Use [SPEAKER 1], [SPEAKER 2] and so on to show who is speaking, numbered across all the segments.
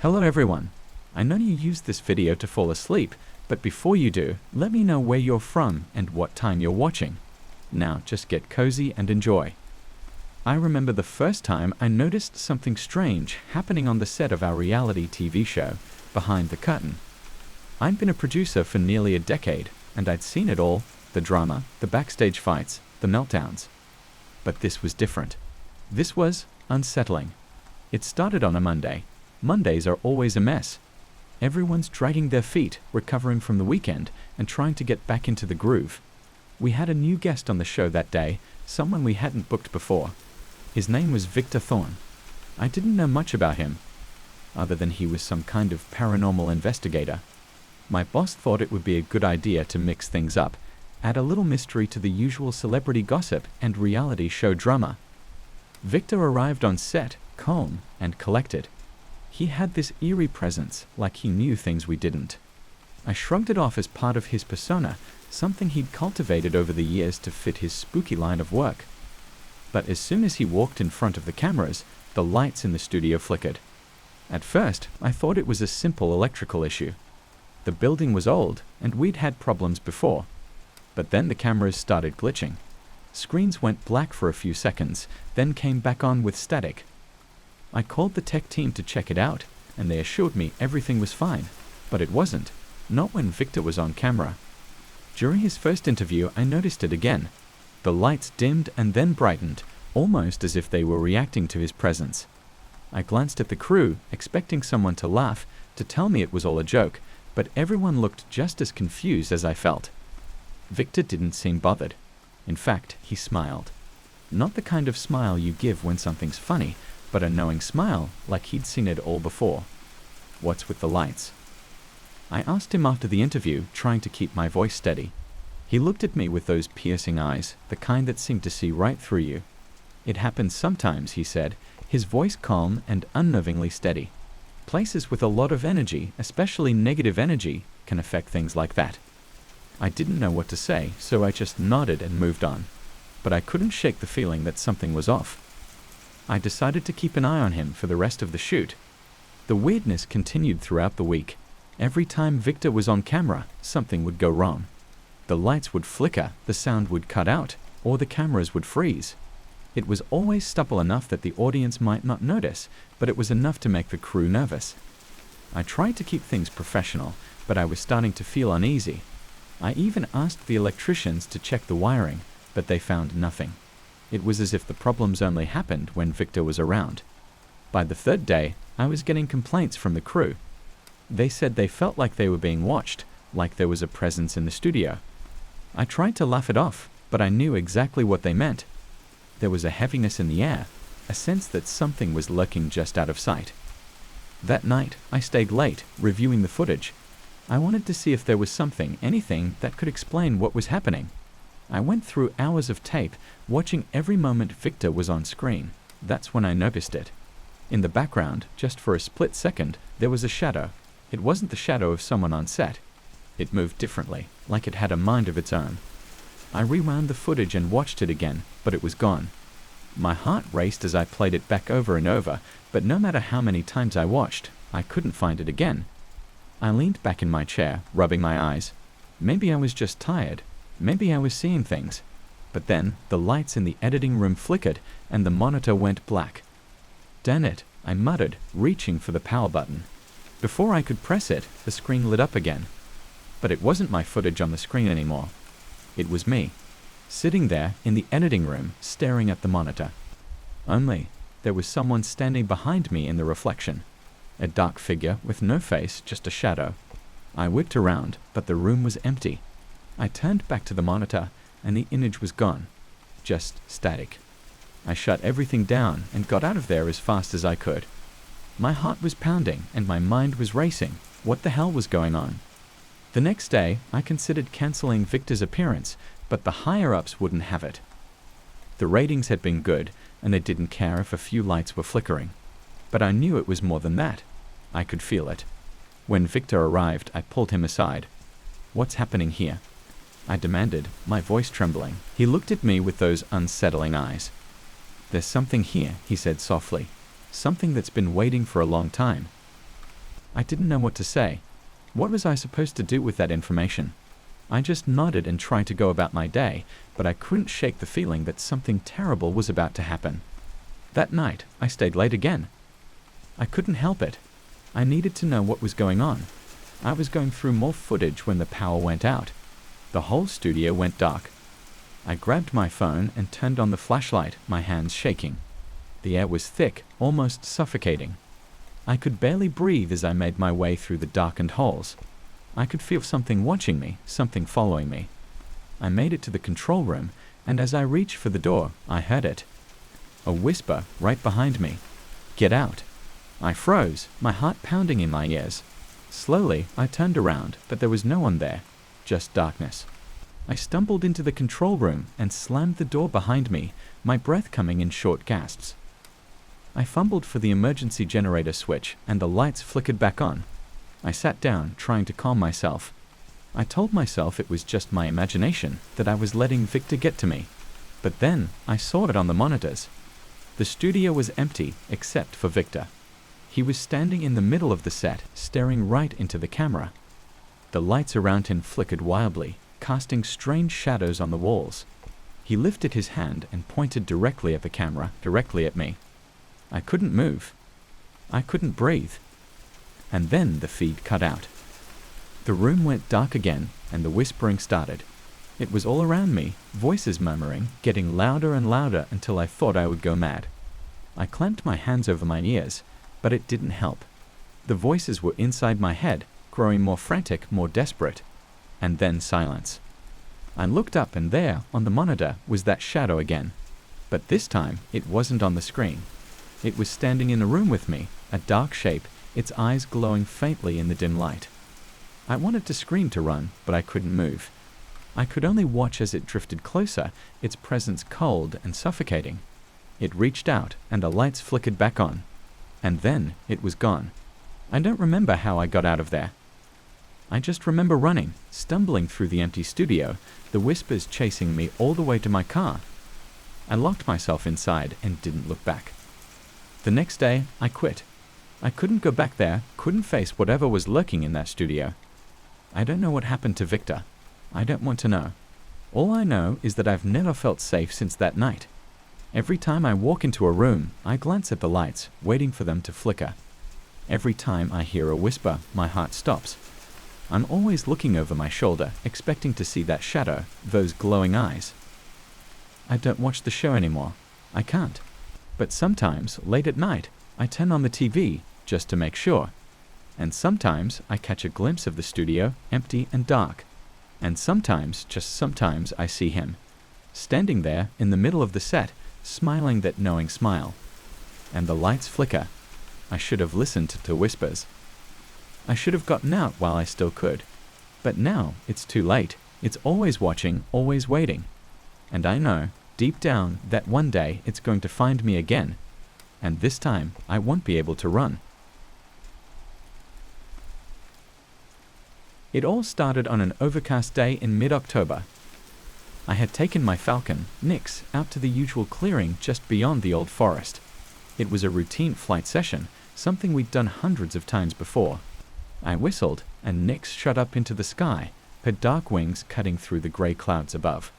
[SPEAKER 1] Hello everyone. I know you used this video to fall asleep, but before you do, let me know where you're from and what time you're watching. Now just get cozy and enjoy. I remember the first time I noticed something strange happening on the set of our reality TV show, Behind the Curtain. I'd been a producer for nearly a decade, and I'd seen it all, the drama, the backstage fights, the meltdowns. But this was different. This was unsettling. It started on a Monday. Mondays are always a mess. Everyone's dragging their feet, recovering from the weekend, and trying to get back into the groove. We had a new guest on the show that day, someone we hadn't booked before. His name was Victor Thorne. I didn't know much about him, other than he was some kind of paranormal investigator. My boss thought it would be a good idea to mix things up, add a little mystery to the usual celebrity gossip and reality show drama. Victor arrived on set, calm and collected. He had this eerie presence, like he knew things we didn't. I shrugged it off as part of his persona, something he'd cultivated over the years to fit his spooky line of work. But as soon as he walked in front of the cameras, the lights in the studio flickered. At first, I thought it was a simple electrical issue. The building was old, and we'd had problems before. But then the cameras started glitching. Screens went black for a few seconds, then came back on with static. I called the tech team to check it out, and they assured me everything was fine. But it wasn't. Not when Victor was on camera. During his first interview, I noticed it again. The lights dimmed and then brightened, almost as if they were reacting to his presence. I glanced at the crew, expecting someone to laugh, to tell me it was all a joke, but everyone looked just as confused as I felt. Victor didn't seem bothered. In fact, he smiled. Not the kind of smile you give when something's funny, but a knowing smile, like he'd seen it all before. What's with the lights? I asked him after the interview, trying to keep my voice steady. He looked at me with those piercing eyes, the kind that seemed to see right through you. It happens sometimes, he said, his voice calm and unnervingly steady. Places with a lot of energy, especially negative energy, can affect things like that. I didn't know what to say, so I just nodded and moved on. But I couldn't shake the feeling that something was off. I decided to keep an eye on him for the rest of the shoot. The weirdness continued throughout the week. Every time Victor was on camera, something would go wrong. The lights would flicker, the sound would cut out, or the cameras would freeze. It was always stubble enough that the audience might not notice, but it was enough to make the crew nervous. I tried to keep things professional, but I was starting to feel uneasy. I even asked the electricians to check the wiring, but they found nothing. It was as if the problems only happened when Victor was around. By the third day, I was getting complaints from the crew. They said they felt like they were being watched, like there was a presence in the studio. I tried to laugh it off, but I knew exactly what they meant. There was a heaviness in the air, a sense that something was lurking just out of sight. That night, I stayed late, reviewing the footage. I wanted to see if there was something, anything, that could explain what was happening. I went through hours of tape, watching every moment Victor was on screen. That's when I noticed it. In the background, just for a split second, there was a shadow. It wasn't the shadow of someone on set. It moved differently, like it had a mind of its own. I rewound the footage and watched it again, but it was gone. My heart raced as I played it back over and over, but no matter how many times I watched, I couldn't find it again. I leaned back in my chair, rubbing my eyes. Maybe I was just tired. Maybe I was seeing things. But then, the lights in the editing room flickered, and the monitor went black. Damn it, I muttered, reaching for the power button. Before I could press it, the screen lit up again. But it wasn't my footage on the screen anymore. It was me, sitting there in the editing room, staring at the monitor. Only, there was someone standing behind me in the reflection. A dark figure with no face, just a shadow. I whipped around, but the room was empty. I turned back to the monitor, and the image was gone. Just static. I shut everything down and got out of there as fast as I could. My heart was pounding, and my mind was racing. What the hell was going on? The next day, I considered canceling Victor's appearance, but the higher-ups wouldn't have it. The ratings had been good, and they didn't care if a few lights were flickering. But I knew it was more than that. I could feel it. When Victor arrived, I pulled him aside. "What's happening here?" I demanded, my voice trembling. He looked at me with those unsettling eyes. "There's something here," he said softly. "Something that's been waiting for a long time." I didn't know what to say. What was I supposed to do with that information? I just nodded and tried to go about my day, but I couldn't shake the feeling that something terrible was about to happen. That night, I stayed late again. I couldn't help it. I needed to know what was going on. I was going through more footage when the power went out. The whole studio went dark. I grabbed my phone and turned on the flashlight, my hands shaking. The air was thick, almost suffocating. I could barely breathe as I made my way through the darkened halls. I could feel something watching me, something following me. I made it to the control room, and as I reached for the door, I heard it. A whisper right behind me. "Get out." I froze, my heart pounding in my ears. Slowly, I turned around, but there was no one there, just darkness. I stumbled into the control room and slammed the door behind me, my breath coming in short gasps. I fumbled for the emergency generator switch, and the lights flickered back on. I sat down, trying to calm myself. I told myself it was just my imagination, that I was letting Victor get to me. But then, I saw it on the monitors. The studio was empty, except for Victor. He was standing in the middle of the set, staring right into the camera. The lights around him flickered wildly, casting strange shadows on the walls. He lifted his hand and pointed directly at the camera, directly at me. I couldn't move. I couldn't breathe. And then the feed cut out. The room went dark again, and the whispering started. It was all around me, voices murmuring, getting louder and louder until I thought I would go mad. I clamped my hands over my ears, but it didn't help. The voices were inside my head, growing more frantic, more desperate. And then silence. I looked up, and there, on the monitor, was that shadow again. But this time, it wasn't on the screen. It was standing in the room with me, a dark shape, its eyes glowing faintly in the dim light. I wanted to scream to run, but I couldn't move. I could only watch as it drifted closer, its presence cold and suffocating. It reached out, and the lights flickered back on. And then it was gone. I don't remember how I got out of there. I just remember running, stumbling through the empty studio, the whispers chasing me all the way to my car. I locked myself inside and didn't look back. The next day, I quit. I couldn't go back there, couldn't face whatever was lurking in that studio. I don't know what happened to Victor. I don't want to know. All I know is that I've never felt safe since that night. Every time I walk into a room, I glance at the lights, waiting for them to flicker. Every time I hear a whisper, my heart stops. I'm always looking over my shoulder, expecting to see that shadow, those glowing eyes. I don't watch the show anymore. I can't. But sometimes, late at night, I turn on the TV, just to make sure. And sometimes I catch a glimpse of the studio, empty and dark. And sometimes, just sometimes, I see him, standing there in the middle of the set, smiling that knowing smile. And the lights flicker. I should have listened to whispers. I should have gotten out while I still could. But now it's too late. It's always watching, always waiting. And I know, deep down, that one day it's going to find me again. And this time, I won't be able to run. It all started on an overcast day in mid-October. I had taken my falcon, Nix, out to the usual clearing just beyond the old forest. It was a routine flight session, something we'd done hundreds of times before. I whistled, and Nix shot up into the sky, her dark wings cutting through the grey clouds above.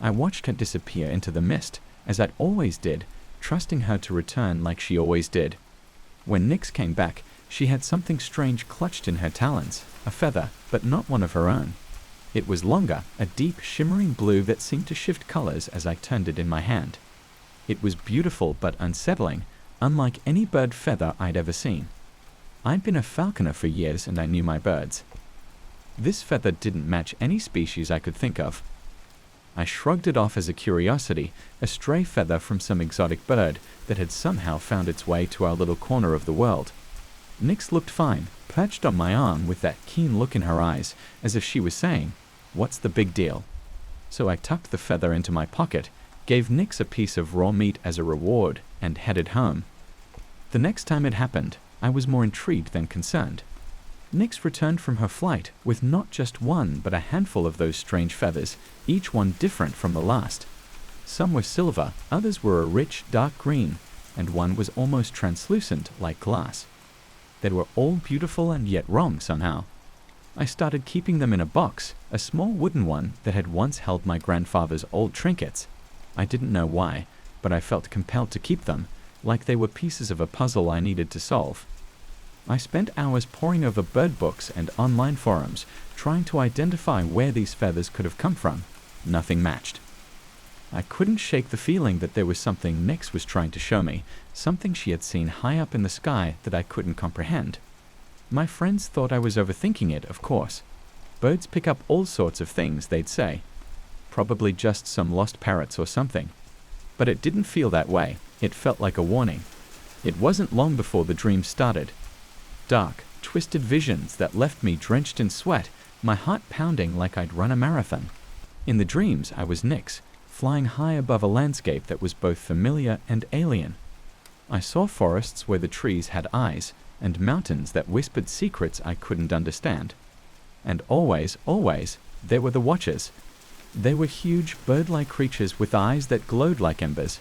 [SPEAKER 1] I watched her disappear into the mist, as I'd always did, trusting her to return like she always did. When Nix came back, she had something strange clutched in her talons, a feather, but not one of her own. It was longer, a deep, shimmering blue that seemed to shift colors as I turned it in my hand. It was beautiful but unsettling, unlike any bird feather I'd ever seen. I'd been a falconer for years and I knew my birds. This feather didn't match any species I could think of. I shrugged it off as a curiosity, a stray feather from some exotic bird that had somehow found its way to our little corner of the world. Nix looked fine, perched on my arm with that keen look in her eyes, as if she was saying, "What's the big deal?" So I tucked the feather into my pocket, gave Nix a piece of raw meat as a reward, and headed home. The next time it happened, I was more intrigued than concerned. Nix returned from her flight with not just one but a handful of those strange feathers, each one different from the last. Some were silver, others were a rich dark green, and one was almost translucent like glass. They were all beautiful and yet wrong somehow. I started keeping them in a box, a small wooden one that had once held my grandfather's old trinkets. I didn't know why, but I felt compelled to keep them, like they were pieces of a puzzle I needed to solve. I spent hours poring over bird books and online forums, trying to identify where these feathers could have come from. Nothing matched. I couldn't shake the feeling that there was something Nyx was trying to show me, something she had seen high up in the sky that I couldn't comprehend. My friends thought I was overthinking it, of course. Birds pick up all sorts of things, they'd say. Probably just some lost parrots or something. But it didn't feel that way. It felt like a warning. It wasn't long before the dream started. Dark, twisted visions that left me drenched in sweat, my heart pounding like I'd run a marathon. In the dreams, I was Nyx, flying high above a landscape that was both familiar and alien. I saw forests where the trees had eyes, and mountains that whispered secrets I couldn't understand. And always, there were the Watchers. They were huge, bird-like creatures with eyes that glowed like embers.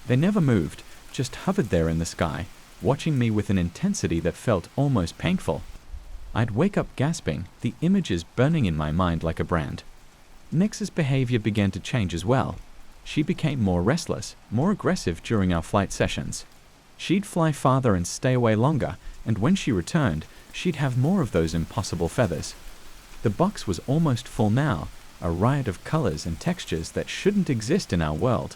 [SPEAKER 1] They never moved, just hovered there in the sky, watching me with an intensity that felt almost painful. I'd wake up gasping, the images burning in my mind like a brand. Nyx's behavior began to change as well. She became more restless, more aggressive during our flight sessions. She'd fly farther and stay away longer, and when she returned, she'd have more of those impossible feathers. The box was almost full now, a riot of colors and textures that shouldn't exist in our world.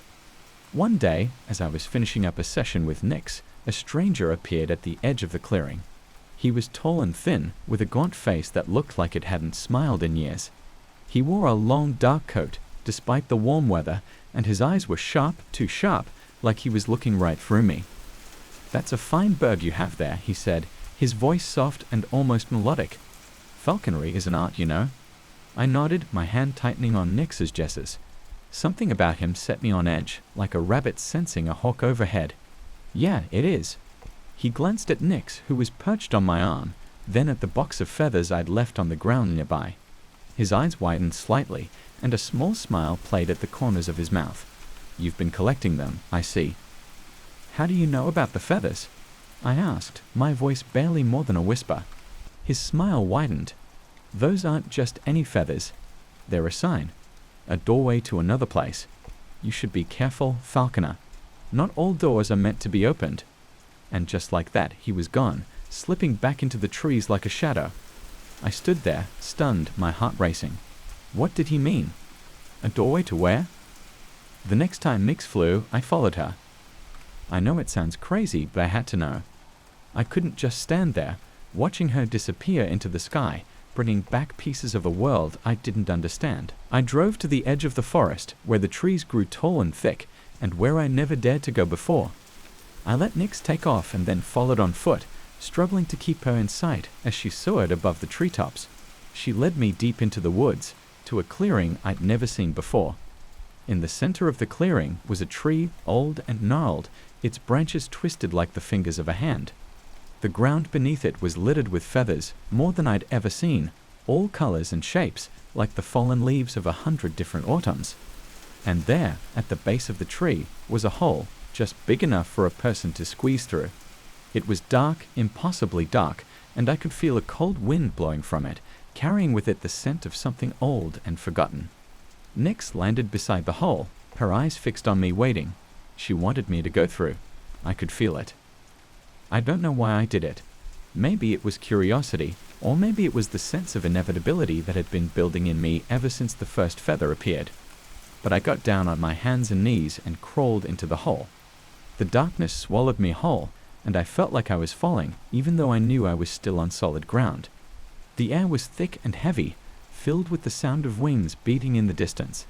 [SPEAKER 1] One day, as I was finishing up a session with Nyx, a stranger appeared at the edge of the clearing. He was tall and thin, with a gaunt face that looked like it hadn't smiled in years. He wore a long, dark coat, despite the warm weather, and his eyes were sharp, too sharp, like he was looking right through me. "That's a fine bird you have there," he said, his voice soft and almost melodic. "Falconry is an art, you know." I nodded, my hand tightening on Nyx's jesses. Something about him set me on edge, like a rabbit sensing a hawk overhead. "Yeah, it is." He glanced at Nyx, who was perched on my arm, then at the box of feathers I'd left on the ground nearby. His eyes widened slightly, and a small smile played at the corners of his mouth. "You've been collecting them, I see." "How do you know about the feathers?" I asked, my voice barely more than a whisper. His smile widened. "Those aren't just any feathers. They're a sign. A doorway to another place. You should be careful, falconer. Not all doors are meant to be opened." And just like that, he was gone, slipping back into the trees like a shadow. I stood there, stunned, my heart racing. What did he mean? A doorway to where? The next time Nyx flew, I followed her. I know it sounds crazy, but I had to know. I couldn't just stand there, watching her disappear into the sky, bringing back pieces of a world I didn't understand. I drove to the edge of the forest, where the trees grew tall and thick, and where I never dared to go before. I let Nyx take off and then followed on foot, struggling to keep her in sight as she soared above the treetops. She led me deep into the woods, to a clearing I'd never seen before. In the center of the clearing was a tree, old and gnarled, its branches twisted like the fingers of a hand. The ground beneath it was littered with feathers, more than I'd ever seen, all colors and shapes, like the fallen leaves of 100 different autumns. And there, at the base of the tree, was a hole, just big enough for a person to squeeze through. It was dark, impossibly dark, and I could feel a cold wind blowing from it, carrying with it the scent of something old and forgotten. Nyx landed beside the hole, her eyes fixed on me waiting. She wanted me to go through. I could feel it. I don't know why I did it. Maybe it was curiosity, or maybe it was the sense of inevitability that had been building in me ever since the first feather appeared. But I got down on my hands and knees and crawled into the hole. The darkness swallowed me whole, and I felt like I was falling, even though I knew I was still on solid ground. The air was thick and heavy, filled with the sound of wings beating in the distance.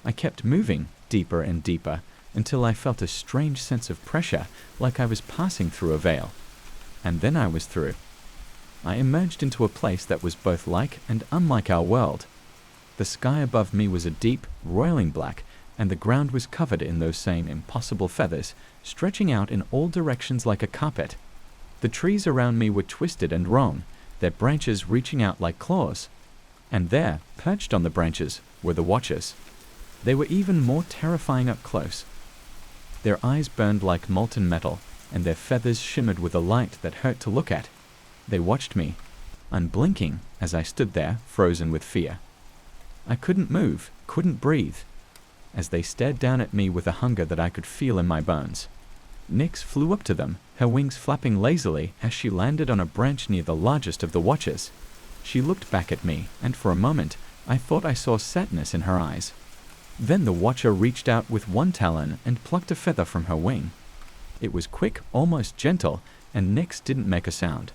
[SPEAKER 1] I kept moving, deeper and deeper, until I felt a strange sense of pressure, like I was passing through a veil. And then I was through. I emerged into a place that was both like and unlike our world. The sky above me was a deep, roiling black, and the ground was covered in those same impossible feathers, stretching out in all directions like a carpet. The trees around me were twisted and wrong, their branches reaching out like claws. And there, perched on the branches, were the Watchers. They were even more terrifying up close. Their eyes burned like molten metal, and their feathers shimmered with a light that hurt to look at. They watched me, unblinking, as I stood there, frozen with fear. I couldn't move, couldn't breathe, as they stared down at me with a hunger that I could feel in my bones. Nyx flew up to them, her wings flapping lazily as she landed on a branch near the largest of the watchers. She looked back at me, and for a moment, I thought I saw sadness in her eyes. Then the watcher reached out with one talon and plucked a feather from her wing. It was quick, almost gentle, and Nyx didn't make a sound.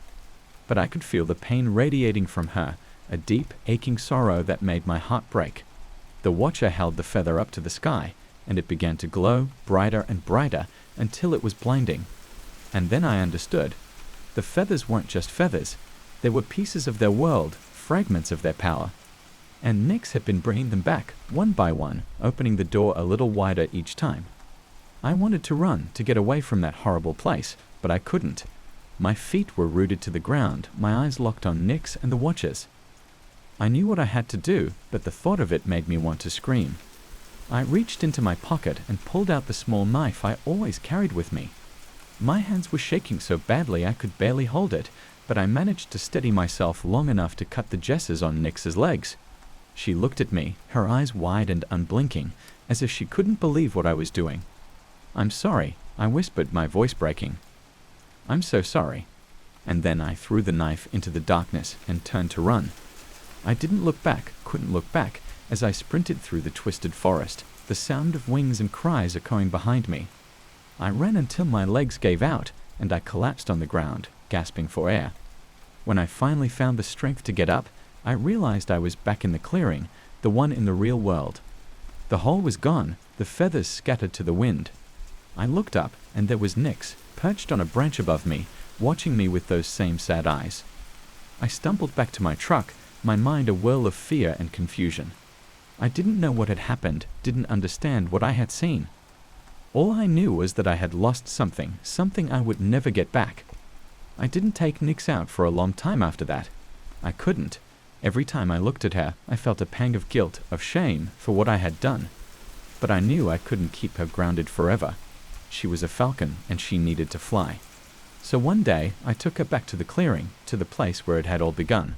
[SPEAKER 1] But I could feel the pain radiating from her, a deep, aching sorrow that made my heart break. The watcher held the feather up to the sky, and it began to glow brighter and brighter until it was blinding. And then I understood. The feathers weren't just feathers. They were pieces of their world, fragments of their power. And Nyx had been bringing them back, one by one, opening the door a little wider each time. I wanted to run, to get away from that horrible place, but I couldn't. My feet were rooted to the ground, my eyes locked on Nyx and the watchers. I knew what I had to do, but the thought of it made me want to scream. I reached into my pocket and pulled out the small knife I always carried with me. My hands were shaking so badly I could barely hold it, but I managed to steady myself long enough to cut the jesses on Nyx's legs. She looked at me, her eyes wide and unblinking, as if she couldn't believe what I was doing. "I'm sorry," I whispered, my voice breaking. "I'm so sorry." And then I threw the knife into the darkness and turned to run. I didn't look back, couldn't look back, as I sprinted through the twisted forest, the sound of wings and cries echoing behind me. I ran until my legs gave out, and I collapsed on the ground, gasping for air. When I finally found the strength to get up, I realized I was back in the clearing, the one in the real world. The hole was gone, the feathers scattered to the wind. I looked up, and there was Nyx, perched on a branch above me, watching me with those same sad eyes. I stumbled back to my truck, my mind a whirl of fear and confusion. I didn't know what had happened, didn't understand what I had seen. All I knew was that I had lost something, something I would never get back. I didn't take Nyx out for a long time after that. I couldn't. Every time I looked at her, I felt a pang of guilt, of shame for what I had done. But I knew I couldn't keep her grounded forever. She was a falcon, and she needed to fly. So one day, I took her back to the clearing, to the place where it had all begun.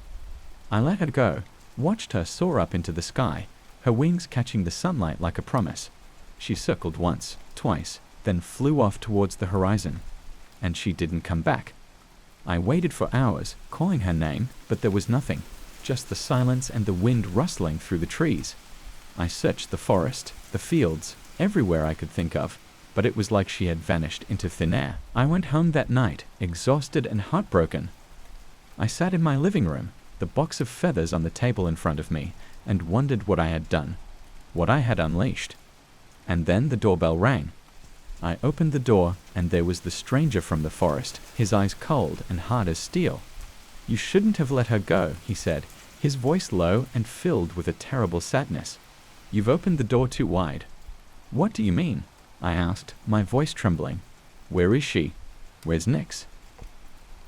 [SPEAKER 1] I let her go, watched her soar up into the sky, her wings catching the sunlight like a promise. She circled once, twice, then flew off towards the horizon. And she didn't come back. I waited for hours, calling her name, but there was nothing, just the silence and the wind rustling through the trees. I searched the forest, the fields, everywhere I could think of, but it was like she had vanished into thin air. I went home that night, exhausted and heartbroken. I sat in my living room, the box of feathers on the table in front of me, and wondered what I had done, what I had unleashed. And then the doorbell rang. I opened the door, and there was the stranger from the forest, his eyes cold and hard as steel. "You shouldn't have let her go," he said, his voice low and filled with a terrible sadness. "You've opened the door too wide." "What do you mean?" I asked, my voice trembling. "Where is she? Where's Nyx?"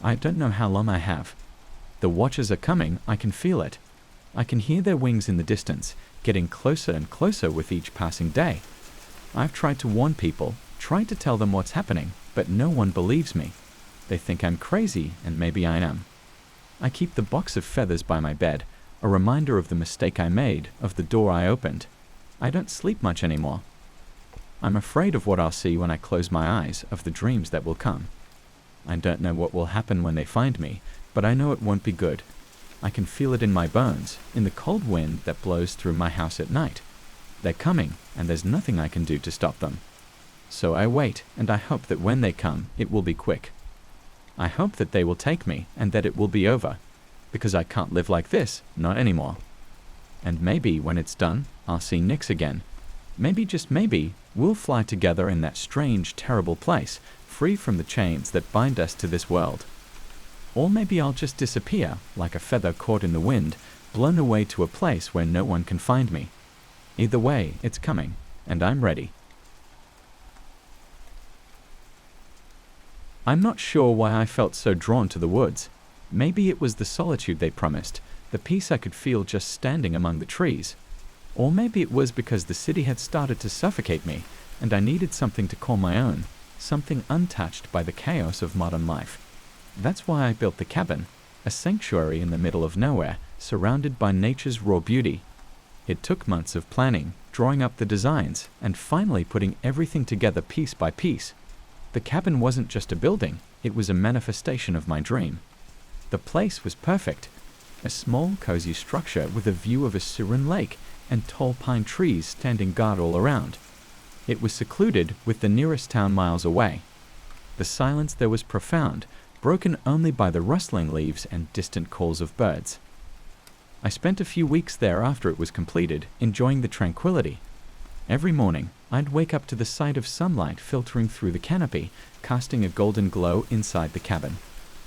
[SPEAKER 1] "I don't know how long I have. The watchers are coming, I can feel it. I can hear their wings in the distance, getting closer and closer with each passing day. I've tried to warn people, tried to tell them what's happening, but no one believes me. They think I'm crazy, and maybe I am. I keep the box of feathers by my bed, a reminder of the mistake I made, of the door I opened. I don't sleep much anymore. I'm afraid of what I'll see when I close my eyes, of the dreams that will come. I don't know what will happen when they find me, but I know it won't be good. I can feel it in my bones, in the cold wind that blows through my house at night. They're coming, and there's nothing I can do to stop them. So I wait, and I hope that when they come, it will be quick. I hope that they will take me, and that it will be over, because I can't live like this, not anymore. And maybe, when it's done, I'll see Nyx again. Maybe, just maybe, we'll fly together in that strange, terrible place, free from the chains that bind us to this world. Or maybe I'll just disappear, like a feather caught in the wind, blown away to a place where no one can find me. Either way, it's coming, and I'm ready." I'm not sure why I felt so drawn to the woods. Maybe it was the solitude they promised, the peace I could feel just standing among the trees. Or maybe it was because the city had started to suffocate me, and I needed something to call my own, something untouched by the chaos of modern life. That's why I built the cabin, a sanctuary in the middle of nowhere, surrounded by nature's raw beauty. It took months of planning, drawing up the designs, and finally putting everything together piece by piece. The cabin wasn't just a building, it was a manifestation of my dream. The place was perfect. A small, cozy structure with a view of a serene lake and tall pine trees standing guard all around. It was secluded, with the nearest town miles away. The silence there was profound, broken only by the rustling leaves and distant calls of birds. I spent a few weeks there after it was completed, enjoying the tranquility. Every morning, I'd wake up to the sight of sunlight filtering through the canopy, casting a golden glow inside the cabin.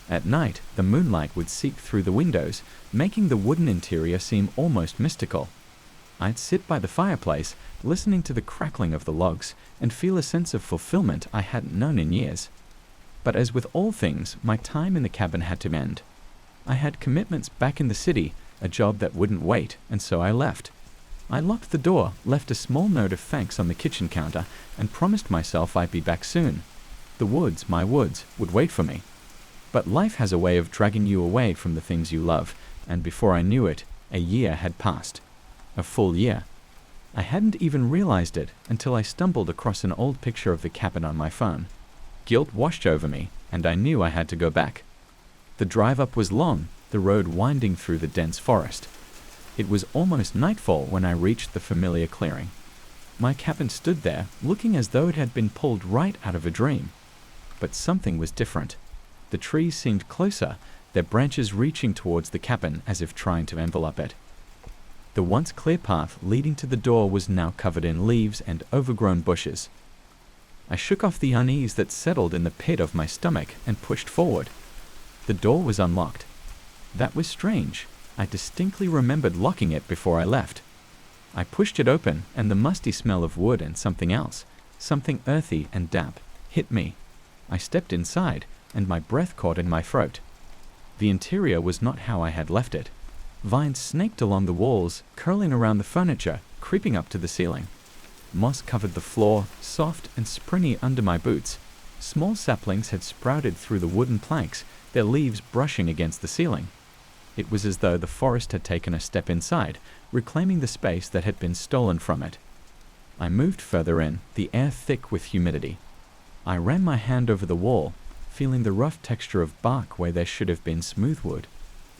[SPEAKER 1] At night, the moonlight would seep through the windows, making the wooden interior seem almost mystical. I'd sit by the fireplace, listening to the crackling of the logs, and feel a sense of fulfillment I hadn't known in years. But as with all things, my time in the cabin had to end. I had commitments back in the city, a job that wouldn't wait, and so I left. I locked the door, left a small note of thanks on the kitchen counter, and promised myself I'd be back soon. The woods, my woods, would wait for me. But life has a way of dragging you away from the things you love, and before I knew it, a year had passed. A full year. I hadn't even realized it until I stumbled across an old picture of the cabin on my phone. Guilt washed over me, and I knew I had to go back. The drive up was long, the road winding through the dense forest. It was almost nightfall when I reached the familiar clearing. My cabin stood there, looking as though it had been pulled right out of a dream. But something was different. The trees seemed closer, their branches reaching towards the cabin as if trying to envelop it. The once clear path leading to the door was now covered in leaves and overgrown bushes. I shook off the unease that settled in the pit of my stomach and pushed forward. The door was unlocked. That was strange. I distinctly remembered locking it before I left. I pushed it open, and the musty smell of wood and something else, something earthy and damp, hit me. I stepped inside, and my breath caught in my throat. The interior was not how I had left it. Vines snaked along the walls, curling around the furniture, creeping up to the ceiling. Moss covered the floor, soft and springy under my boots. Small saplings had sprouted through the wooden planks, their leaves brushing against the ceiling. It was as though the forest had taken a step inside, reclaiming the space that had been stolen from it. I moved further in, the air thick with humidity. I ran my hand over the wall, feeling the rough texture of bark where there should have been smooth wood.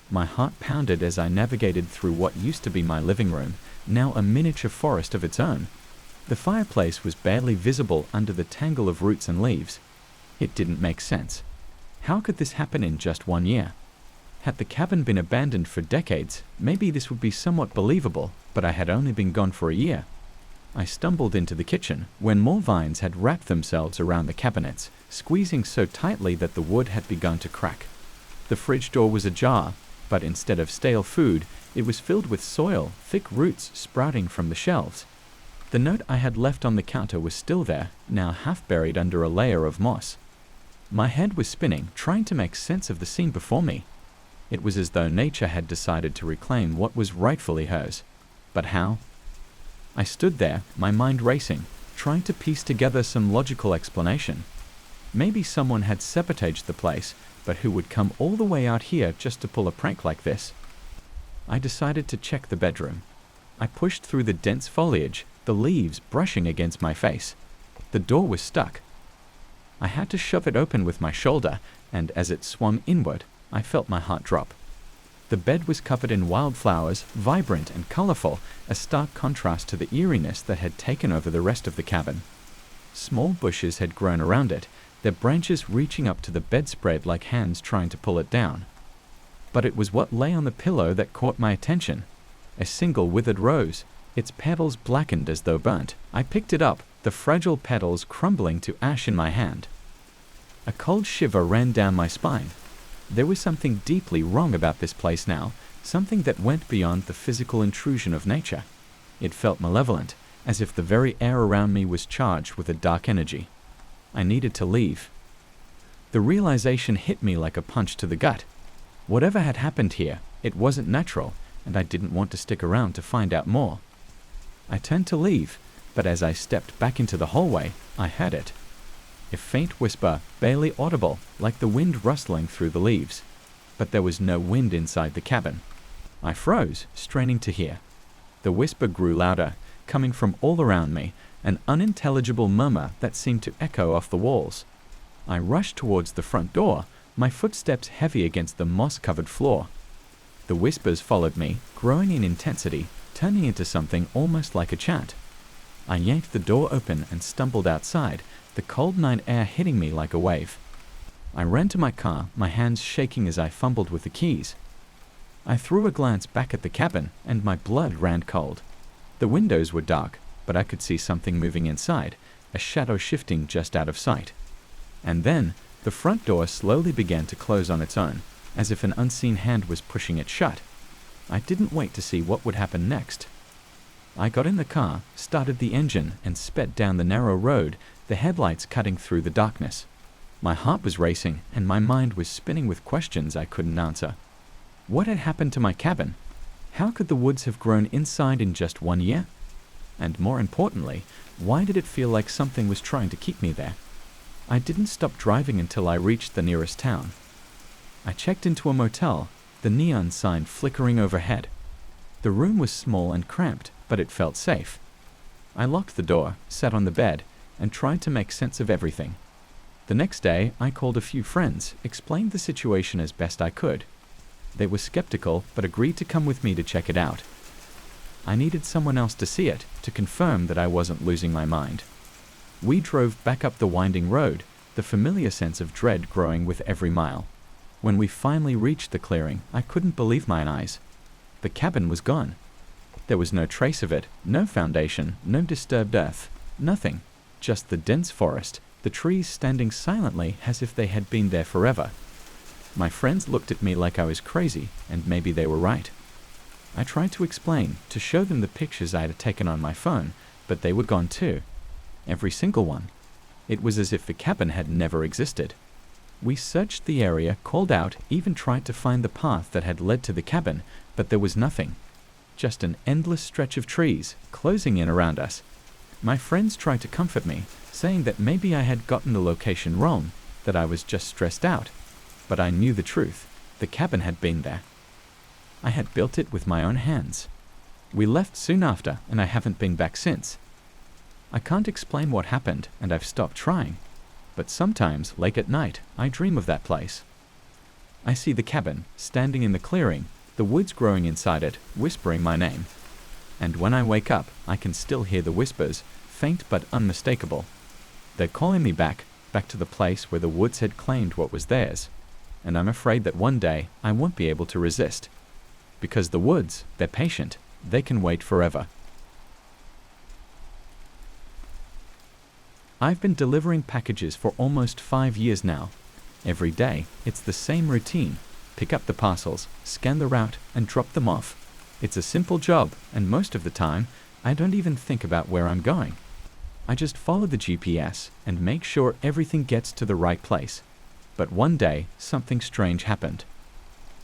[SPEAKER 1] My heart pounded as I navigated through what used to be my living room, now a miniature forest of its own. The fireplace was barely visible under the tangle of roots and leaves. It didn't make sense. How could this happen in just 1 year? Had the cabin been abandoned for decades, maybe this would be somewhat believable, but I had only been gone for a year. I stumbled into the kitchen, when more vines had wrapped themselves around the cabinets, squeezing so tightly that the wood had begun to crack. The fridge door was ajar, but instead of stale food, it was filled with soil, thick roots sprouting from the shelves. The note I had left on the counter was still there, now half buried under a layer of moss. My head was spinning, trying to make sense of the scene before me. It was as though nature had decided to reclaim what was rightfully hers. But how? I stood there, my mind racing, trying to piece together some logical explanation. Maybe someone had sabotaged the place, but who would come all the way out here just to pull a prank like this? I decided to check the bedroom. I pushed through the dense foliage, the leaves brushing against my face. The door was stuck. I had to shove it open with my shoulder, and as it swung inward, I felt my heart drop. The bed was covered in wildflowers, vibrant and colorful, a stark contrast to the eeriness that had taken over the rest of the cabin. Small bushes had grown around it, their branches reaching up to the bedspread like hands trying to pull it down. But it was what lay on the pillow that caught my attention. A single withered rose, its petals blackened as though burnt. I picked it up, the fragile petals crumbling to ash in my hand. A cold shiver ran down my spine. There was something deeply wrong about this place now, something that went beyond the physical intrusion of nature. It felt malevolent, as if the very air around me was charged with a dark energy. I needed to leave. The realization hit me like a punch to the gut. Whatever had happened here, it wasn't natural, and I didn't want to stick around to find out more. I turned to leave, but as I stepped back into the hallway, I heard it. a faint whisper, barely audible, like the wind rustling through the leaves. But there was no wind inside the cabin. I froze, straining to hear. The whisper grew louder, coming from all around me, an unintelligible murmur that seemed to echo off the walls. I rushed towards the front door, my footsteps heavy against the moss-covered floor. The whispers followed me, growing in intensity, turning into something almost like a chant. I yanked the door open and stumbled outside, the cold night air hitting me like a wave. I ran to my car, my hands shaking as I fumbled with the keys. I threw a glance back at the cabin, and my blood ran cold. The windows were dark, but I could see something moving inside, a shadow shifting just out of sight. And then, the front door slowly began to close on its own, as if an unseen hand was pushing it shut. I didn't wait to see what would happen next. I got in the car, started the engine, and sped down the narrow road, the headlights cutting through the darkness. My heart was racing, and my mind was spinning with questions I couldn't answer. What had happened to my cabin? How could the woods have grown inside in just 1 year? And more importantly, why did it feel like something was trying to keep me there? I didn't stop driving until I reached the nearest town. I checked into a motel, the neon sign flickering overhead. The room was small and cramped, but it felt safe. I locked the door, sat on the bed, and tried to make sense of everything. The next day, I called a few friends, explained the situation as best I could. They were skeptical, but agreed to come with me to check it out. I needed someone else to see it, to confirm that I wasn't losing my mind. We drove back up the winding road, the familiar sense of dread growing with every mile. When we finally reached the clearing, I couldn't believe my eyes. The cabin was gone. There was no trace of it, no foundation, no disturbed earth, nothing. Just the dense forest, the trees standing silently as if they had been there forever. My friends looked at me like I was crazy, and maybe they were right. I tried to explain, to show them the pictures I had taken on my phone, but they were gone too. Every single one. It was as if the cabin had never existed. We searched the area, called out, even tried to find the path that had led to the cabin, but there was nothing. Just an endless stretch of trees, closing in around us. My friends tried to comfort me, saying that maybe I had gotten the location wrong, that I was just stressed out. But I knew the truth. The cabin had been there. I had built it with my own hands. We left soon after, and I haven't been back since. I can't explain what happened, and I've stopped trying. But sometimes, late at night, I dream of that place. I see the cabin, standing in the clearing, the woods growing inside it, whispering my name. And when I wake up, I can still hear the whispers, faint but unmistakable. They're calling me back to the place where the woods had claimed what was theirs. And I'm afraid that one day I won't be able to resist. Because the woods, they're patient. They can wait forever. I've been delivering packages for almost 5 years now. Every day, it's the same routine. Pick up the parcels, scan the route, and drop them off. It's a simple job, and most of the time, I don't even think about where I'm going. I just follow the GPS and make sure everything gets to the right place. But one day, something strange happened.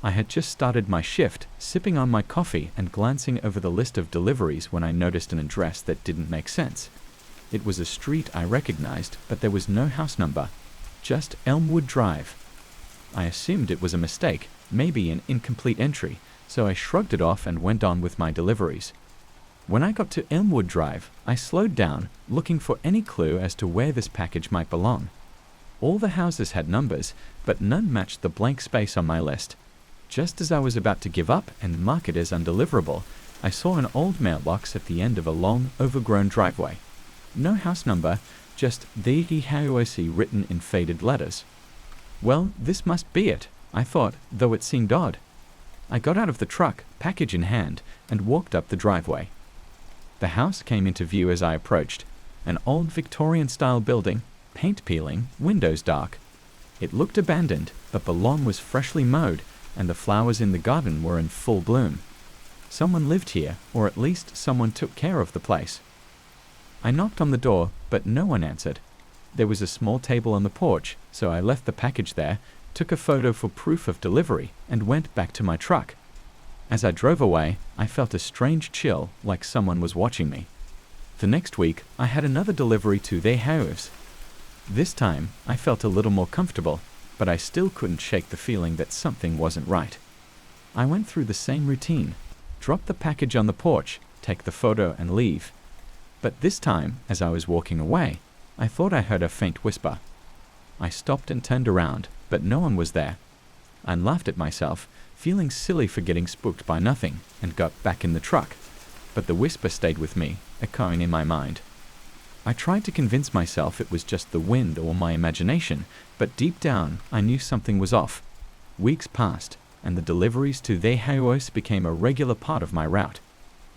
[SPEAKER 1] I had just started my shift, sipping on my coffee and glancing over the list of deliveries when I noticed an address that didn't make sense. It was a street I recognized, but there was no house number, just Elmwood Drive. I assumed it was a mistake, maybe an incomplete entry, so I shrugged it off and went on with my deliveries. When I got to Elmwood Drive, I slowed down, looking for any clue as to where this package might belong. All the houses had numbers, but none matched the blank space on my list. Just as I was about to give up and mark it as undeliverable, I saw an old mailbox at the end of a long, overgrown driveway. No house number, just eerie written in faded letters. Well, this must be it, I thought, though it seemed odd. I got out of the truck, package in hand, and walked up the driveway. The house came into view as I approached, an old Victorian-style building, paint peeling, windows dark. It looked abandoned, but the lawn was freshly mowed, and the flowers in the garden were in full bloom. Someone lived here, or at least someone took care of the place. I knocked on the door, but no one answered. There was a small table on the porch, so I left the package there, took a photo for proof of delivery, and went back to my truck. As I drove away, I felt a strange chill, like someone was watching me. The next week, I had another delivery to their house. This time, I felt a little more comfortable, but I still couldn't shake the feeling that something wasn't right. I went through the same routine, drop the package on the porch, take the photo and leave. But this time, as I was walking away, I thought I heard a faint whisper. I stopped and turned around, but no one was there. I laughed at myself, feeling silly for getting spooked by nothing, and got back in the truck. But the whisper stayed with me, echoing in my mind. I tried to convince myself it was just the wind or my imagination, but deep down I knew something was off. Weeks passed, and the deliveries to their house became a regular part of my route.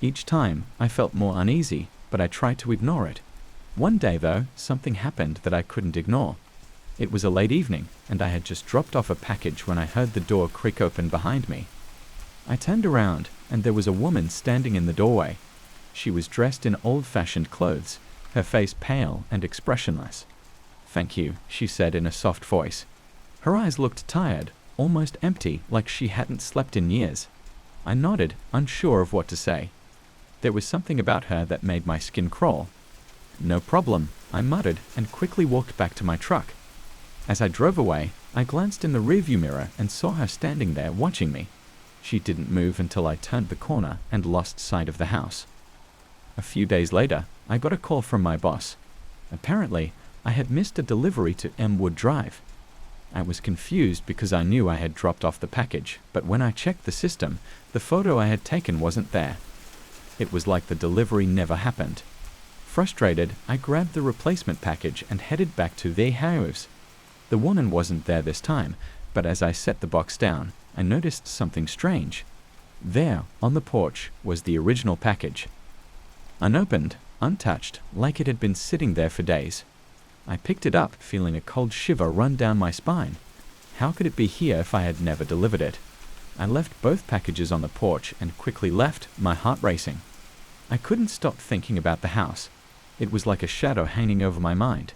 [SPEAKER 1] Each time I felt more uneasy, but I tried to ignore it. One day, though, something happened that I couldn't ignore. It was a late evening, and I had just dropped off a package when I heard the door creak open behind me. I turned around, and there was a woman standing in the doorway. She was dressed in old-fashioned clothes, her face pale and expressionless. "Thank you," she said in a soft voice. Her eyes looked tired, almost empty, like she hadn't slept in years. I nodded, unsure of what to say. There was something about her that made my skin crawl. "No problem," I muttered and quickly walked back to my truck. As I drove away, I glanced in the rearview mirror and saw her standing there watching me. She didn't move until I turned the corner and lost sight of the house. A few days later, I got a call from my boss. Apparently, I had missed a delivery to Wood Drive. I was confused because I knew I had dropped off the package, but when I checked the system, the photo I had taken wasn't there. It was like the delivery never happened. Frustrated, I grabbed the replacement package and headed back to their house. The woman wasn't there this time, but as I set the box down, I noticed something strange. There, on the porch, was the original package. Unopened, untouched, like it had been sitting there for days. I picked it up, feeling a cold shiver run down my spine. How could it be here if I had never delivered it? I left both packages on the porch and quickly left, my heart racing. I couldn't stop thinking about the house. It was like a shadow hanging over my mind.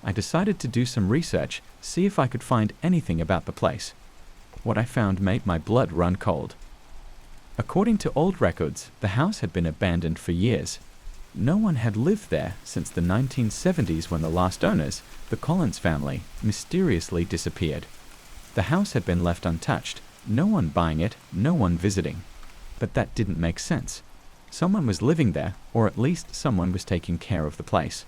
[SPEAKER 1] I decided to do some research, see if I could find anything about the place. What I found made my blood run cold. According to old records, the house had been abandoned for years. No one had lived there since the 1970s when the last owners, the Collins family, mysteriously disappeared. The house had been left untouched, no one buying it, no one visiting. But that didn't make sense. Someone was living there, or at least someone was taking care of the place.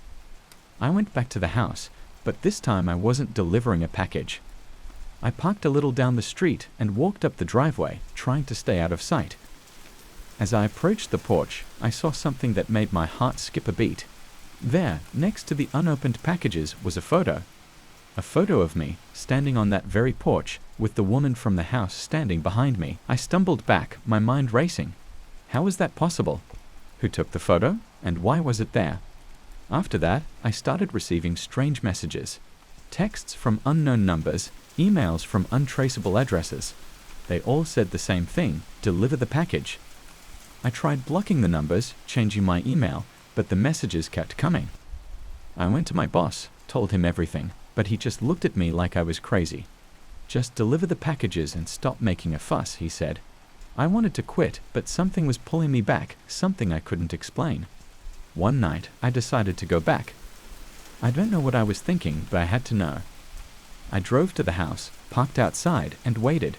[SPEAKER 1] I went back to the house, but this time I wasn't delivering a package. I parked a little down the street and walked up the driveway, trying to stay out of sight. As I approached the porch, I saw something that made my heart skip a beat. There, next to the unopened packages, was a photo. A photo of me, standing on that very porch, with the woman from the house standing behind me. I stumbled back, my mind racing. How was that possible? Who took the photo, and why was it there? After that, I started receiving strange messages. Texts from unknown numbers, emails from untraceable addresses. They all said the same thing: deliver the package. I tried blocking the numbers, changing my email, but the messages kept coming. I went to my boss, told him everything, but he just looked at me like I was crazy. "Just deliver the packages and stop making a fuss," he said. I wanted to quit, but something was pulling me back, something I couldn't explain. One night, I decided to go back. I don't know what I was thinking, but I had to know. I drove to the house, parked outside, and waited.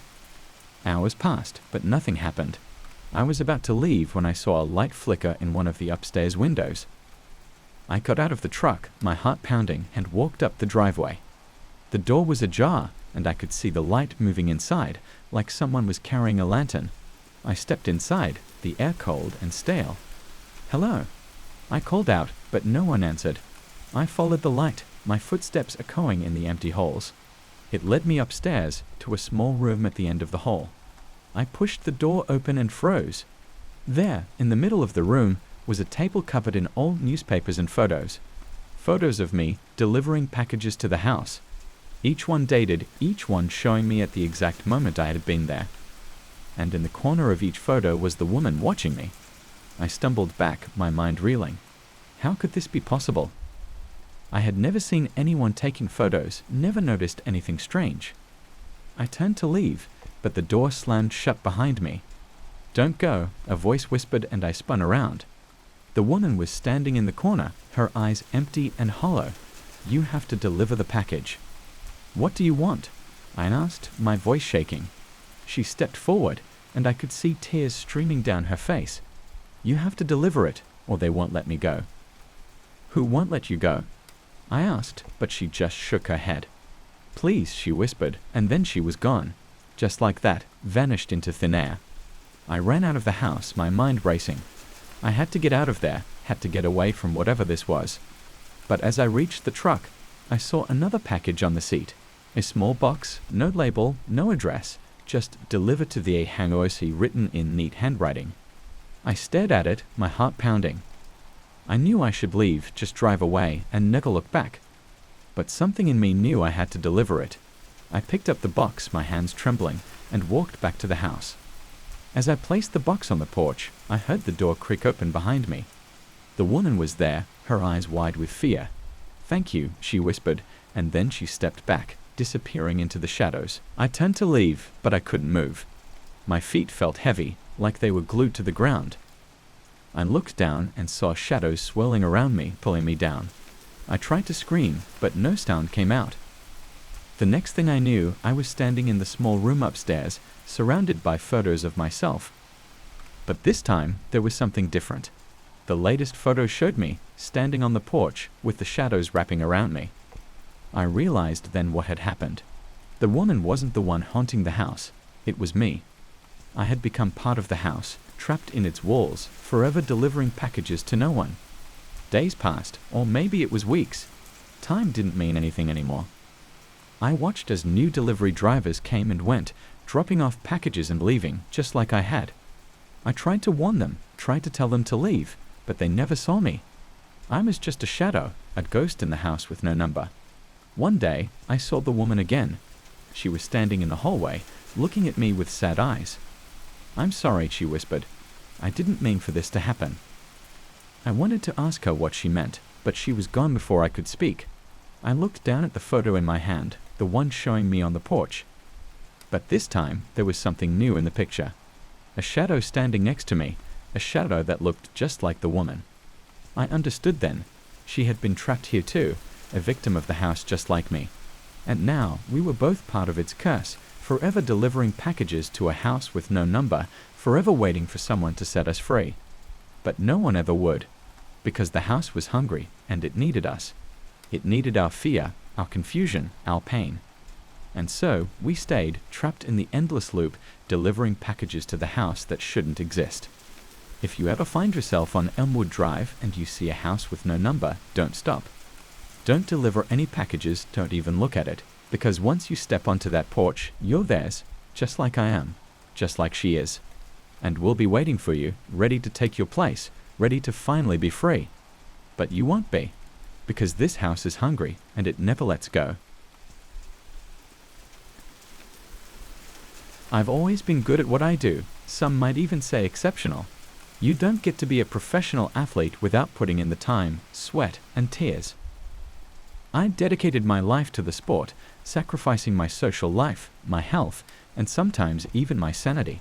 [SPEAKER 1] Hours passed, but nothing happened. I was about to leave when I saw a light flicker in one of the upstairs windows. I got out of the truck, my heart pounding, and walked up the driveway. The door was ajar, and I could see the light moving inside, like someone was carrying a lantern. I stepped inside, the air cold and stale. "Hello." I called out, but no one answered. I followed the light, my footsteps echoing in the empty halls. It led me upstairs to a small room at the end of the hall. I pushed the door open and froze. There, in the middle of the room, was a table covered in old newspapers and photos. Photos of me delivering packages to the house. Each one dated, each one showing me at the exact moment I had been there. And in the corner of each photo was the woman watching me. I stumbled back, my mind reeling. How could this be possible? I had never seen anyone taking photos, never noticed anything strange. I turned to leave, but the door slammed shut behind me. "Don't go," a voice whispered, and I spun around. The woman was standing in the corner, her eyes empty and hollow. You have to deliver the package." "What do you want?" I asked, my voice shaking. She stepped forward, and I could see tears streaming down her face. "You have to deliver it, or they won't let me go." "Who won't let you go?" I asked, but she just shook her head. "Please," she whispered, and then she was gone. Just like that, vanished into thin air. I ran out of the house, my mind racing. I had to get out of there, had to get away from whatever this was. But as I reached the truck, I saw another package on the seat. A small box, no label, no address, just "delivered to the Hangosi" written in neat handwriting. I stared at it, my heart pounding. I knew I should leave, just drive away, and never look back. But something in me knew I had to deliver it. I picked up the box, my hands trembling, and walked back to the house. As I placed the box on the porch, I heard the door creak open behind me. The woman was there, her eyes wide with fear. "Thank you," she whispered, and then she stepped back, disappearing into the shadows. I turned to leave, but I couldn't move. My feet felt heavy, like they were glued to the ground. I looked down and saw shadows swirling around me, pulling me down. I tried to scream, but no sound came out. The next thing I knew, I was standing in the small room upstairs, surrounded by photos of myself. But this time, there was something different. The latest photo showed me, standing on the porch, with the shadows wrapping around me. I realized then what had happened. The woman wasn't the one haunting the house. It was me. I had become part of the house, trapped in its walls, forever delivering packages to no one. Days passed, or maybe it was weeks. Time didn't mean anything anymore. I watched as new delivery drivers came and went, dropping off packages and leaving, just like I had. I tried to warn them, tried to tell them to leave, but they never saw me. I was just a shadow, a ghost in the house with no number. One day, I saw the woman again. She was standing in the hallway, looking at me with sad eyes. "I'm sorry," she whispered. "I didn't mean for this to happen." I wanted to ask her what she meant, but she was gone before I could speak. I looked down at the photo in my hand, the one showing me on the porch. But this time, there was something new in the picture. A shadow standing next to me, a shadow that looked just like the woman. I understood then. She had been trapped here too, a victim of the house just like me. And now, we were both part of its curse, forever delivering packages to a house with no number, forever waiting for someone to set us free. But no one ever would, because the house was hungry, and it needed us. It needed our fear, our confusion, our pain. And so, we stayed, trapped in the endless loop, delivering packages to the house that shouldn't exist. If you ever find yourself on Elmwood Drive and you see a house with no number, don't stop. Don't deliver any packages, don't even look at it, because once you step onto that porch, you're theirs, just like I am, just like she is. And we'll be waiting for you, ready to take your place, ready to finally be free. But you won't be, because this house is hungry, and it never lets go. I've always been good at what I do, some might even say exceptional. You don't get to be a professional athlete without putting in the time, sweat, and tears. I dedicated my life to the sport, sacrificing my social life, my health, and sometimes even my sanity.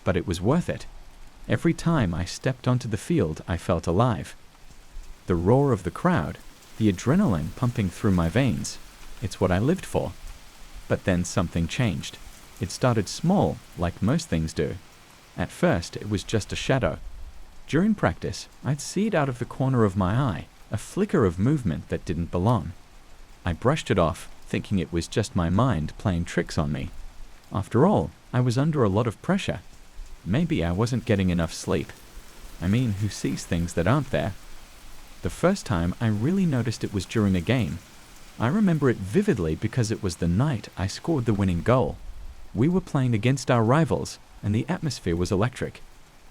[SPEAKER 1] But it was worth it. Every time I stepped onto the field, I felt alive. The roar of the crowd, the adrenaline pumping through my veins, it's what I lived for. But then something changed. It started small, like most things do. At first, it was just a shadow. During practice, I'd see it out of the corner of my eye, a flicker of movement that didn't belong. I brushed it off, thinking it was just my mind playing tricks on me. After all, I was under a lot of pressure. Maybe I wasn't getting enough sleep. I mean, who sees things that aren't there? The first time I really noticed it was during a game. I remember it vividly because it was the night I scored the winning goal. We were playing against our rivals, and the atmosphere was electric.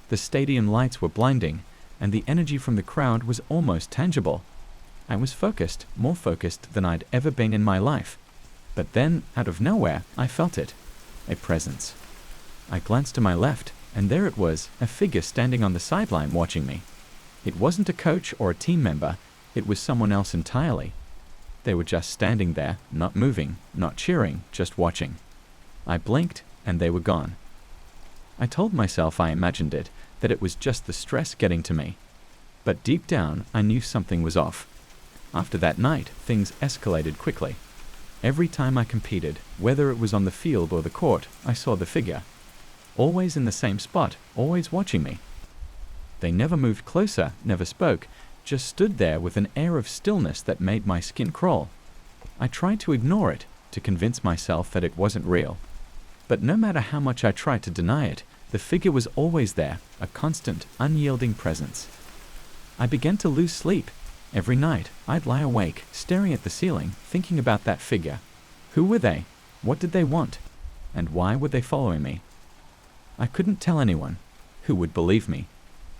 [SPEAKER 1] The stadium lights were blinding, and the energy from the crowd was almost tangible. I was focused, more focused than I'd ever been in my life. But then, out of nowhere, I felt it. A presence. I glanced to my left, and there it was, a figure standing on the sideline watching me. It wasn't a coach or a team member, it was someone else entirely. They were just standing there, not moving, not cheering, just watching. I blinked, and they were gone. I told myself I imagined it, that it was just the stress getting to me. But deep down, I knew something was off. After that night, things escalated quickly. Every time I competed, whether it was on the field or the court, I saw the figure. Always in the same spot, always watching me. They never moved closer, never spoke, just stood there with an air of stillness that made my skin crawl. I tried to ignore it, to convince myself that it wasn't real. But no matter how much I tried to deny it, the figure was always there, a constant, unyielding presence. I began to lose sleep. Every night, I'd lie awake, staring at the ceiling, thinking about that figure. Who were they? What did they want? And why were they following me? I couldn't tell anyone. Who would believe me?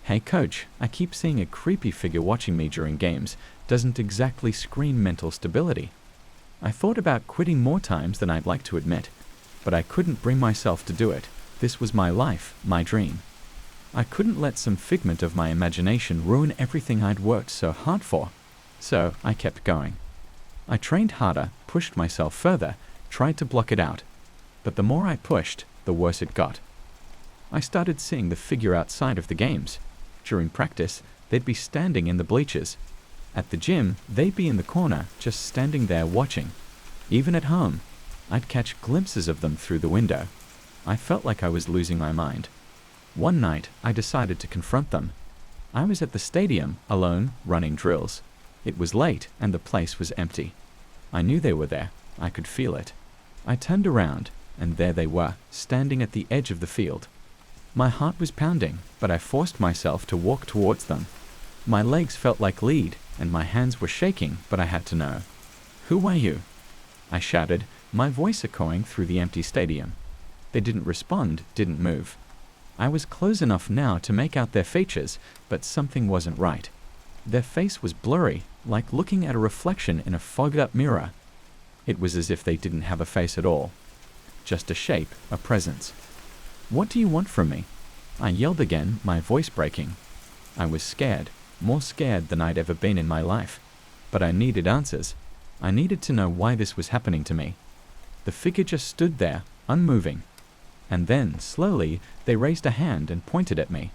[SPEAKER 1] Hey coach, I keep seeing a creepy figure watching me during games. Doesn't exactly scream mental stability. I thought about quitting more times than I'd like to admit, but I couldn't bring myself to do it. This was my life, my dream. I couldn't let some figment of my imagination ruin everything I'd worked so hard for. So I kept going. I trained harder, pushed myself further, tried to block it out. But the more I pushed, the worse it got. I started seeing the figure outside of the games. During practice, they'd be standing in the bleachers. At the gym, they'd be in the corner, just standing there watching. Even at home, I'd catch glimpses of them through the window. I felt like I was losing my mind. One night, I decided to confront them. I was at the stadium, alone, running drills. It was late, and the place was empty. I knew they were there. I could feel it. I turned around, and there they were, standing at the edge of the field. My heart was pounding, but I forced myself to walk towards them. My legs felt like lead, and my hands were shaking, but I had to know. "Who are you?" I shouted, my voice echoing through the empty stadium. They didn't respond, didn't move. I was close enough now to make out their features, but something wasn't right. Their face was blurry, like looking at a reflection in a fogged-up mirror. It was as if they didn't have a face at all. Just a shape, a presence. "What do you want from me?" I yelled again, my voice breaking. I was scared, more scared than I'd ever been in my life. But I needed answers. I needed to know why this was happening to me. The figure just stood there, unmoving. And then, slowly, they raised a hand and pointed at me.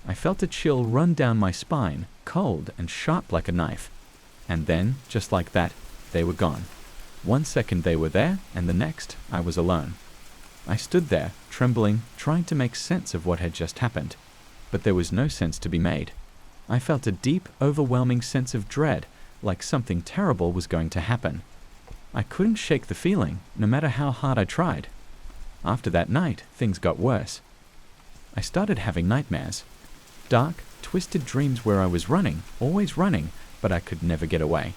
[SPEAKER 1] I felt a chill run down my spine, cold and sharp like a knife. And then, just like that, they were gone. 1 second they were there, and the next, I was alone. I stood there, trembling, trying to make sense of what had just happened. But there was no sense to be made. I felt a deep, overwhelming sense of dread, like something terrible was going to happen. I couldn't shake the feeling, no matter how hard I tried. After that night, things got worse. I started having nightmares. Dark, twisted dreams where I was running, always running, but I could never get away.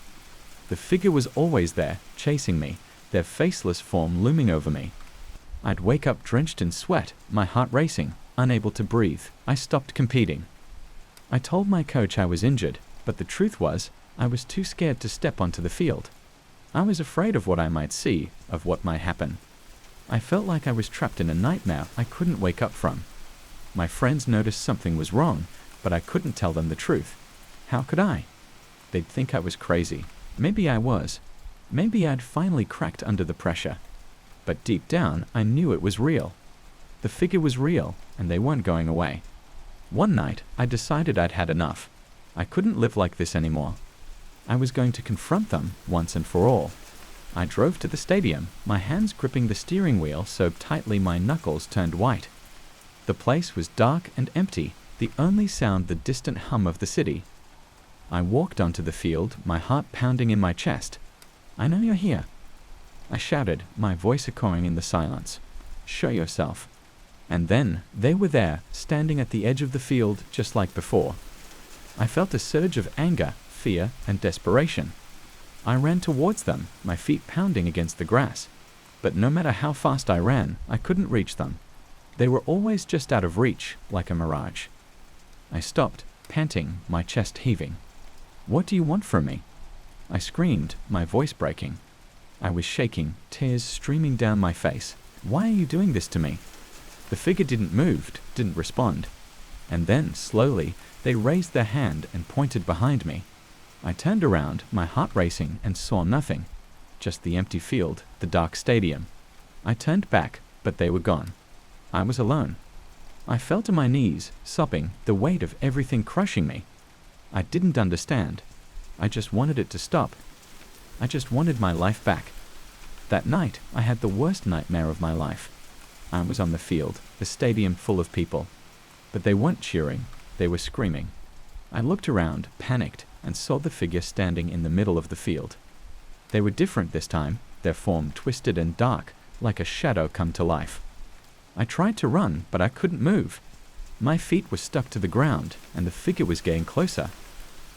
[SPEAKER 1] The figure was always there, chasing me, their faceless form looming over me. I'd wake up drenched in sweat, my heart racing, unable to breathe. I stopped competing. I told my coach I was injured, but the truth was, I was too scared to step onto the field. I was afraid of what I might see, of what might happen. I felt like I was trapped in a nightmare I couldn't wake up from. My friends noticed something was wrong, but I couldn't tell them the truth. How could I? They'd think I was crazy. Maybe I was. Maybe I'd finally cracked under the pressure. But deep down, I knew it was real. The figure was real, and they weren't going away. One night, I decided I'd had enough. I couldn't live like this anymore. I was going to confront them once and for all. I drove to the stadium, my hands gripping the steering wheel so tightly my knuckles turned white. The place was dark and empty, the only sound the distant hum of the city. I walked onto the field, my heart pounding in my chest. "I know you're here," I shouted, my voice echoing in the silence. "Show yourself." And then, they were there, standing at the edge of the field, just like before. I felt a surge of anger, fear, and desperation. I ran towards them, my feet pounding against the grass. But no matter how fast I ran, I couldn't reach them. They were always just out of reach, like a mirage. I stopped, panting, my chest heaving. "What do you want from me?" I screamed, my voice breaking. I was shaking, tears streaming down my face. "Why are you doing this to me?" The figure didn't move, didn't respond. And then, slowly, they raised their hand and pointed behind me. I turned around, my heart racing, and saw nothing. Just the empty field, the dark stadium. I turned back, but they were gone. I was alone. I fell to my knees, sobbing, the weight of everything crushing me. I didn't understand. I just wanted it to stop. I just wanted my life back. That night, I had the worst nightmare of my life. I was on the field, the stadium full of people. But they weren't cheering, they were screaming. I looked around, panicked, and saw the figure standing in the middle of the field. They were different this time, their form twisted and dark, like a shadow come to life. I tried to run, but I couldn't move. My feet were stuck to the ground, and the figure was getting closer.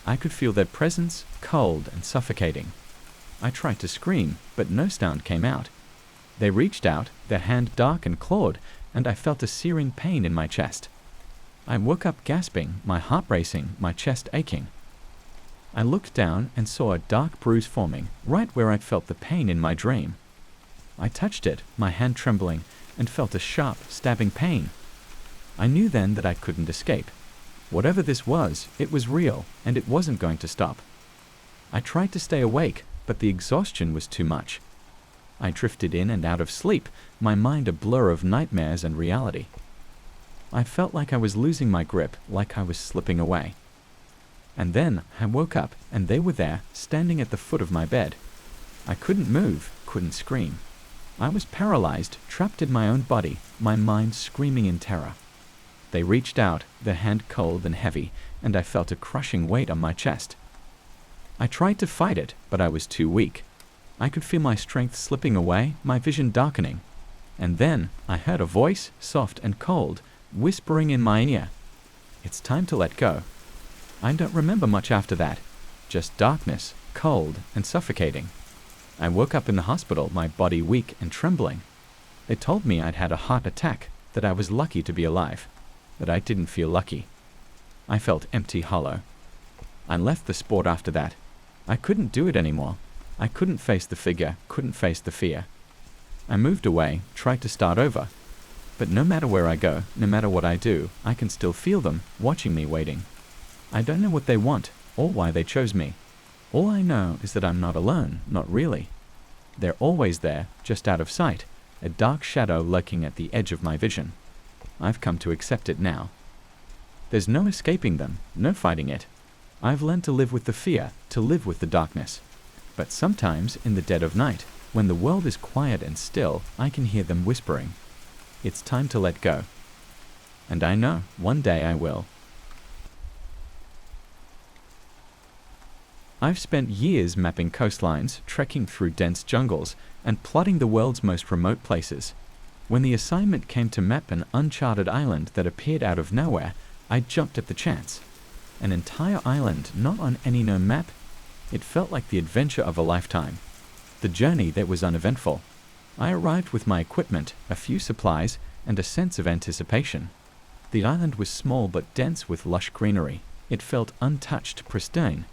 [SPEAKER 1] I could feel their presence, cold and suffocating. I tried to scream, but no sound came out. They reached out, their hand dark and clawed, and I felt a searing pain in my chest. I woke up gasping, my heart racing, my chest aching. I looked down and saw a dark bruise forming, right where I'd felt the pain in my dream. I touched it, my hand trembling, and felt a sharp, stabbing pain. I knew then that I couldn't escape. Whatever this was, it was real, and it wasn't going to stop. I tried to stay awake, but the exhaustion was too much. I drifted in and out of sleep, my mind a blur of nightmares and reality. I felt like I was losing my grip, like I was slipping away. And then I woke up, and they were there, standing at the foot of my bed. I couldn't move, couldn't scream. I was paralyzed, trapped in my own body, my mind screaming in terror. They reached out, their hand cold and heavy, and I felt a crushing weight on my chest. I tried to fight it, but I was too weak. I could feel my strength slipping away, my vision darkening. And then I heard a voice, soft and cold, whispering in my ear, "It's time to let go." I don't remember much after that, just darkness, cold and suffocating. I woke up in the hospital, my body weak and trembling. They told me I'd had a heart attack, that I was lucky to be alive. But I didn't feel lucky. I felt empty, hollow. I left the sport after that. I couldn't do it anymore. I couldn't face the figure, couldn't face the fear. I moved away, tried to start over. But no matter where I go, no matter what I do, I can still feel them, watching me, waiting. I don't know what they want, or why they chose me. All I know is that I'm not alone, not really. They're always there, just out of sight, a dark shadow lurking at the edge of my vision. I've come to accept it now. There's no escaping them, no fighting it. I've learned to live with the fear, to live with the darkness. But sometimes, in the dead of night, when the world is quiet and still, I can hear them whispering, "It's time to let go." And I know, one day I will. I've spent years mapping coastlines, trekking through dense jungles, and plotting the world's most remote places. When the assignment came to map an uncharted island that appeared out of nowhere, I jumped at the chance. An entire island, not on any known map. It felt like the adventure of a lifetime. The journey that was uneventful. I arrived with my equipment, a few supplies, and a sense of anticipation. The island was small but dense with lush greenery. It felt untouched, pristine.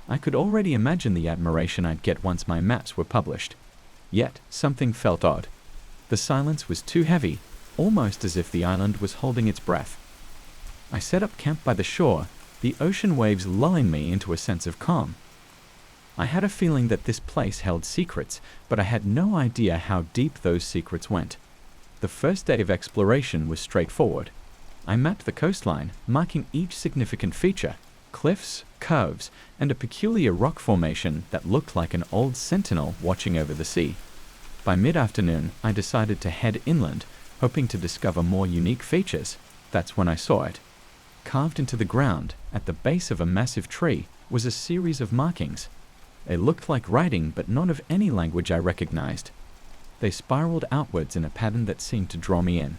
[SPEAKER 1] I could already imagine the admiration I'd get once my maps were published. Yet, something felt odd. The silence was too heavy, almost as if the island was holding its breath. I set up camp by the shore, the ocean waves lulling me into a sense of calm. I had a feeling that this place held secrets, but I had no idea how deep those secrets went. The first day of exploration was straightforward. I mapped the coastline, marking each significant feature, cliffs, curves, and a peculiar rock formation that looked like an old sentinel watching over the sea. By mid-afternoon, I decided to head inland, hoping to discover more unique features. That's when I saw it. Carved into the ground, at the base of a massive tree, was a series of markings. They looked like writing, but not of any language I recognized. They spiraled outwards in a pattern that seemed to draw me in.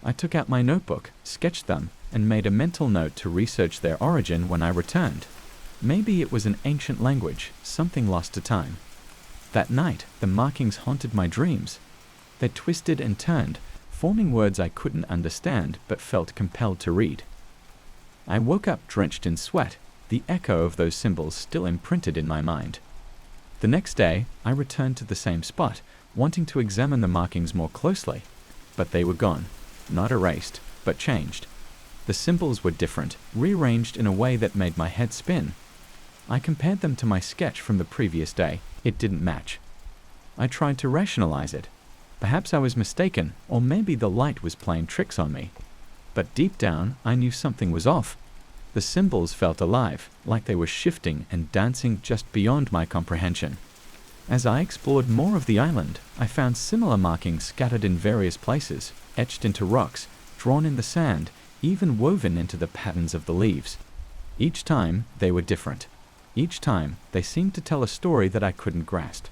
[SPEAKER 1] I took out my notebook, sketched them, and made a mental note to research their origin when I returned. Maybe it was an ancient language, something lost to time. That night, the markings haunted my dreams. They twisted and turned, forming words I couldn't understand but felt compelled to read. I woke up drenched in sweat, the echo of those symbols still imprinted in my mind. The next day, I returned to the same spot, wanting to examine the markings more closely. But they were gone, not erased, but changed. The symbols were different, rearranged in a way that made my head spin. I compared them to my sketch from the previous day. It didn't match. I tried to rationalize it. Perhaps I was mistaken, or maybe the light was playing tricks on me. But deep down, I knew something was off. The symbols felt alive, like they were shifting and dancing just beyond my comprehension. As I explored more of the island, I found similar markings scattered in various places, etched into rocks, drawn in the sand, even woven into the patterns of the leaves. Each time, they were different. Each time, they seemed to tell a story that I couldn't grasp.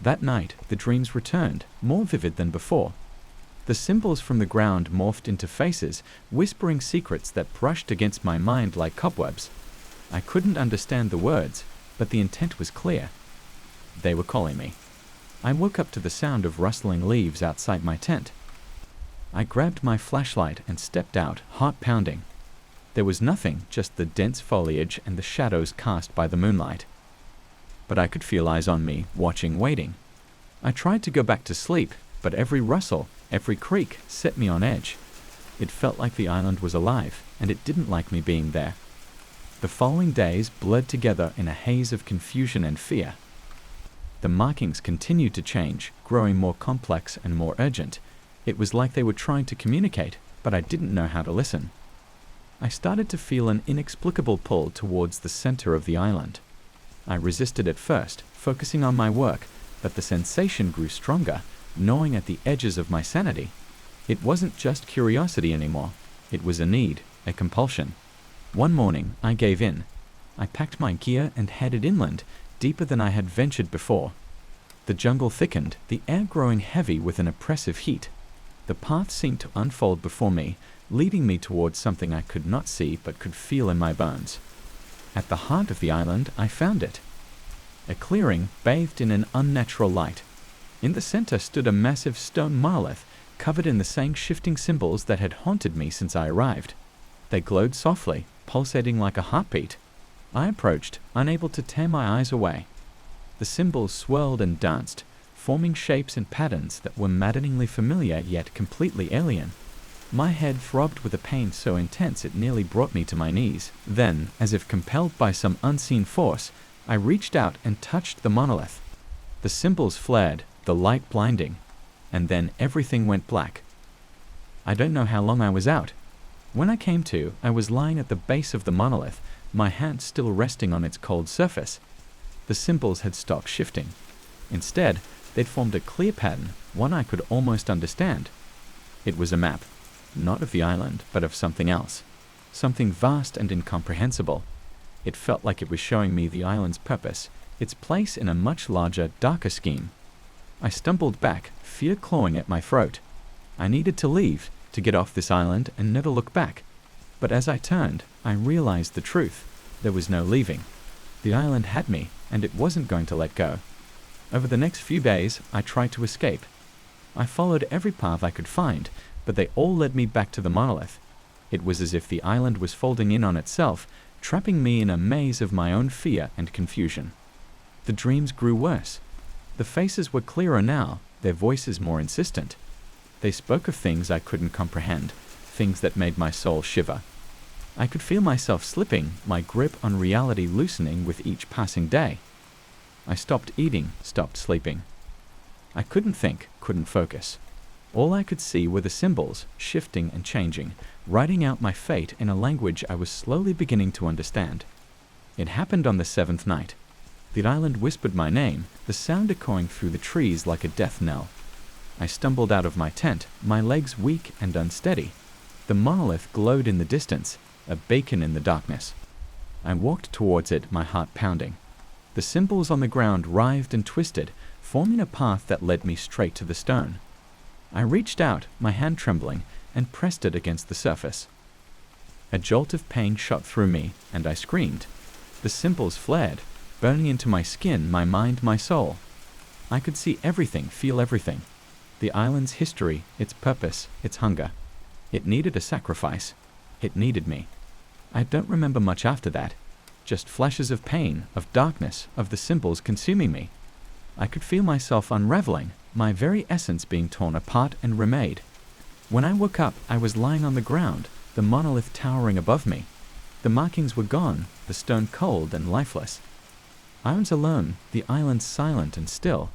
[SPEAKER 1] That night, the dreams returned, more vivid than before. The symbols from the ground morphed into faces, whispering secrets that brushed against my mind like cobwebs. I couldn't understand the words, but the intent was clear. They were calling me. I woke up to the sound of rustling leaves outside my tent. I grabbed my flashlight and stepped out, heart pounding. There was nothing, just the dense foliage and the shadows cast by the moonlight. But I could feel eyes on me, watching, waiting. I tried to go back to sleep, but every rustle, every creak set me on edge. It felt like the island was alive, and it didn't like me being there. The following days blurred together in a haze of confusion and fear. The markings continued to change, growing more complex and more urgent. It was like they were trying to communicate, but I didn't know how to listen. I started to feel an inexplicable pull towards the center of the island. I resisted at first, focusing on my work, but the sensation grew stronger, gnawing at the edges of my sanity. It wasn't just curiosity anymore. It was a need, a compulsion. One morning, I gave in. I packed my gear and headed inland, deeper than I had ventured before. The jungle thickened, the air growing heavy with an oppressive heat. The path seemed to unfold before me, leading me towards something I could not see but could feel in my bones. At the heart of the island, I found it. A clearing bathed in an unnatural light. In the center stood a massive stone monolith, covered in the same shifting symbols that had haunted me since I arrived. They glowed softly, pulsating like a heartbeat. I approached, unable to tear my eyes away. The symbols swirled and danced, forming shapes and patterns that were maddeningly familiar yet completely alien. My head throbbed with a pain so intense it nearly brought me to my knees. Then, as if compelled by some unseen force, I reached out and touched the monolith. The symbols flared, the light blinding, and then everything went black. I don't know how long I was out. When I came to, I was lying at the base of the monolith, my hand still resting on its cold surface. The symbols had stopped shifting. Instead, they'd formed a clear pattern, one I could almost understand. It was a map, not of the island, but of something else. Something vast and incomprehensible. It felt like it was showing me the island's purpose, its place in a much larger, darker scheme. I stumbled back, fear clawing at my throat. I needed to leave, to get off this island and never look back. But as I turned, I realized the truth. There was no leaving. The island had me, and it wasn't going to let go. Over the next few days, I tried to escape. I followed every path I could find, but they all led me back to the monolith. It was as if the island was folding in on itself, trapping me in a maze of my own fear and confusion. The dreams grew worse. The faces were clearer now, their voices more insistent. They spoke of things I couldn't comprehend, things that made my soul shiver. I could feel myself slipping, my grip on reality loosening with each passing day. I stopped eating, stopped sleeping. I couldn't think, couldn't focus. All I could see were the symbols, shifting and changing, writing out my fate in a language I was slowly beginning to understand. It happened on the 7th night. The island whispered my name, the sound echoing through the trees like a death knell. I stumbled out of my tent, my legs weak and unsteady. The monolith glowed in the distance, a beacon in the darkness. I walked towards it, my heart pounding. The symbols on the ground writhed and twisted, forming a path that led me straight to the stone. I reached out, my hand trembling, and pressed it against the surface. A jolt of pain shot through me, and I screamed. The symbols flared, burning into my skin, my mind, my soul. I could see everything, feel everything. The island's history, its purpose, its hunger. It needed a sacrifice. It needed me. I don't remember much after that. Just flashes of pain, of darkness, of the symbols consuming me. I could feel myself unraveling, my very essence being torn apart and remade. When I woke up, I was lying on the ground, the monolith towering above me. The markings were gone, the stone cold and lifeless. I was alone, the island silent and still.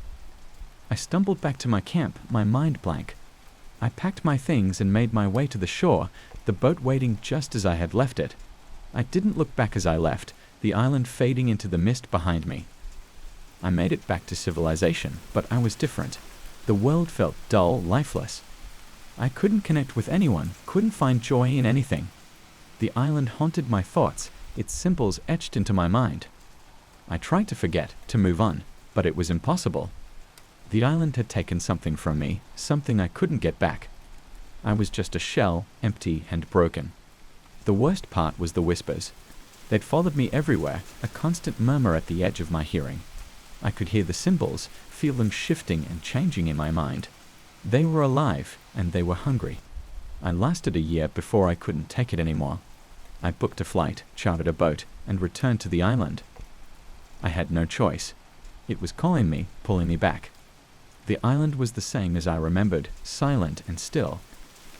[SPEAKER 1] I stumbled back to my camp, my mind blank. I packed my things and made my way to the shore, the boat waiting just as I had left it. I didn't look back as I left, the island fading into the mist behind me. I made it back to civilization, but I was different. The world felt dull, lifeless. I couldn't connect with anyone, couldn't find joy in anything. The island haunted my thoughts, its symbols etched into my mind. I tried to forget, to move on, but it was impossible. The island had taken something from me, something I couldn't get back. I was just a shell, empty and broken. The worst part was the whispers. They'd followed me everywhere, a constant murmur at the edge of my hearing. I could hear the symbols, feel them shifting and changing in my mind. They were alive, and they were hungry. I lasted a year before I couldn't take it anymore. I booked a flight, chartered a boat, and returned to the island. I had no choice. It was calling me, pulling me back. The island was the same as I remembered, silent and still.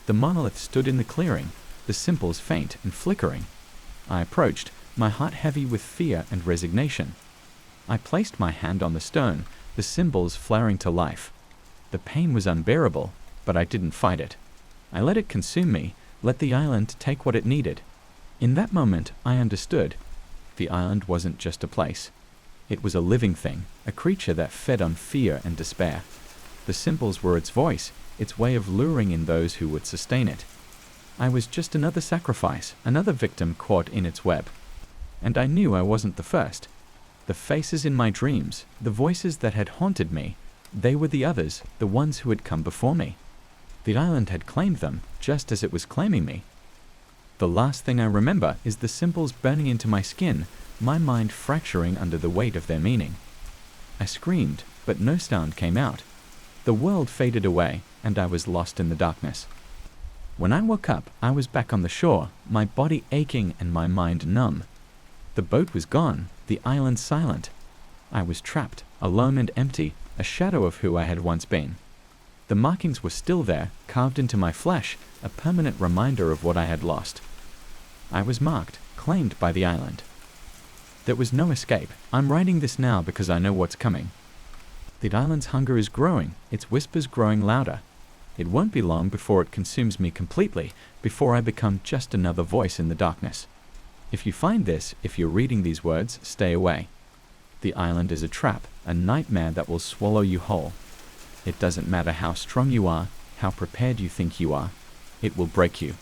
[SPEAKER 1] The monolith stood in the clearing, the symbols faint and flickering. I approached, my heart heavy with fear and resignation. I placed my hand on the stone, the symbols flaring to life. The pain was unbearable, but I didn't fight it. I let it consume me, let the island take what it needed. In that moment, I understood. The island wasn't just a place. It was a living thing, a creature that fed on fear and despair. The symbols were its voice, its way of luring in those who would sustain it. I was just another sacrifice, another victim caught in its web. And I knew I wasn't the first. The faces in my dreams, the voices that had haunted me, they were the others, the ones who had come before me. The island had claimed them, just as it was claiming me. The last thing I remember is the symbols burning into my skin, my mind fracturing under the weight of their meaning. I screamed, but no sound came out. The world faded away, and I was lost in the darkness. When I woke up, I was back on the shore, my body aching and my mind numb. The boat was gone, the island silent. I was trapped, alone and empty, a shadow of who I had once been. The markings were still there, carved into my flesh, a permanent reminder of what I had lost. I was marked, claimed by the island. There was no escape. I'm writing this now because I know what's coming. The island's hunger is growing, its whispers growing louder. It won't be long before it consumes me completely, before I become just another voice in the darkness. If you find this, if you're reading these words, stay away. The island is a trap, a nightmare that will swallow you whole. It doesn't matter how strong you are, how prepared you think you are. It will break you.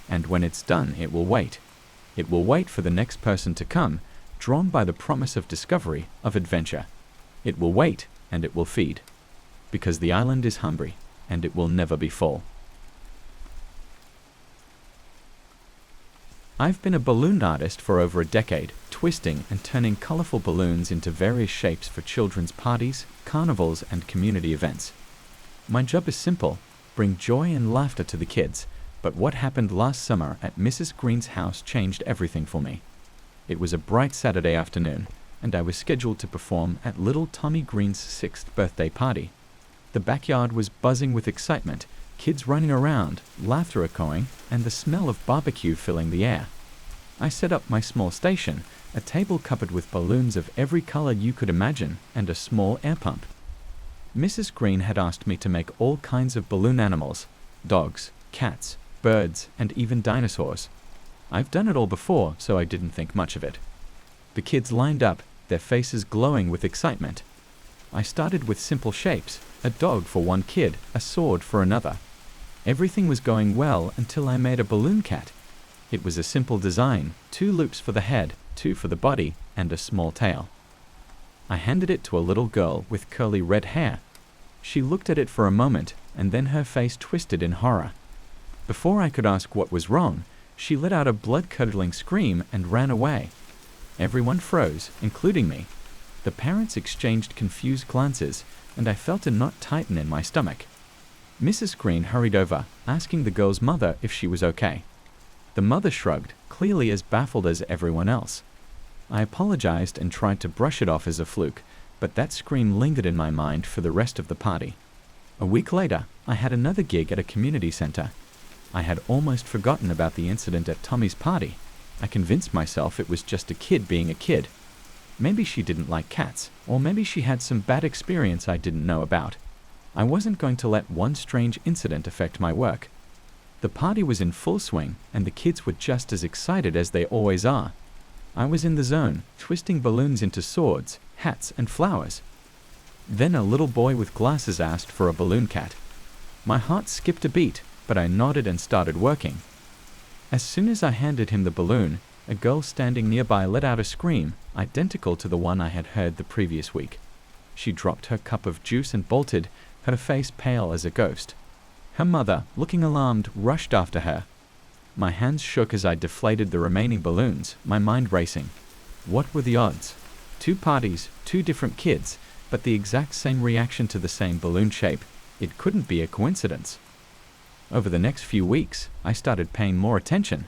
[SPEAKER 1] And when it's done, it will wait. It will wait for the next person to come, drawn by the promise of discovery, of adventure. It will wait, and it will feed. Because the island is hungry, and it will never be full. I've been a balloon artist for over a decade, twisting and turning colorful balloons into various shapes for children's parties, carnivals, and community events. My job is simple, bring joy and laughter to the kids, but what happened last summer at Mrs. Green's house changed everything for me. It was a bright Saturday afternoon, and I was scheduled to perform at little Tommy Green's 6th birthday party. The backyard was buzzing with excitement, kids running around, laughter echoing, and the smell of barbecue filling the air. I set up my small station, a table covered with balloons of every color you could imagine, and a small air pump. Mrs. Green had asked me to make all kinds of balloon animals, dogs, cats, birds, and even dinosaurs. I've done it all before, so I didn't think much of it. The kids lined up, their faces glowing with excitement. I started with simple shapes, a dog for one kid, a sword for another. Everything was going well until I made a balloon cat. It was a simple design, 2 loops for the head, 2 for the body, and a small tail. I handed it to a little girl with curly red hair. She looked at it for a moment, and then her face twisted in horror. Before I could ask what was wrong, she let out a blood-curdling scream and ran away. Everyone froze, including me. The parents exchanged confused glances, and I felt a knot tighten in my stomach. Mrs. Green hurried over, asking the girl's mother if she was okay. The mother shrugged, clearly as baffled as everyone else. I apologized and tried to brush it off as a fluke, but that scream lingered in my mind for the rest of the party. A week later, I had another gig at a community center. I had almost forgotten about the incident at Tommy's party. I convinced myself it was just a kid being a kid. Maybe she didn't like cats, or maybe she had some bad experience I didn't know about. I wasn't going to let one strange incident affect my work. The party was in full swing, and the kids were just as excited as they always are. I was in the zone, twisting balloons into swords, hats, and flowers. Then a little boy with glasses asked for a balloon cat. My heart skipped a beat, but I nodded and started working. As soon as I handed him the balloon, a girl standing nearby let out a scream, identical to the one I had heard the previous week. She dropped her cup of juice and bolted, her face pale as a ghost. Her mother, looking alarmed, rushed after her. My hands shook as I deflated the remaining balloons, my mind racing. What were the odds? 2 parties, 2 different kids, but the exact same reaction to the same balloon shape. It couldn't be a coincidence. Over the next few weeks, I started paying more attention.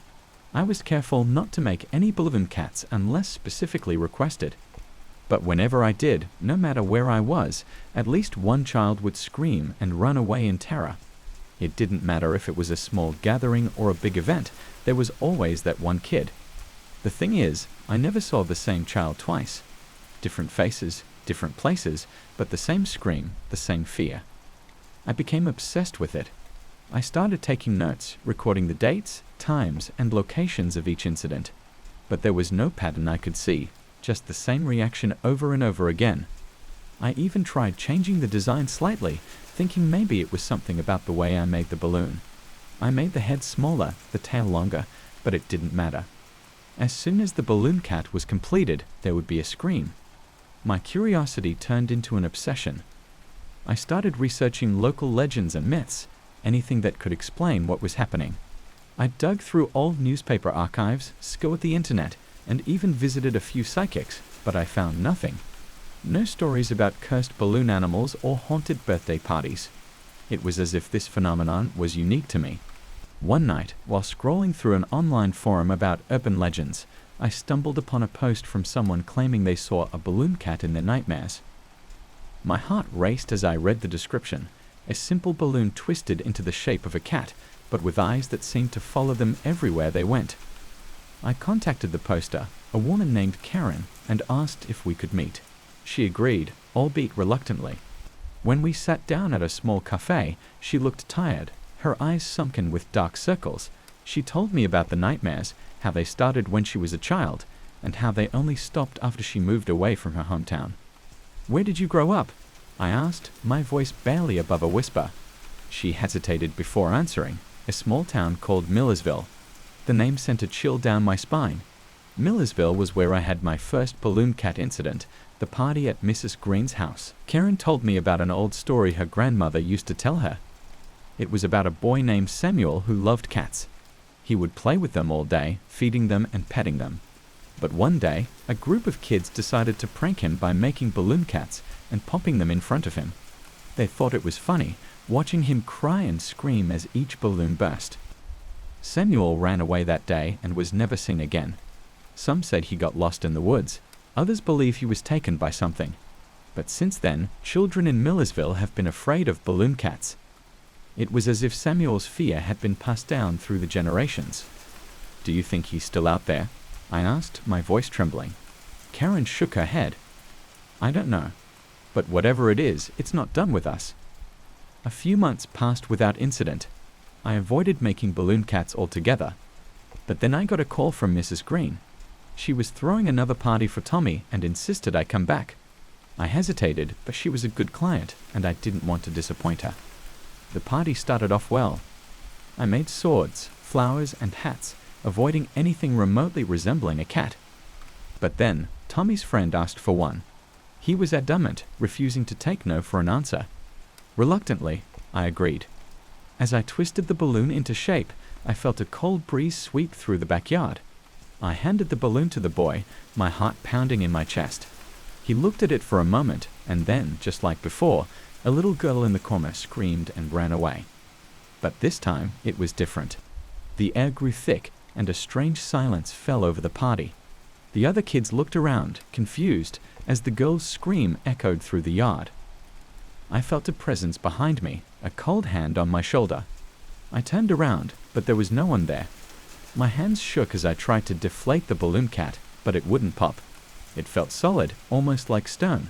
[SPEAKER 1] I was careful not to make any balloon cats unless specifically requested. But whenever I did, no matter where I was, at least one child would scream and run away in terror. It didn't matter if it was a small gathering or a big event, there was always that one kid. The thing is, I never saw the same child twice. Different faces, different places, but the same scream, the same fear. I became obsessed with it. I started taking notes, recording the dates, times, and locations of each incident. But there was no pattern I could see, just the same reaction over and over again. I even tried changing the design slightly, thinking maybe it was something about the way I made the balloon. I made the head smaller, the tail longer, but it didn't matter. As soon as the balloon cat was completed, there would be a scream. My curiosity turned into an obsession. I started researching local legends and myths, anything that could explain what was happening. I dug through old newspaper archives, scoured the internet, and even visited a few psychics, but I found nothing. No stories about cursed balloon animals or haunted birthday parties. It was as if this phenomenon was unique to me. One night, while scrolling through an online forum about urban legends, I stumbled upon a post from someone claiming they saw a balloon cat in their nightmares. My heart raced as I read the description. A simple balloon twisted into the shape of a cat, but with eyes that seemed to follow them everywhere they went. I contacted the poster, a woman named Karen, and asked if we could meet. She agreed, albeit reluctantly. When we sat down at a small cafe, she looked tired, her eyes sunken with dark circles. She told me about the nightmares, how they started when she was a child, and how they only stopped after she moved away from her hometown. "Where did you grow up?" I asked, my voice barely above a whisper. She hesitated before answering. A small town called Millersville. The name sent a chill down my spine. Millersville was where I had my first balloon cat incident, the party at Mrs. Green's house. Karen told me about an old story her grandmother used to tell her. It was about a boy named Samuel who loved cats. He would play with them all day, feeding them and petting them. But one day, a group of kids decided to prank him by making balloon cats and popping them in front of him. They thought it was funny, watching him cry and scream as each balloon burst. Samuel ran away that day and was never seen again. Some said he got lost in the woods. Others believe he was taken by something. But since then, children in Millersville have been afraid of balloon cats. It was as if Samuel's fear had been passed down through the generations. "Do you think he's still out there?" I asked, my voice trembling. Karen shook her head. "I don't know. But whatever it is, it's not done with us." A few months passed without incident. I avoided making balloon cats altogether. But then I got a call from Mrs. Green. She was throwing another party for Tommy and insisted I come back. I hesitated, but she was a good client, and I didn't want to disappoint her. The party started off well. I made swords, flowers, and hats, avoiding anything remotely resembling a cat. But then, Tommy's friend asked for one. He was adamant, refusing to take no for an answer. Reluctantly, I agreed. As I twisted the balloon into shape, I felt a cold breeze sweep through the backyard. I handed the balloon to the boy, my heart pounding in my chest. He looked at it for a moment, and then, just like before, a little girl in the corner screamed and ran away. But this time, it was different. The air grew thick, and a strange silence fell over the party. The other kids looked around, confused, as the girl's scream echoed through the yard. I felt a presence behind me, a cold hand on my shoulder. I turned around, but there was no one there. My hands shook as I tried to deflate the balloon cat, but it wouldn't pop. It felt solid, almost like stone.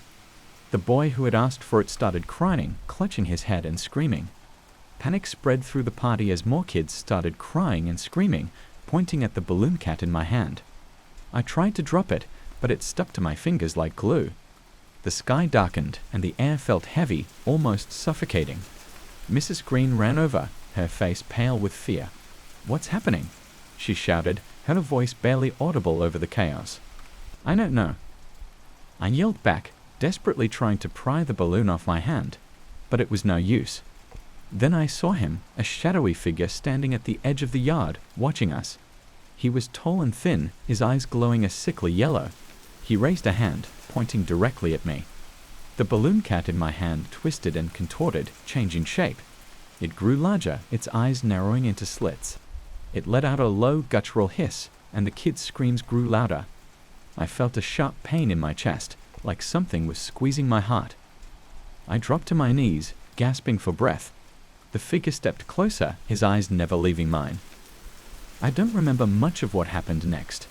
[SPEAKER 1] The boy who had asked for it started crying, clutching his head and screaming. Panic spread through the party as more kids started crying and screaming, pointing at the balloon cat in my hand. I tried to drop it, but it stuck to my fingers like glue. The sky darkened and the air felt heavy, almost suffocating. Mrs. Green ran over, her face pale with fear. "What's happening?" she shouted, her voice barely audible over the chaos. "I don't know." I yelled back, desperately trying to pry the balloon off my hand, but it was no use. Then I saw him, a shadowy figure standing at the edge of the yard, watching us. He was tall and thin, his eyes glowing a sickly yellow. He raised a hand, pointing directly at me. The balloon cat in my hand twisted and contorted, changing shape. It grew larger, its eyes narrowing into slits. It let out a low, guttural hiss, and the kids' screams grew louder. I felt a sharp pain in my chest, like something was squeezing my heart. I dropped to my knees, gasping for breath. The figure stepped closer, his eyes never leaving mine. I don't remember much of what happened next.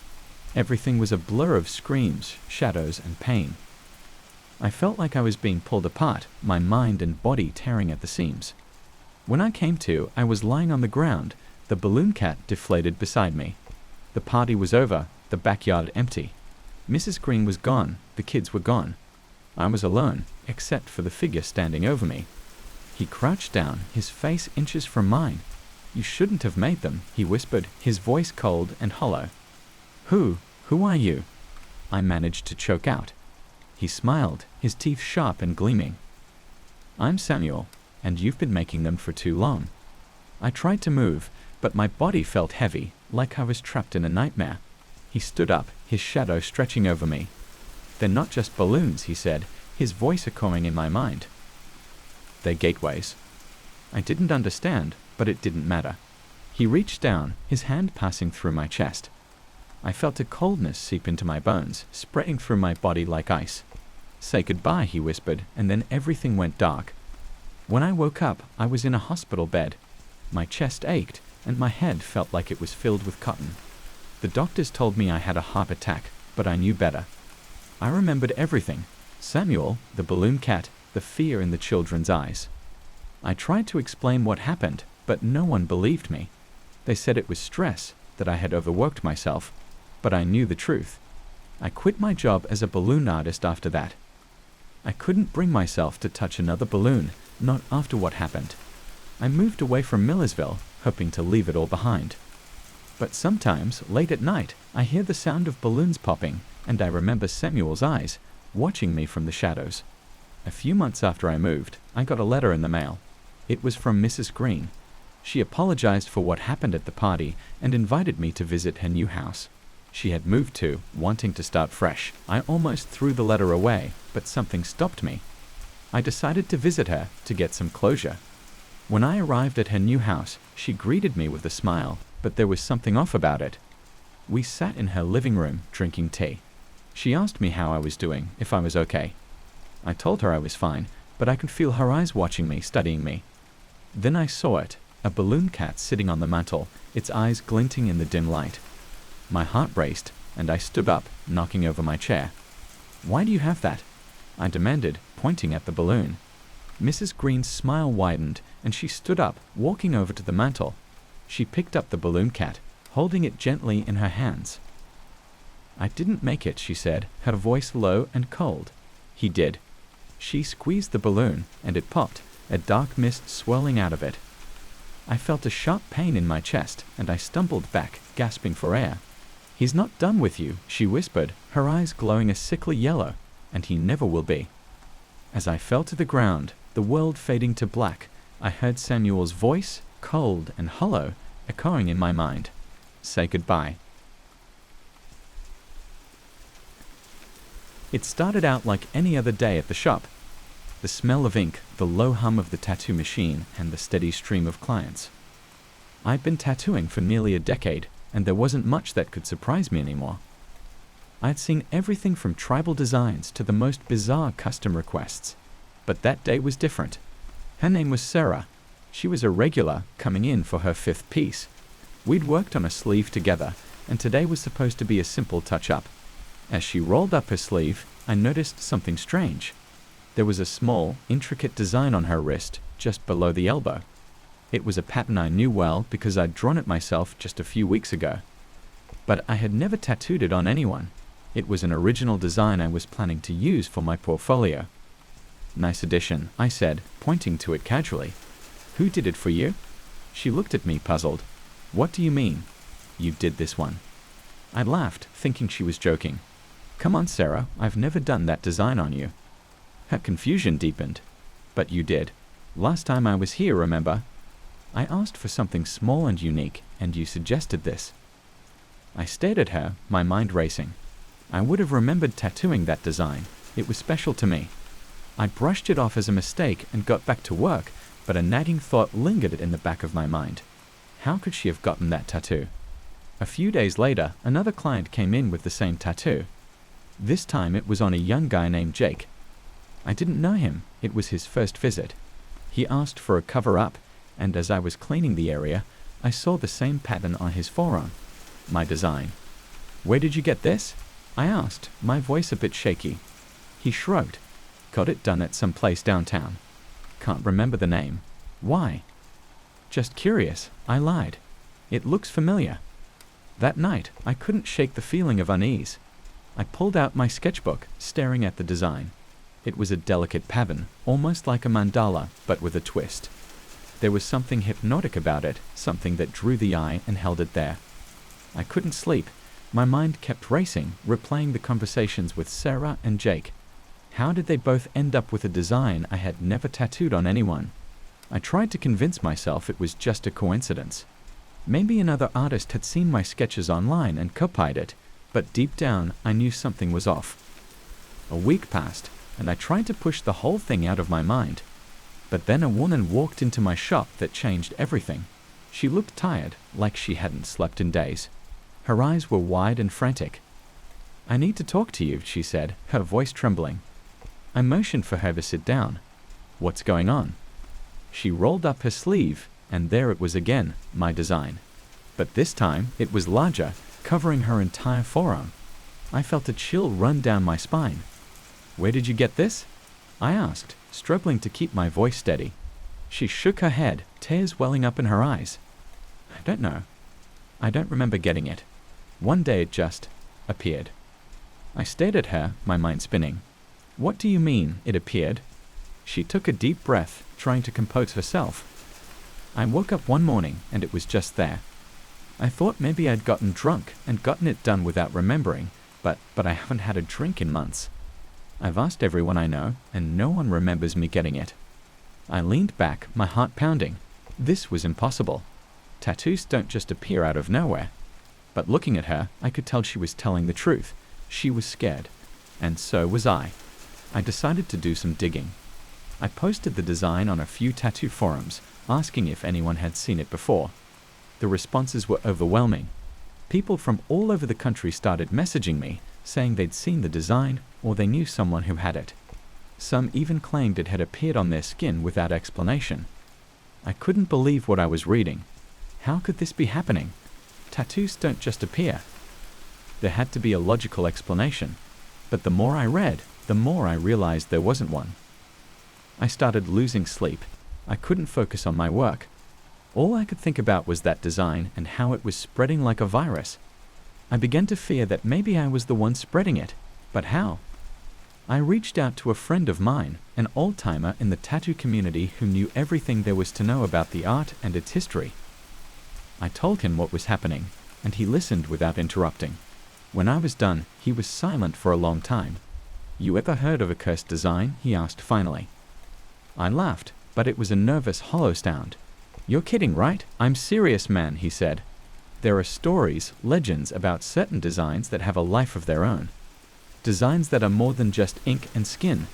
[SPEAKER 1] Everything was a blur of screams, shadows, and pain. I felt like I was being pulled apart, my mind and body tearing at the seams. When I came to, I was lying on the ground, the balloon cat deflated beside me. The party was over, the backyard empty. Mrs. Green was gone, the kids were gone. I was alone, except for the figure standing over me. He crouched down, his face inches from mine. "You shouldn't have made them," he whispered, his voice cold and hollow. Who are you?" I managed to choke out. He smiled, his teeth sharp and gleaming. "I'm Samuel, and you've been making them for too long." I tried to move, but my body felt heavy, like I was trapped in a nightmare. He stood up, his shadow stretching over me. "They're not just balloons," he said, his voice echoing in my mind. "They're gateways." I didn't understand, but it didn't matter. He reached down, his hand passing through my chest. I felt a coldness seep into my bones, spreading through my body like ice. "Say goodbye," he whispered, and then everything went dark. When I woke up, I was in a hospital bed. My chest ached, and my head felt like it was filled with cotton. The doctors told me I had a heart attack, but I knew better. I remembered everything. Samuel, the balloon cat, the fear in the children's eyes. I tried to explain what happened, but no one believed me. They said it was stress, that I had overworked myself, but I knew the truth. I quit my job as a balloon artist after that. I couldn't bring myself to touch another balloon, not after what happened. I moved away from Millersville, hoping to leave it all behind. But sometimes, late at night, I hear the sound of balloons popping, and I remember Samuel's eyes, watching me from the shadows. A few months after I moved, I got a letter in the mail. It was from Mrs. Green. She apologized for what happened at the party and invited me to visit her new house. She had moved to, wanting to start fresh. I almost threw the letter away, but something stopped me. I decided to visit her to get some closure. When I arrived at her new house, she greeted me with a smile, but there was something off about it. We sat in her living room, drinking tea. She asked me how I was doing, if I was okay. I told her I was fine, but I could feel her eyes watching me, studying me. Then I saw it, a balloon cat sitting on the mantel, its eyes glinting in the dim light. My heart raced, and I stood up, knocking over my chair. "Why do you have that?" I demanded, pointing at the balloon. Mrs. Green's smile widened, and she stood up, walking over to the mantel. She picked up the balloon cat, holding it gently in her hands. "I didn't make it," she said, her voice low and cold. "He did." She squeezed the balloon, and it popped, a dark mist swirling out of it. I felt a sharp pain in my chest, and I stumbled back, gasping for air. "He's not done with you," she whispered, her eyes glowing a sickly yellow, "and he never will be." As I fell to the ground, the world fading to black, I heard Samuel's voice, cold and hollow, echoing in my mind. "Say goodbye." It started out like any other day at the shop. The smell of ink, the low hum of the tattoo machine, and the steady stream of clients. I'd been tattooing for nearly a decade, and there wasn't much that could surprise me anymore. I'd seen everything from tribal designs to the most bizarre custom requests. But that day was different. Her name was Sarah. She was a regular, coming in for her 5th piece. We'd worked on a sleeve together, and today was supposed to be a simple touch-up. As she rolled up her sleeve, I noticed something strange. There was a small, intricate design on her wrist, just below the elbow. It was a pattern I knew well because I'd drawn it myself just a few weeks ago. But I had never tattooed it on anyone. It was an original design I was planning to use for my portfolio. Nice addition, I said, pointing to it casually. Who did it for you? She looked at me puzzled. What do you mean? You did this one. I laughed, thinking she was joking. Come on, Sarah, I've never done that design on you. Her confusion deepened. But you did. Last time I was here, remember? I asked for something small and unique, and you suggested this. I stared at her, my mind racing. I would have remembered tattooing that design. It was special to me. I brushed it off as a mistake and got back to work, but a nagging thought lingered in the back of my mind. How could she have gotten that tattoo? A few days later, another client came in with the same tattoo. This time it was on a young guy named Jake. I didn't know him. It was his first visit. He asked for a cover-up, and as I was cleaning the area, I saw the same pattern on his forearm. My design. Where did you get this? I asked, my voice a bit shaky. He shrugged. Got it done at some place downtown. Can't remember the name. Why? Just curious, I lied. It looks familiar. That night, I couldn't shake the feeling of unease. I pulled out my sketchbook, staring at the design. It was a delicate pattern, almost like a mandala, but with a twist. There was something hypnotic about it, something that drew the eye and held it there. I couldn't sleep. My mind kept racing, replaying the conversations with Sarah and Jake. How did they both end up with a design I had never tattooed on anyone? I tried to convince myself it was just a coincidence. Maybe another artist had seen my sketches online and copied it, but deep down I knew something was off. A week passed, and I tried to push the whole thing out of my mind. But then a woman walked into my shop that changed everything. She looked tired, like she hadn't slept in days. Her eyes were wide and frantic. I need to talk to you, she said, her voice trembling. I motioned for her to sit down. What's going on? She rolled up her sleeve, and there it was again, my design. But this time, it was larger, covering her entire forearm. I felt a chill run down my spine. Where did you get this? I asked, struggling to keep my voice steady. She shook her head, tears welling up in her eyes. I don't know. I don't remember getting it. One day it just appeared. I stared at her, my mind spinning. What do you mean, it appeared? She took a deep breath, trying to compose herself. I woke up one morning, and it was just there. I thought maybe I'd gotten drunk and gotten it done without remembering, but I haven't had a drink in months. I've asked everyone I know, and no one remembers me getting it. I leaned back, my heart pounding. This was impossible. Tattoos don't just appear out of nowhere. But looking at her, I could tell she was telling the truth. She was scared. And so was I. I decided to do some digging. I posted the design on a few tattoo forums, asking if anyone had seen it before. The responses were overwhelming. People from all over the country started messaging me, saying they'd seen the design or they knew someone who had it. Some even claimed it had appeared on their skin without explanation. I couldn't believe what I was reading. How could this be happening? Tattoos don't just appear. There had to be a logical explanation. But the more I read, the more I realized there wasn't one. I started losing sleep. I couldn't focus on my work. All I could think about was that design and how it was spreading like a virus. I began to fear that maybe I was the one spreading it. But how? I reached out to a friend of mine, an old-timer in the tattoo community who knew everything there was to know about the art and its history. I told him what was happening, and he listened without interrupting. When I was done, he was silent for a long time. You ever heard of a cursed design? He asked finally. I laughed, but it was a nervous, hollow sound. You're kidding, right? I'm serious, man, he said. There are stories, legends about certain designs that have a life of their own. Designs that are more than just ink and skin.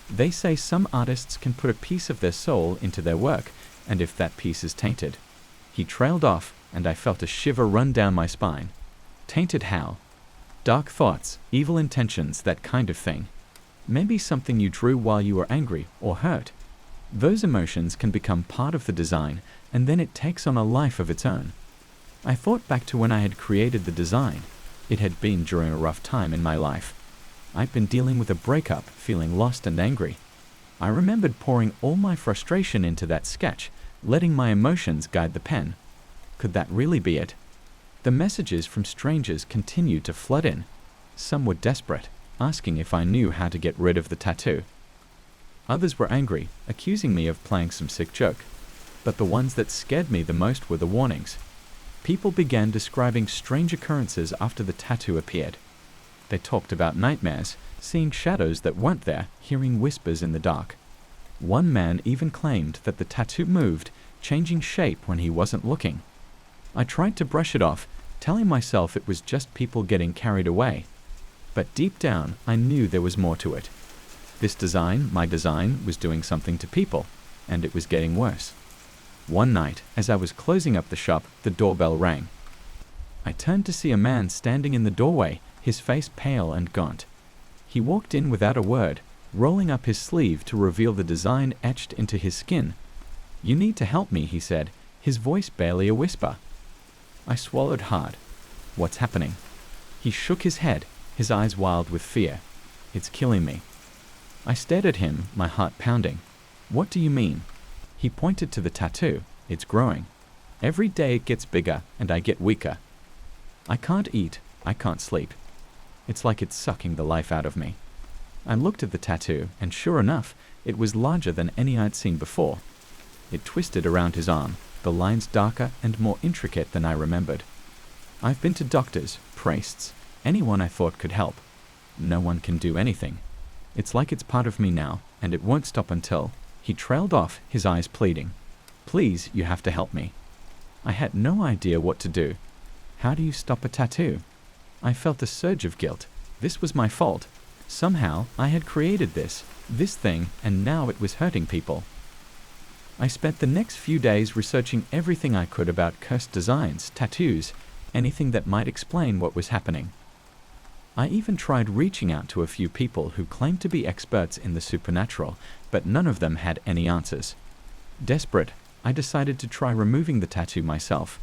[SPEAKER 1] They say some artists can put a piece of their soul into their work, and if that piece is tainted. He trailed off, and I felt a shiver run down my spine. Tainted how? Dark thoughts, evil intentions, that kind of thing. Maybe something you drew while you were angry or hurt. Those emotions can become part of the design, and then it takes on a life of its own. I thought back to when I had created the design. It had been during a rough time in my life. I'd been dealing with a breakup, feeling lost and angry. I remembered pouring all my frustration into that sketch, letting my emotions guide the pen. Could that really be it? The messages from strangers continued to flood in. Some were desperate, asking if I knew how to get rid of the tattoo. Others were angry, accusing me of playing some sick joke. But the ones that scared me the most were the warnings. People began describing strange occurrences after the tattoo appeared. They talked about nightmares, seeing shadows that weren't there, hearing whispers in the dark. One man even claimed that the tattoo moved, changing shape when he wasn't looking. I tried to brush it off, telling myself it was just people getting carried away. But deep down, I knew there was more to it. This design, my design, was doing something to people, and it was getting worse. One night, as I was closing up the shop, the doorbell rang. I turned to see a man standing in the doorway, his face pale and gaunt. He walked in without a word, rolling up his sleeve to reveal the design etched into his skin. "You need to help me," he said, his voice barely a whisper. I swallowed hard. "What's happening?" He shook his head, his eyes wild with fear. "It's killing me." I stared at him, my heart pounding. "What do you mean?" He pointed to the tattoo. "It's growing. Every day it gets bigger, and I get weaker. I can't eat, I can't sleep. It's like it's sucking the life out of me." I looked at the tattoo, and sure enough, it was larger than any I'd seen before. It twisted around his arm, the lines darker and more intricate than I remembered. I've been to doctors, priests, anyone I thought could help. No one can do anything. It's like it's part of me now, and it won't stop until... He trailed off, his eyes pleading. "Please, you have to help me." I had no idea what to do. How do you stop a tattoo? I felt a surge of guilt. This was my fault. Somehow, I had created this thing, and now it was hurting people. I spent the next few days researching everything I could about cursed designs, tattoos, anything that might explain what was happening. I even tried reaching out to a few people who claimed to be experts in the supernatural, but none of them had any answers. Desperate, I decided to try removing the tattoo myself.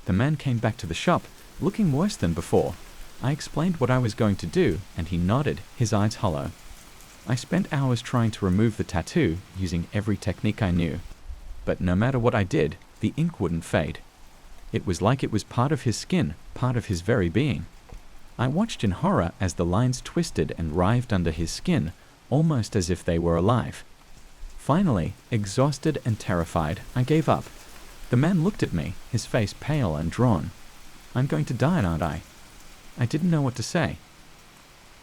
[SPEAKER 1] The man came back to the shop, looking worse than before. I explained what I was going to do, and he nodded, his eyes hollow. I spent hours trying to remove the tattoo, using every technique I knew. But no matter what I did, the ink wouldn't fade. It was like it was part of his skin, part of his very being. I watched in horror as the lines twisted and writhed under his skin, almost as if they were alive. Finally, exhausted and terrified, I gave up. The man looked at me, his face pale and drawn. "I'm going to die, aren't I?" I didn't know what to say.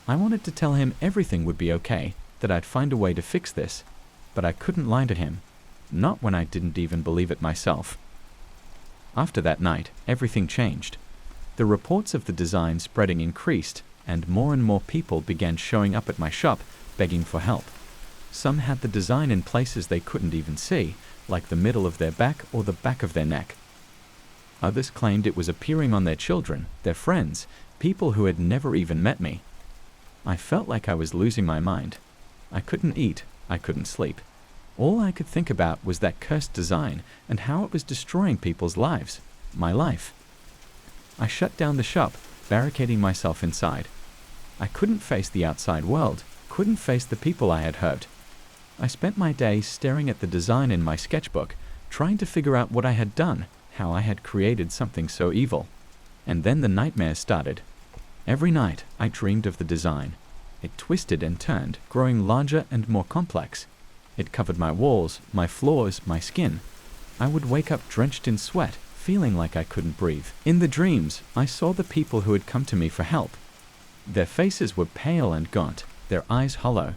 [SPEAKER 1] I wanted to tell him everything would be okay, that I'd find a way to fix this, but I couldn't lie to him, not when I didn't even believe it myself. After that night, everything changed. The reports of the design spreading increased, and more people began showing up at my shop, begging for help. Some had the design in places they couldn't even see, like the middle of their back or the back of their neck. Others claimed it was appearing on their children, their friends, people who had never even met me. I felt like I was losing my mind. I couldn't eat, I couldn't sleep. All I could think about was that cursed design and how it was destroying people's lives, my life. I shut down the shop, barricading myself inside. I couldn't face the outside world, couldn't face the people I had hurt. I spent my days staring at the design in my sketchbook, trying to figure out what I had done, how I had created something so evil. And then the nightmares started. Every night, I dreamed of the design. It twisted and turned, growing larger and more complex. It covered my walls, my floors, my skin. I would wake up drenched in sweat, feeling like I couldn't breathe. In the dreams, I saw the people who had come to me for help. Their faces were pale and gaunt, their eyes hollow.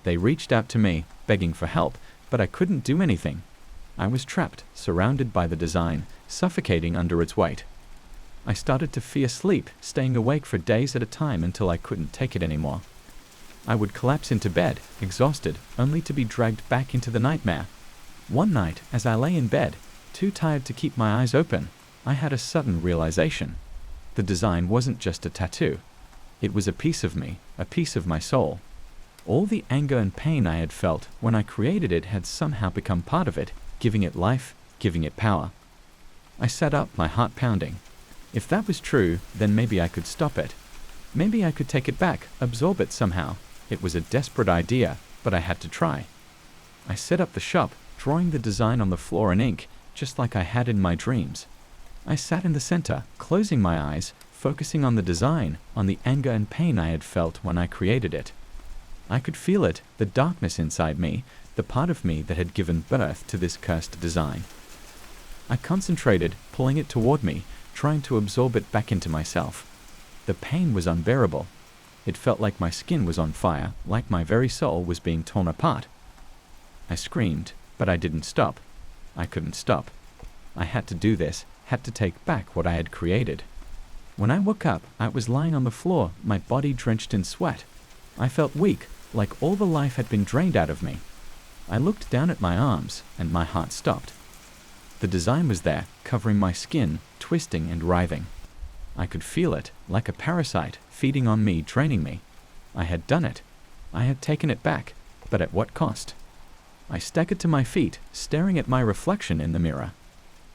[SPEAKER 1] They reached out to me, begging for help, but I couldn't do anything. I was trapped, surrounded by the design, suffocating under its weight. I started to fear sleep, staying awake for days at a time until I couldn't take it anymore. I would collapse into bed, exhausted, only to be dragged back into the nightmare. One night, as I lay in bed, too tired to keep my eyes open, I had a sudden realization. The design wasn't just a tattoo. It was a piece of me, a piece of my soul. All the anger and pain I had felt when I created it had somehow become part of it, giving it life, giving it power. I sat up, my heart pounding. If that was true, then maybe I could stop it. Maybe I could take it back, absorb it somehow. It was a desperate idea, but I had to try. I set up the shop, drawing the design on the floor in ink, just like I had in my dreams. I sat in the center, closing my eyes, focusing on the design, on the anger and pain I had felt when I created it. I could feel it, the darkness inside me, the part of me that had given birth to this cursed design. I concentrated, pulling it toward me, trying to absorb it back into myself. The pain was unbearable. It felt like my skin was on fire, like my very soul was being torn apart. I screamed, but I didn't stop. I couldn't stop. I had to do this, had to take back what I had created. When I woke up, I was lying on the floor, my body drenched in sweat. I felt weak, like all the life had been drained out of me. I looked down at my arms, and my heart stopped. The design was there, covering my skin, twisting and writhing. I could feel it, like a parasite, feeding on me, draining me. I had done it. I had taken it back, but at what cost? I staggered to my feet, staring at my reflection in the mirror.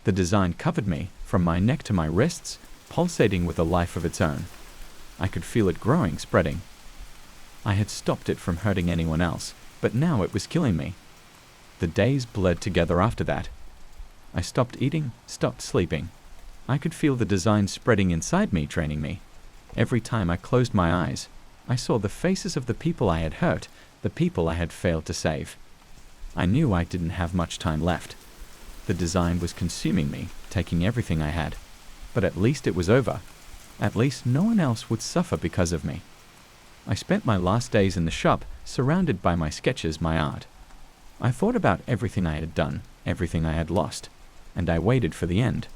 [SPEAKER 1] The design covered me, from my neck to my wrists, pulsating with a life of its own. I could feel it growing, spreading. I had stopped it from hurting anyone else, but now it was killing me. The days bled together after that. I stopped eating, stopped sleeping. I could feel the design spreading inside me, draining me. Every time I closed my eyes, I saw the faces of the people I had hurt, the people I had failed to save. I knew I didn't have much time left. The design was consuming me, taking everything I had. But at least it was over. At least no one else would suffer because of me. I spent my last days in the shop, surrounded by my sketches, my art. I thought about everything I had done, everything I had lost, and I waited for the end.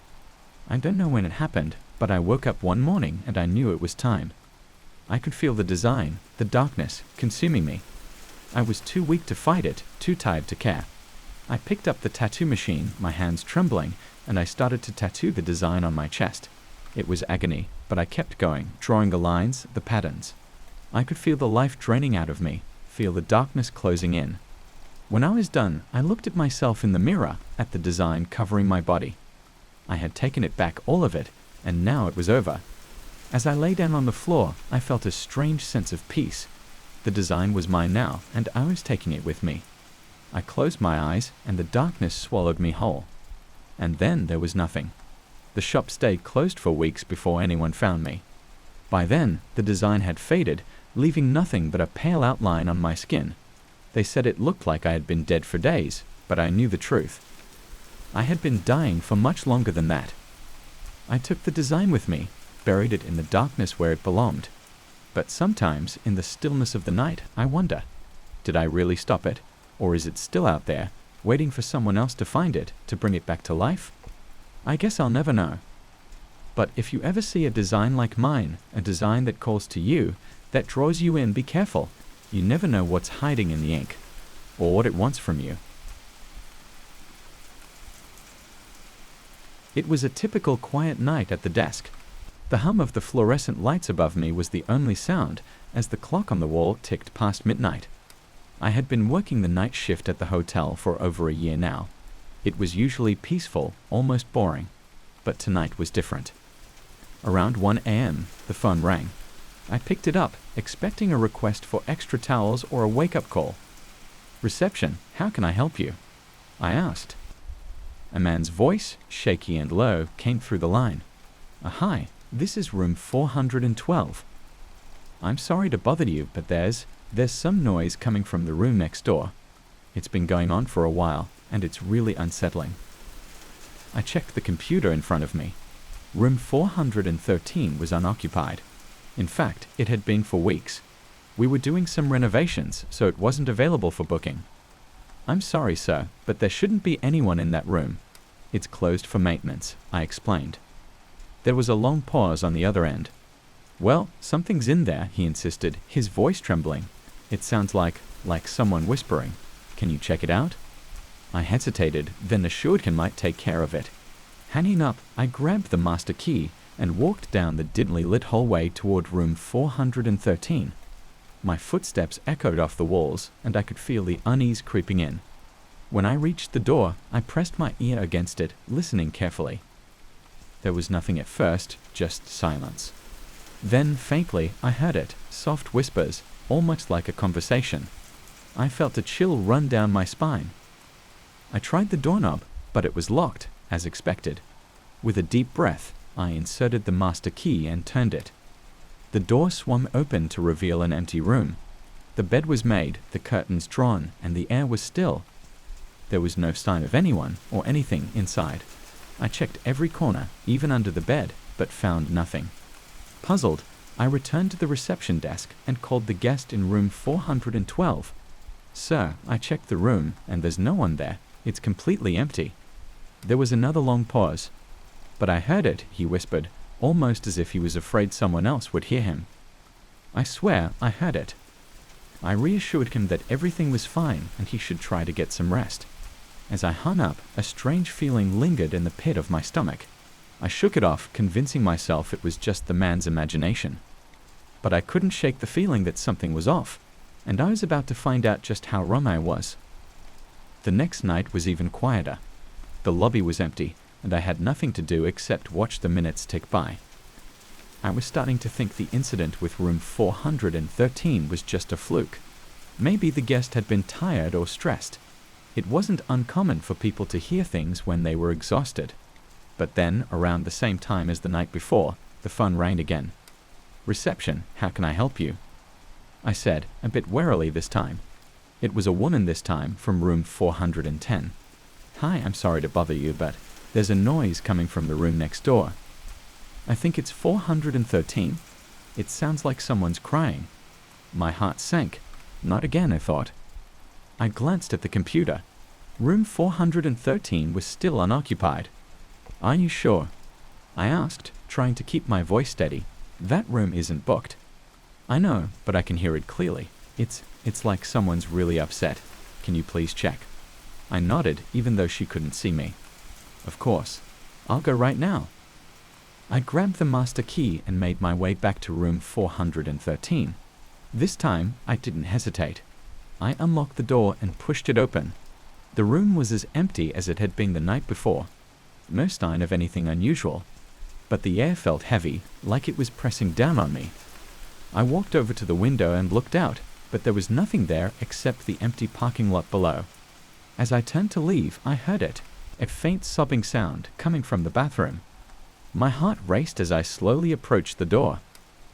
[SPEAKER 1] I don't know when it happened, but I woke up one morning and I knew it was time. I could feel the design, the darkness, consuming me. I was too weak to fight it, too tired to care. I picked up the tattoo machine, my hands trembling, and I started to tattoo the design on my chest. It was agony, but I kept going, drawing the lines, the patterns. I could feel the life draining out of me, feel the darkness closing in. When I was done, I looked at myself in the mirror, at the design covering my body. I had taken it back, all of it, and now it was over. As I lay down on the floor, I felt a strange sense of peace. The design was mine now, and I was taking it with me. I closed my eyes, and the darkness swallowed me whole. And then there was nothing. The shop stayed closed for weeks before anyone found me. By then, the design had faded, leaving nothing but a pale outline on my skin. They said it looked like I had been dead for days, but I knew the truth. I had been dying for much longer than that. I took the design with me, buried it in the darkness where it belonged. But sometimes, in the stillness of the night, I wonder, did I really stop it? Or is it still out there, waiting for someone else to find it, to bring it back to life? I guess I'll never know. But if you ever see a design like mine, a design that calls to you, that draws you in, be careful. You never know what's hiding in the ink, or what it wants from you. It was a typical quiet night at the desk. The hum of the fluorescent lights above me was the only sound, as the clock on the wall ticked past midnight. I had been working the night shift at the hotel for over a year now. It was usually peaceful, almost boring, but tonight was different. Around 1 a.m., the phone rang. I picked it up, expecting a request for extra towels or a wake-up call. "Reception, how can I help you?" I asked. A man's voice, shaky and low, came through the line. "Hi, this is room 412. I'm sorry to bother you, but there's some noise coming from the room next door. It's been going on for a while, and it's really unsettling." I checked the computer in front of me. Room 413 was unoccupied. In fact, it had been for weeks. We were doing some renovations, so it wasn't available for booking. "I'm sorry, sir, but there shouldn't be anyone in that room. It's closed for maintenance," I explained. There was a long pause on the other end. "Well, something's in there," he insisted, his voice trembling. "It sounds like someone whispering. Can you check it out?" I hesitated, then assured him I'd take care of it. Hanging up, I grabbed the master key and walked down the dimly lit hallway toward room 413. My footsteps echoed off the walls, and I could feel the unease creeping in. When I reached the door, I pressed my ear against it, listening carefully. There was nothing at first, just silence. Then, faintly, I heard it, soft whispers, almost like a conversation. I felt a chill run down my spine. I tried the doorknob, but it was locked, as expected. With a deep breath, I inserted the master key and turned it. The door swung open to reveal an empty room. The bed was made, the curtains drawn, and the air was still. There was no sign of anyone or anything inside. I checked every corner, even under the bed, but found nothing. Puzzled, I returned to the reception desk and called the guest in room 412. "Sir, I checked the room, and there's no one there. It's completely empty." There was another long pause. "But I heard it," he whispered, almost as if he was afraid someone else would hear him. "I swear I heard it." I reassured him that everything was fine and he should try to get some rest. As I hung up, a strange feeling lingered in the pit of my stomach. I shook it off, convincing myself it was just the man's imagination. But I couldn't shake the feeling that something was off, and I was about to find out just how wrong I was. The next night was even quieter. The lobby was empty, and I had nothing to do except watch the minutes tick by. I was starting to think the incident with room 413 was just a fluke. Maybe the guest had been tired or stressed. It wasn't uncommon for people to hear things when they were exhausted. But then, around the same time as the night before, the phone rang again. "Reception, how can I help you?" I said, a bit warily this time. It was a woman this time, from room 410. "Hi, I'm sorry to bother you, but there's a noise coming from the room next door." "I think it's 413. It sounds like someone's crying." My heart sank. Not again, I thought. I glanced at the computer. Room 413 was still unoccupied. "Are you sure?" I asked, trying to keep my voice steady. "That room isn't booked." "I know, but I can hear it clearly. It's like someone's really upset. Can you please check?" I nodded, even though she couldn't see me. "Of course. I'll go right now." I grabbed the master key and made my way back to room 413. This time, I didn't hesitate. I unlocked the door and pushed it open. The room was as empty as it had been the night before. No sign of anything unusual. But the air felt heavy, like it was pressing down on me. I walked over to the window and looked out, but there was nothing there except the empty parking lot below. As I turned to leave, I heard it, a faint sobbing sound coming from the bathroom. My heart raced as I slowly approached the door.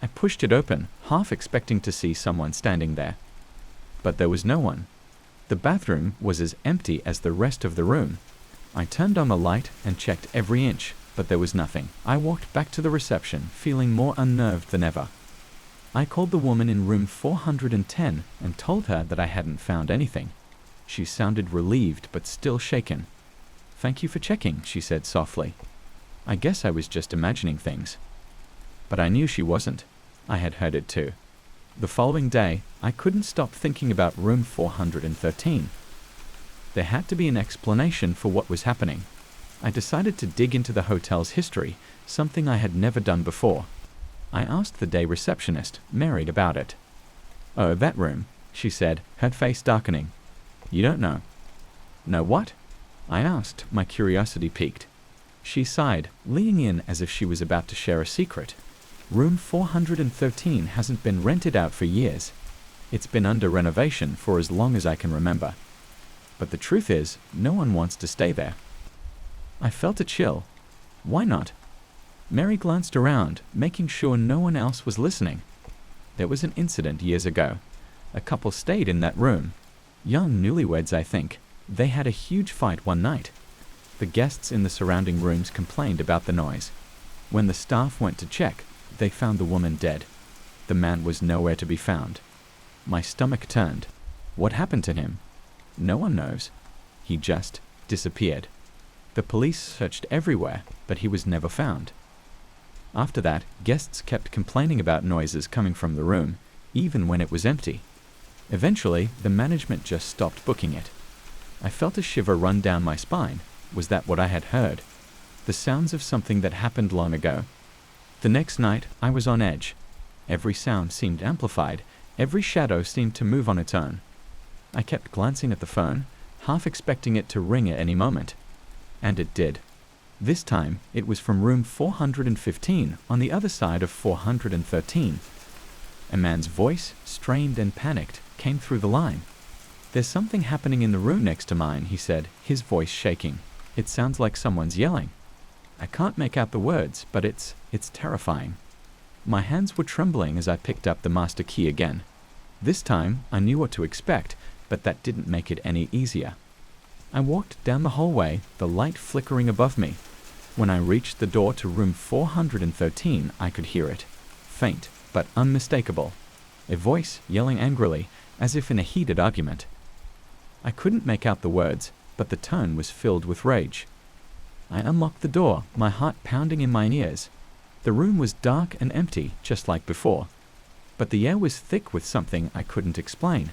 [SPEAKER 1] I pushed it open, half expecting to see someone standing there. But there was no one. The bathroom was as empty as the rest of the room. I turned on the light and checked every inch, but there was nothing. I walked back to the reception, feeling more unnerved than ever. I called the woman in room 410 and told her that I hadn't found anything. She sounded relieved but still shaken. "Thank you for checking," she said softly. I guess I was just imagining things. But I knew she wasn't. I had heard it too. The following day, I couldn't stop thinking about room 413. There had to be an explanation for what was happening. I decided to dig into the hotel's history, something I had never done before. I asked the day receptionist, Mary, about it. "Oh, that room," she said, her face darkening. "You don't know." "Know what?" I asked, my curiosity piqued. She sighed, leaning in as if she was about to share a secret. Room 413 hasn't been rented out for years. It's been under renovation for as long as I can remember. But the truth is, no one wants to stay there. I felt a chill. Why not? Mary glanced around, making sure no one else was listening. There was an incident years ago. A couple stayed in that room. Young newlyweds, I think. They had a huge fight one night. The guests in the surrounding rooms complained about the noise. When the staff went to check, they found the woman dead. The man was nowhere to be found. My stomach turned. What happened to him? No one knows. He just disappeared. The police searched everywhere, but he was never found. After that, guests kept complaining about noises coming from the room, even when it was empty. Eventually, the management just stopped booking it. I felt a shiver run down my spine. Was that what I had heard? The sounds of something that happened long ago. The next night, I was on edge. Every sound seemed amplified. Every shadow seemed to move on its own. I kept glancing at the phone, half expecting it to ring at any moment. And it did. This time, it was from room 415 on the other side of 413. A man's voice, strained and panicked, came through the line. "There's something happening in the room next to mine," he said, his voice shaking. "It sounds like someone's yelling. I can't make out the words, but it's terrifying." My hands were trembling as I picked up the master key again. This time, I knew what to expect, but that didn't make it any easier. I walked down the hallway, the light flickering above me. When I reached the door to room 413, I could hear it. Faint, but unmistakable. A voice yelling angrily, as if in a heated argument. I couldn't make out the words, but the tone was filled with rage. I unlocked the door, my heart pounding in my ears. The room was dark and empty, just like before. But the air was thick with something I couldn't explain.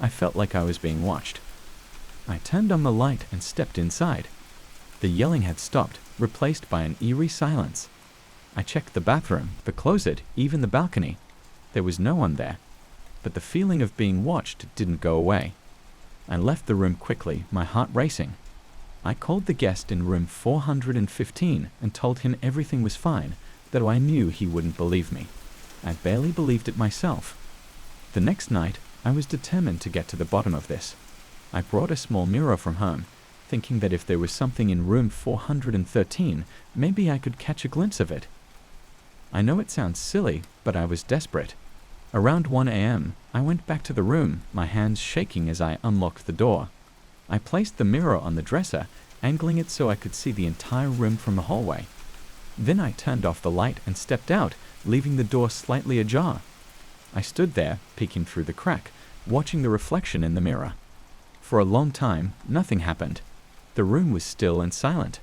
[SPEAKER 1] I felt like I was being watched. I turned on the light and stepped inside. The yelling had stopped, replaced by an eerie silence. I checked the bathroom, the closet, even the balcony. There was no one there. But the feeling of being watched didn't go away. I left the room quickly, my heart racing. I called the guest in room 415 and told him everything was fine, though I knew he wouldn't believe me. I barely believed it myself. The next night, I was determined to get to the bottom of this. I brought a small mirror from home, thinking that if there was something in room 413, maybe I could catch a glimpse of it. I know it sounds silly, but I was desperate. Around 1 a.m., I went back to the room, my hands shaking as I unlocked the door. I placed the mirror on the dresser, angling it so I could see the entire room from the hallway. Then I turned off the light and stepped out, leaving the door slightly ajar. I stood there, peeking through the crack, watching the reflection in the mirror. For a long time, nothing happened. The room was still and silent.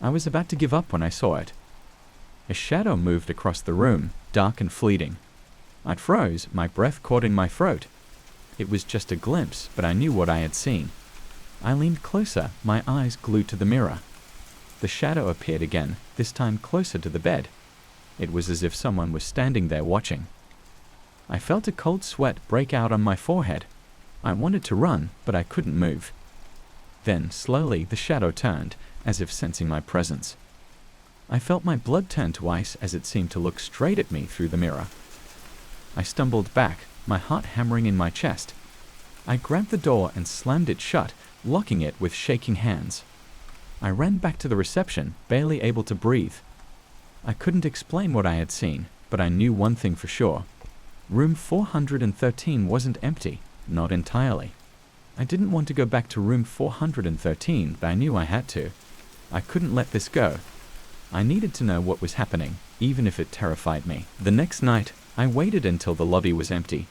[SPEAKER 1] I was about to give up when I saw it. A shadow moved across the room, dark and fleeting. I froze, my breath caught in my throat. It was just a glimpse, but I knew what I had seen. I leaned closer, my eyes glued to the mirror. The shadow appeared again, this time closer to the bed. It was as if someone was standing there watching. I felt a cold sweat break out on my forehead. I wanted to run, but I couldn't move. Then, slowly, the shadow turned, as if sensing my presence. I felt my blood turn to ice as it seemed to look straight at me through the mirror. I stumbled back, my heart hammering in my chest. I grabbed the door and slammed it shut, locking it with shaking hands. I ran back to the reception, barely able to breathe. I couldn't explain what I had seen, but I knew one thing for sure. Room 413 wasn't empty, not entirely. I didn't want to go back to room 413, but I knew I had to. I couldn't let this go. I needed to know what was happening, even if it terrified me. The next night, I waited until the lobby was empty.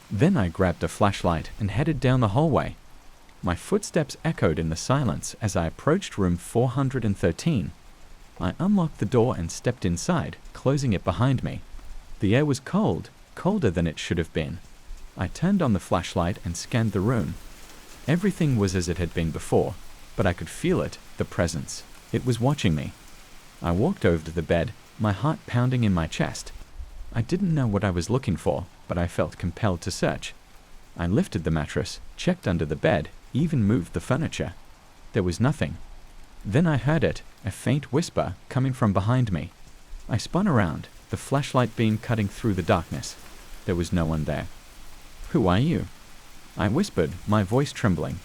[SPEAKER 1] Then I grabbed a flashlight and headed down the hallway. My footsteps echoed in the silence as I approached room 413. I unlocked the door and stepped inside, closing it behind me. The air was cold, colder than it should have been. I turned on the flashlight and scanned the room. Everything was as it had been before, but I could feel it, the presence. It was watching me. I walked over to the bed, my heart pounding in my chest. I didn't know what I was looking for, but I felt compelled to search. I lifted the mattress, checked under the bed, even moved the furniture. There was nothing. Then I heard it, a faint whisper coming from behind me. I spun around, the flashlight beam cutting through the darkness. There was no one there. "Who are you?" I whispered, my voice trembling.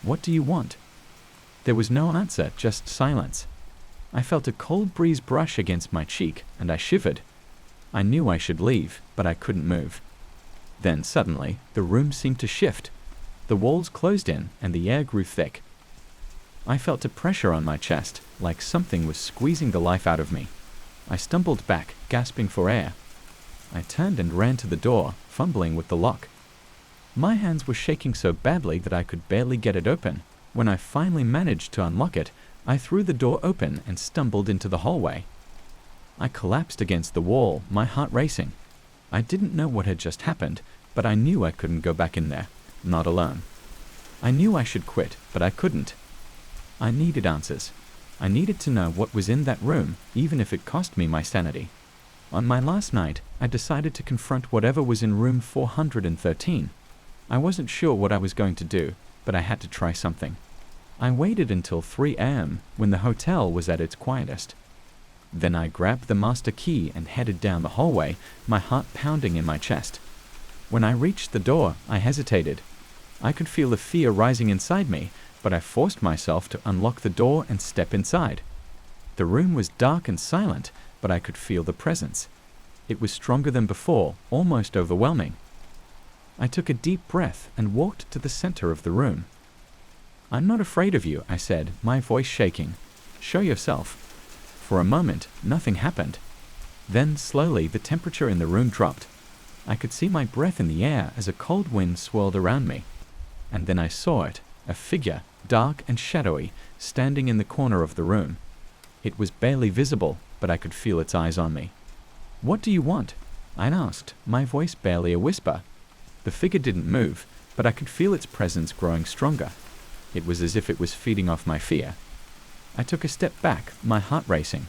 [SPEAKER 1] "What do you want?" There was no answer, just silence. I felt a cold breeze brush against my cheek, and I shivered. I knew I should leave, but I couldn't move. Then suddenly, the room seemed to shift. The walls closed in, and the air grew thick. I felt a pressure on my chest, like something was squeezing the life out of me. I stumbled back, gasping for air. I turned and ran to the door, fumbling with the lock. My hands were shaking so badly that I could barely get it open. When I finally managed to unlock it, I threw the door open and stumbled into the hallway. I collapsed against the wall, my heart racing. I didn't know what had just happened, but I knew I couldn't go back in there, not alone. I knew I should quit, but I couldn't. I needed answers. I needed to know what was in that room, even if it cost me my sanity. On my last night, I decided to confront whatever was in room 413. I wasn't sure what I was going to do, but I had to try something. I waited until 3 a.m. when the hotel was at its quietest. Then I grabbed the master key and headed down the hallway, my heart pounding in my chest. When I reached the door, I hesitated. I could feel the fear rising inside me, but I forced myself to unlock the door and step inside. The room was dark and silent, but I could feel the presence. It was stronger than before, almost overwhelming. I took a deep breath and walked to the center of the room. "I'm not afraid of you," I said, my voice shaking. "Show yourself." For a moment, nothing happened. Then, slowly, the temperature in the room dropped. I could see my breath in the air as a cold wind swirled around me. And then I saw it, a figure, dark and shadowy, standing in the corner of the room. It was barely visible, but I could feel its eyes on me. "What do you want?" I asked, my voice barely a whisper. The figure didn't move, but I could feel its presence growing stronger. It was as if it was feeding off my fear. I took a step back, my heart racing.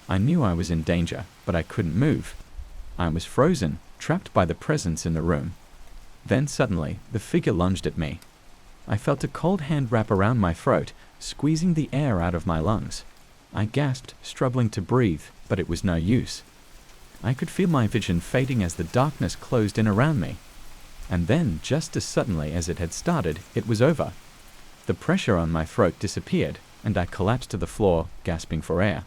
[SPEAKER 1] I knew I was in danger, but I couldn't move. I was frozen, trapped by the presence in the room. Then suddenly, the figure lunged at me. I felt a cold hand wrap around my throat, squeezing the air out of my lungs. I gasped, struggling to breathe, but it was no use. I could feel my vision fading as the darkness closed in around me. And then, just as suddenly as it had started, it was over. The pressure on my throat disappeared, and I collapsed to the floor, gasping for air.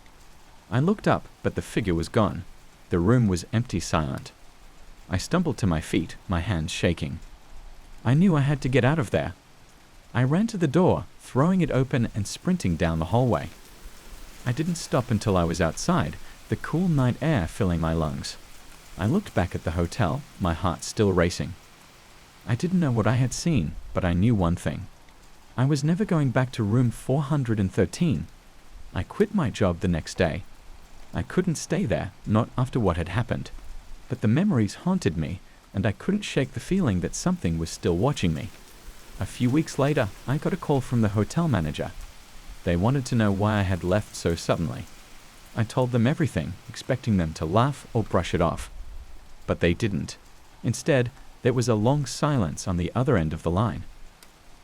[SPEAKER 1] I looked up, but the figure was gone. The room was empty, silent. I stumbled to my feet, my hands shaking. I knew I had to get out of there. I ran to the door, throwing it open and sprinting down the hallway. I didn't stop until I was outside, the cool night air filling my lungs. I looked back at the hotel, my heart still racing. I didn't know what I had seen, but I knew one thing. I was never going back to room 413. I quit my job the next day. I couldn't stay there, not after what had happened. But the memories haunted me, and I couldn't shake the feeling that something was still watching me. A few weeks later, I got a call from the hotel manager. They wanted to know why I had left so suddenly. I told them everything, expecting them to laugh or brush it off. But they didn't. Instead, there was a long silence on the other end of the line.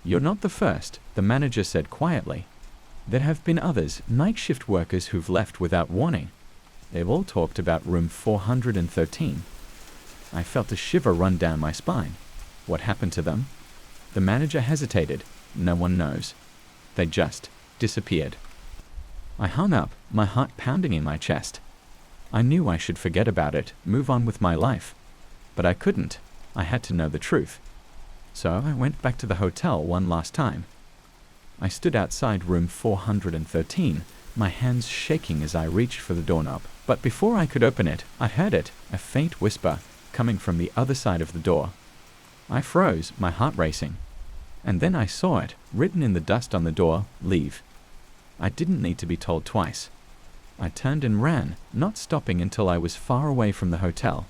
[SPEAKER 1] "You're not the first," the manager said quietly. "There have been others, night shift workers who've left without warning. They've all talked about room 413. I felt a shiver run down my spine. What happened to them? The manager hesitated. No one knows. They just disappeared. I hung up, my heart pounding in my chest. I knew I should forget about it, move on with my life. But I couldn't. I had to know the truth. So I went back to the hotel one last time. I stood outside room 413, my hands shaking as I reached for the doorknob. But before I could open it, I heard it, a faint whisper, coming from the other side of the door. I froze, my heart racing. And then I saw it, written in the dust on the door, "Leave." I didn't need to be told twice. I turned and ran, not stopping until I was far away from the hotel.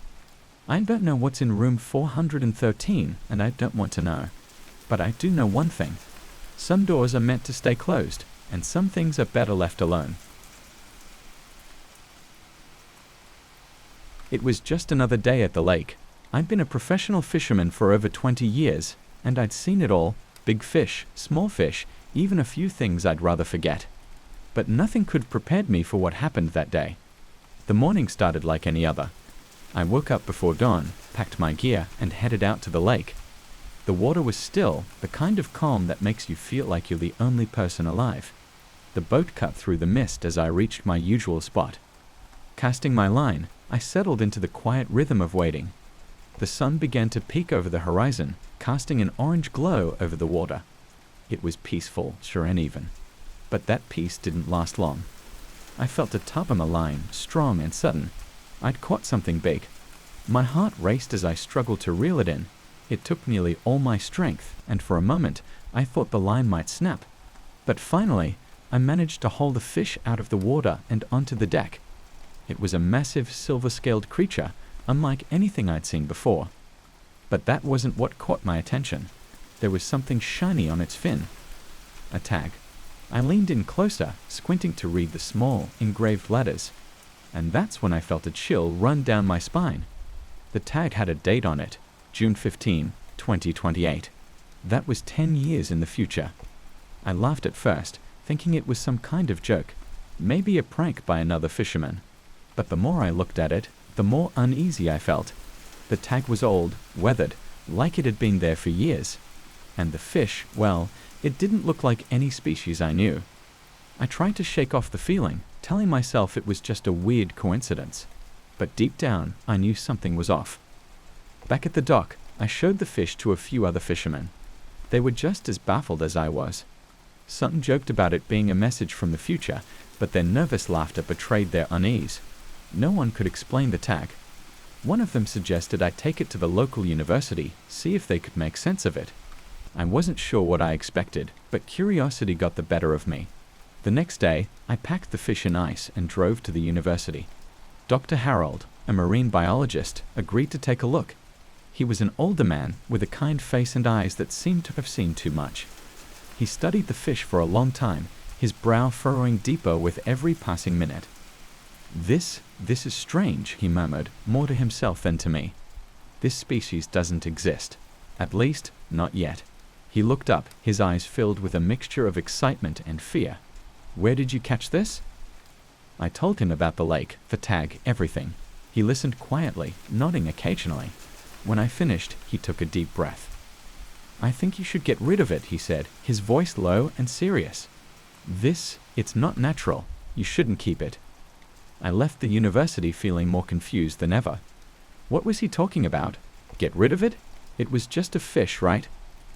[SPEAKER 1] I don't know what's in room 413, and I don't want to know. But I do know one thing. Some doors are meant to stay closed, and some things are better left alone. It was just another day at the lake. I'd been a professional fisherman for over 20 years, and I'd seen it all, big fish, small fish, even a few things I'd rather forget. But nothing could prepare me for what happened that day. The morning started like any other. I woke up before dawn, packed my gear, and headed out to the lake. The water was still, the kind of calm that makes you feel like you're the only person alive. The boat cut through the mist as I reached my usual spot. Casting my line, I settled into the quiet rhythm of waiting. The sun began to peek over the horizon, casting an orange glow over the water. It was peaceful, serene even. But that peace didn't last long. I felt a tug on the line, strong and sudden. I'd caught something big. My heart raced as I struggled to reel it in. It took nearly all my strength, and for a moment, I thought the line might snap. But finally, I managed to haul the fish out of the water and onto the deck. It was a massive silver-scaled creature, unlike anything I'd seen before. But that wasn't what caught my attention. There was something shiny on its fin. A tag. I leaned in closer, squinting to read the small, engraved letters. And that's when I felt a chill run down my spine. The tag had a date on it, June 15, 2028. That was 10 years in the future. I laughed at first, thinking it was some kind of joke, maybe a prank by another fisherman. But the more I looked at it, the more uneasy I felt. The tag was old, weathered, like it had been there for years. And the fish, well, it didn't look like any species I knew. I tried to shake off the feeling, telling myself it was just a weird coincidence. But deep down, I knew something was off. Back at the dock, I showed the fish to a few other fishermen. They were just as baffled as I was. Some joked about it being a message from the future, but their nervous laughter betrayed their unease. No one could explain the tag. One of them suggested I take it to the local university, see if they could make sense of it. I wasn't sure what I expected, but curiosity got the better of me. The next day, I packed the fish in ice and drove to the university. Dr. Harold, a marine biologist, agreed to take a look. He was an older man with a kind face and eyes that seemed to have seen too much. He studied the fish for a long time, his brow furrowing deeper with every passing minute. This is strange, he murmured, more to himself than to me. This species doesn't exist. At least, not yet. He looked up, his eyes filled with a mixture of excitement and fear. Where did you catch this? I told him about the lake, the tag, everything. He listened quietly, nodding occasionally. When I finished, he took a deep breath. I think you should get rid of it, he said, his voice low and serious. It's not natural. You shouldn't keep it. I left the university feeling more confused than ever. What was he talking about? Get rid of it? It was just a fish, right?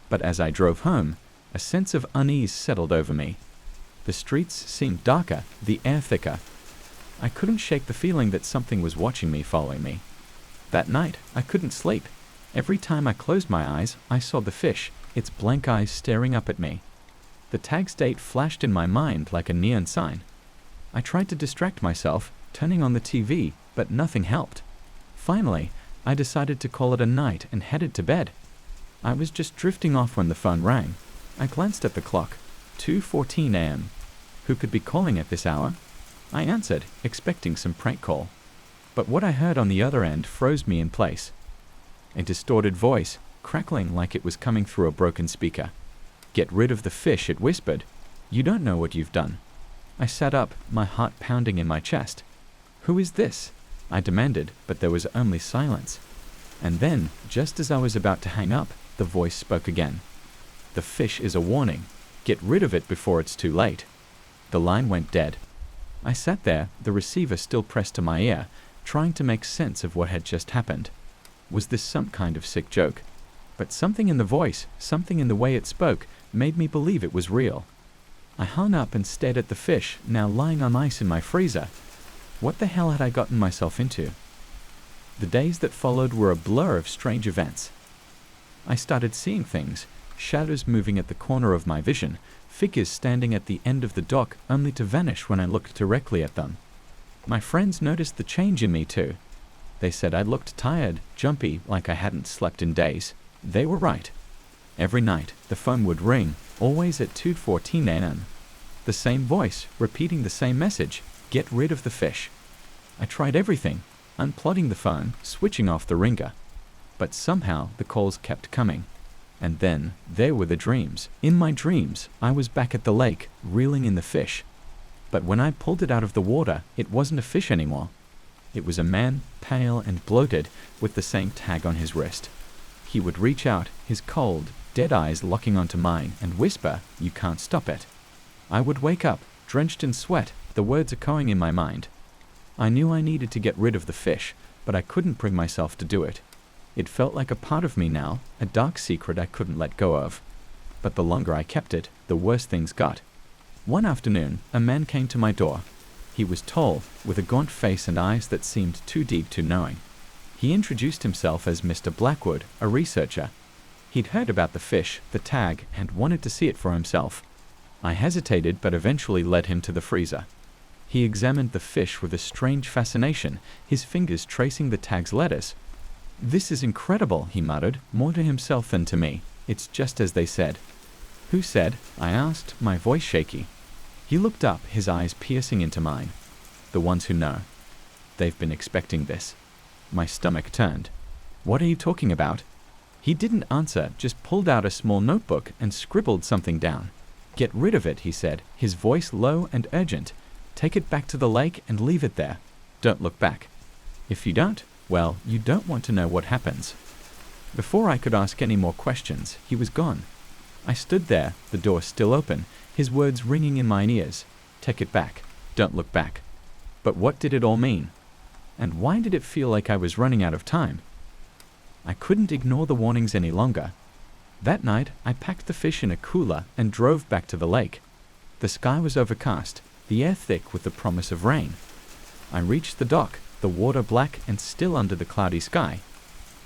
[SPEAKER 1] But as I drove home, a sense of unease settled over me. The streets seemed darker, the air thicker. I couldn't shake the feeling that something was watching me, following me. That night, I couldn't sleep. Every time I closed my eyes, I saw the fish, its blank eyes staring up at me. The tag's date flashed in my mind like a neon sign. I tried to distract myself, turning on the TV, but nothing helped. Finally, I decided to call it a night and headed to bed. I was just drifting off when the phone rang. I glanced at the clock. 2:14 a.m. Who could be calling at this hour? I answered, expecting some prank call. But what I heard on the other end froze me in place. A distorted voice, crackling like it was coming through a broken speaker. Get rid of the fish, it whispered. You don't know what you've done. I sat up, my heart pounding in my chest. Who is this? I demanded, but there was only silence. And then, just as I was about to hang up, the voice spoke again. The fish is a warning. Get rid of it before it's too late. The line went dead. I sat there, the receiver still pressed to my ear, trying to make sense of what had just happened. Was this some kind of sick joke? But something in the voice, something in the way it spoke, made me believe it was real. I hung up and stared at the fish, now lying on ice in my freezer. What the hell had I gotten myself into? The days that followed were a blur of strange events. I started seeing things, shadows moving at the corner of my vision, figures standing at the end of the dock only to vanish when I looked directly at them. My friends noticed the change in me too. They said I looked tired, jumpy, like I hadn't slept in days. They were right. Every night, the phone would ring, always at 2:14 a.m. The same voice, repeating the same message, get rid of the fish. I tried everything, unplugging the phone, switching off the ringer. But somehow the calls kept coming. And then, there were the dreams. In my dreams, I was back at the lake, reeling in the fish. But when I pulled it out of the water, it wasn't a fish anymore. It was a man, pale and bloated, with the same tag on his wrist. He would reach out, his cold, dead eyes locking onto mine, and whisper, "You can't stop it." I would wake up, drenched in sweat, the words echoing in my mind. I knew I needed to get rid of the fish, but I couldn't bring myself to do it. It felt like a part of me now, a dark secret I couldn't let go of. But the longer I kept it, the worse things got. One afternoon, a man came to my door. He was tall, with a gaunt face and eyes that seemed too deep to knowing. He introduced himself as Mr. Blackwood, a researcher. He'd heard about the fish, the tag, and wanted to see it for himself. I hesitated, but eventually led him to the freezer. He examined the fish with a strange fascination, his fingers tracing the tag's letters. "This is incredible," he muttered, more to himself than to me. "It's just as they said." "Who said?" I asked, my voice shaky. He looked up, his eyes piercing into mine. "The ones who know. They've been expecting this." My stomach turned. "What are you talking about?" He didn't answer, just pulled out a small notebook and scribbled something down. "Get rid of it," he said, his voice low and urgent. "Take it back to the lake and leave it there. Don't look back. If you don't, well, you don't want to know what happens." Before I could ask any more questions, he was gone. I stood there, the door still open, his words ringing in my ears. Take it back. Don't look back. But what did it all mean? And why did it feel like I was running out of time? I couldn't ignore the warnings any longer. That night, I packed the fish in a cooler and drove back to the lake. The sky was overcast, the air thick with the promise of rain. I reached the dock, the water black and still under the cloudy sky.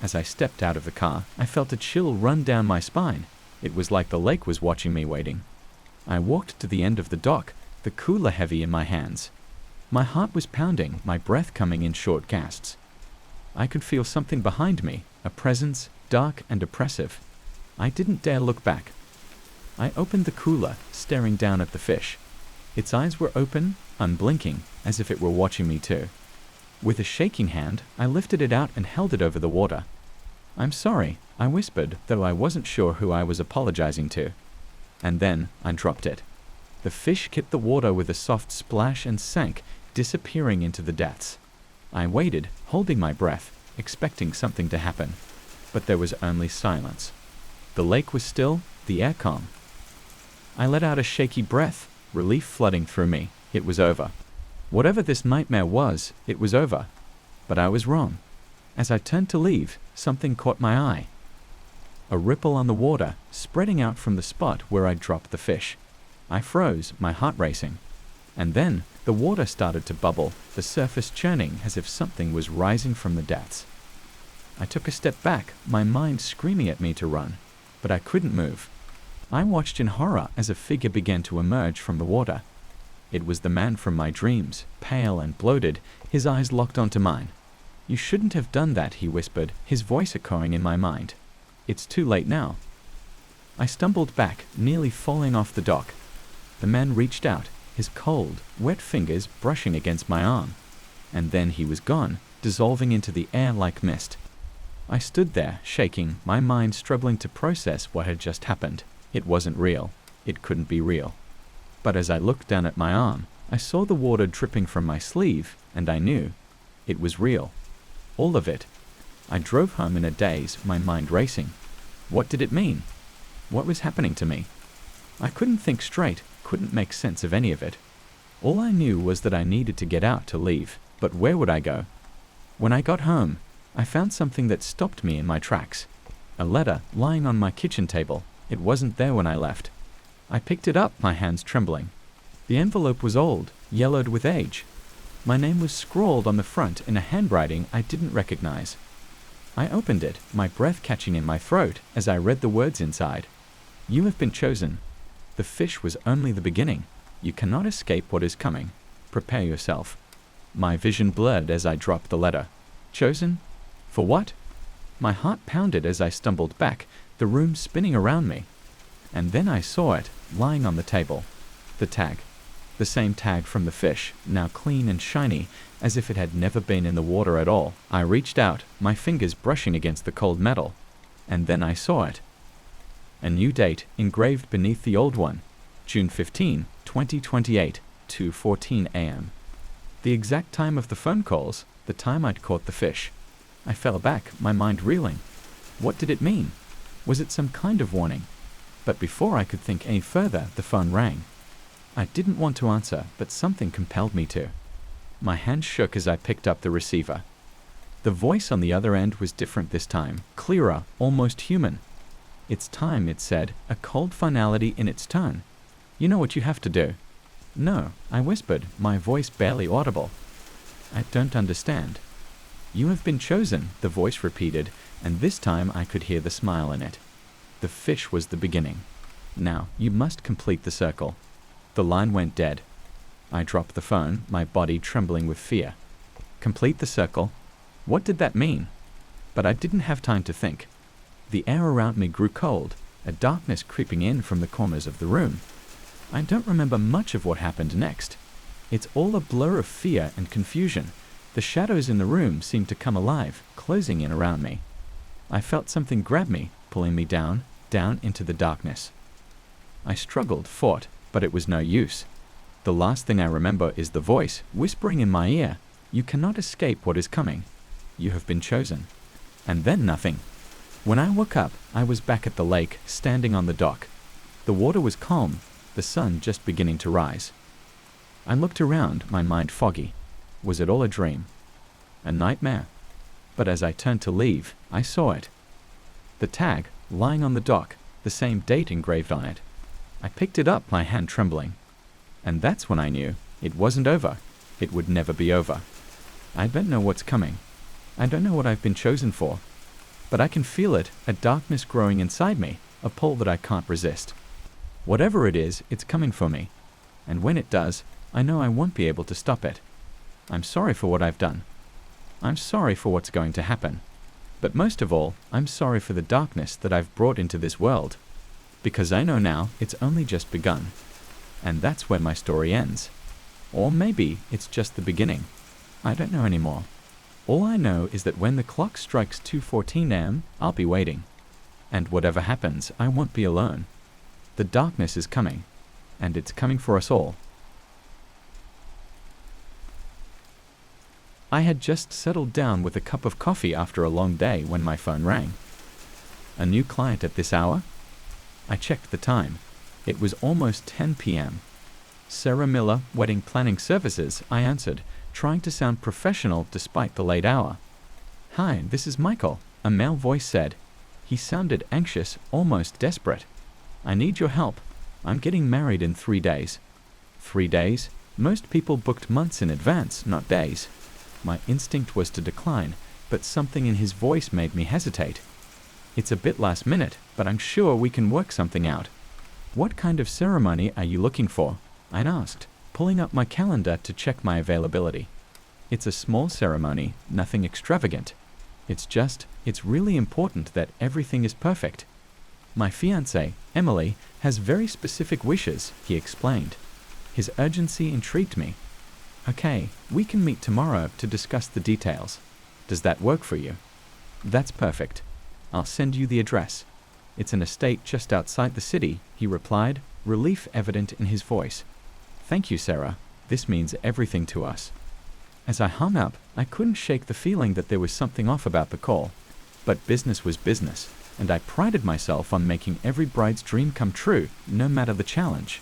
[SPEAKER 1] As I stepped out of the car, I felt a chill run down my spine. It was like the lake was watching me waiting. I walked to the end of the dock, the cooler heavy in my hands. My heart was pounding, my breath coming in short gasps. I could feel something behind me, a presence, dark and oppressive. I didn't dare look back. I opened the cooler, staring down at the fish. Its eyes were open, unblinking, as if it were watching me too. With a shaking hand, I lifted it out and held it over the water. I'm sorry, I whispered, though I wasn't sure who I was apologizing to. And then I dropped it. The fish hit the water with a soft splash and sank, disappearing into the depths. I waited, holding my breath, expecting something to happen. But there was only silence. The lake was still, the air calm. I let out a shaky breath, relief flooding through me. It was over. Whatever this nightmare was, it was over. But I was wrong. As I turned to leave, something caught my eye. A ripple on the water, spreading out from the spot where I'd dropped the fish. I froze, my heart racing. And then, the water started to bubble, the surface churning as if something was rising from the depths. I took a step back, my mind screaming at me to run. But I couldn't move. I watched in horror as a figure began to emerge from the water. It was the man from my dreams, pale and bloated, his eyes locked onto mine. You shouldn't have done that, he whispered, his voice echoing in my mind. It's too late now. I stumbled back, nearly falling off the dock. The man reached out, his cold, wet fingers brushing against my arm. And then he was gone, dissolving into the air like mist. I stood there, shaking, my mind struggling to process what had just happened. It wasn't real. It couldn't be real. But as I looked down at my arm, I saw the water dripping from my sleeve, and I knew it was real. All of it. I drove home in a daze, my mind racing. What did it mean? What was happening to me? I couldn't think straight, couldn't make sense of any of it. All I knew was that I needed to get out to leave, but where would I go? When I got home, I found something that stopped me in my tracks. A letter lying on my kitchen table. It wasn't there when I left. I picked it up, my hands trembling. The envelope was old, yellowed with age. My name was scrawled on the front in a handwriting I didn't recognize. I opened it, my breath catching in my throat as I read the words inside. You have been chosen. The fish was only the beginning. You cannot escape what is coming. Prepare yourself. My vision blurred as I dropped the letter. Chosen? For what? My heart pounded as I stumbled back, the room spinning around me. And then I saw it, lying on the table. The tag. The same tag from the fish, now clean and shiny, as if it had never been in the water at all. I reached out, my fingers brushing against the cold metal. And then I saw it. A new date engraved beneath the old one. June 15, 2028, 2:14 a.m. The exact time of the phone calls, the time I'd caught the fish. I fell back, my mind reeling. What did it mean? Was it some kind of warning? But before I could think any further, the phone rang. I didn't want to answer, but something compelled me to. My hand shook as I picked up the receiver. The voice on the other end was different this time, clearer, almost human. It's time, it said, a cold finality in its tone. You know what you have to do. No, I whispered, my voice barely audible. I don't understand. You have been chosen, the voice repeated, and this time I could hear the smile in it. The fish was the beginning. Now, you must complete the circle. The line went dead. I dropped the phone, my body trembling with fear. Complete the circle? What did that mean? But I didn't have time to think. The air around me grew cold, a darkness creeping in from the corners of the room. I don't remember much of what happened next. It's all a blur of fear and confusion. The shadows in the room seemed to come alive, closing in around me. I felt something grab me, pulling me down into the darkness. I struggled, fought, but it was no use. The last thing I remember is the voice, whispering in my ear, you cannot escape what is coming. You have been chosen. And then nothing. When I woke up, I was back at the lake, standing on the dock. The water was calm, the sun just beginning to rise. I looked around, my mind foggy. Was it all a dream? A nightmare? But as I turned to leave, I saw it. The tag, lying on the dock, the same date engraved on it. I picked it up, my hand trembling. And that's when I knew it wasn't over. It would never be over. I don't know what's coming. I don't know what I've been chosen for. But I can feel it, a darkness growing inside me, a pull that I can't resist. Whatever it is, it's coming for me. And when it does, I know I won't be able to stop it. I'm sorry for what I've done. I'm sorry for what's going to happen. But most of all, I'm sorry for the darkness that I've brought into this world. Because I know now it's only just begun. And that's where my story ends. Or maybe it's just the beginning. I don't know anymore. All I know is that when the clock strikes 2:14 a.m., I'll be waiting. And whatever happens, I won't be alone. The darkness is coming. And it's coming for us all. I had just settled down with a cup of coffee after a long day when my phone rang. A new client at this hour? I checked the time. It was almost 10 p.m. Sarah Miller, Wedding Planning Services, I answered, trying to sound professional despite the late hour. Hi, this is Michael, a male voice said. He sounded anxious, almost desperate. I need your help. I'm getting married in 3 days. 3 days? Most people booked months in advance, not days. My instinct was to decline, but something in his voice made me hesitate. It's a bit last minute, but I'm sure we can work something out. What kind of ceremony are you looking for? I'd asked, pulling up my calendar to check my availability. It's a small ceremony, nothing extravagant. It's really important that everything is perfect. My fiancée, Emily, has very specific wishes, he explained. His urgency intrigued me. Okay, we can meet tomorrow to discuss the details. Does that work for you? That's perfect. I'll send you the address. It's an estate just outside the city, he replied, relief evident in his voice. Thank you, Sarah. This means everything to us. As I hung up, I couldn't shake the feeling that there was something off about the call. But business was business, and I prided myself on making every bride's dream come true, no matter the challenge.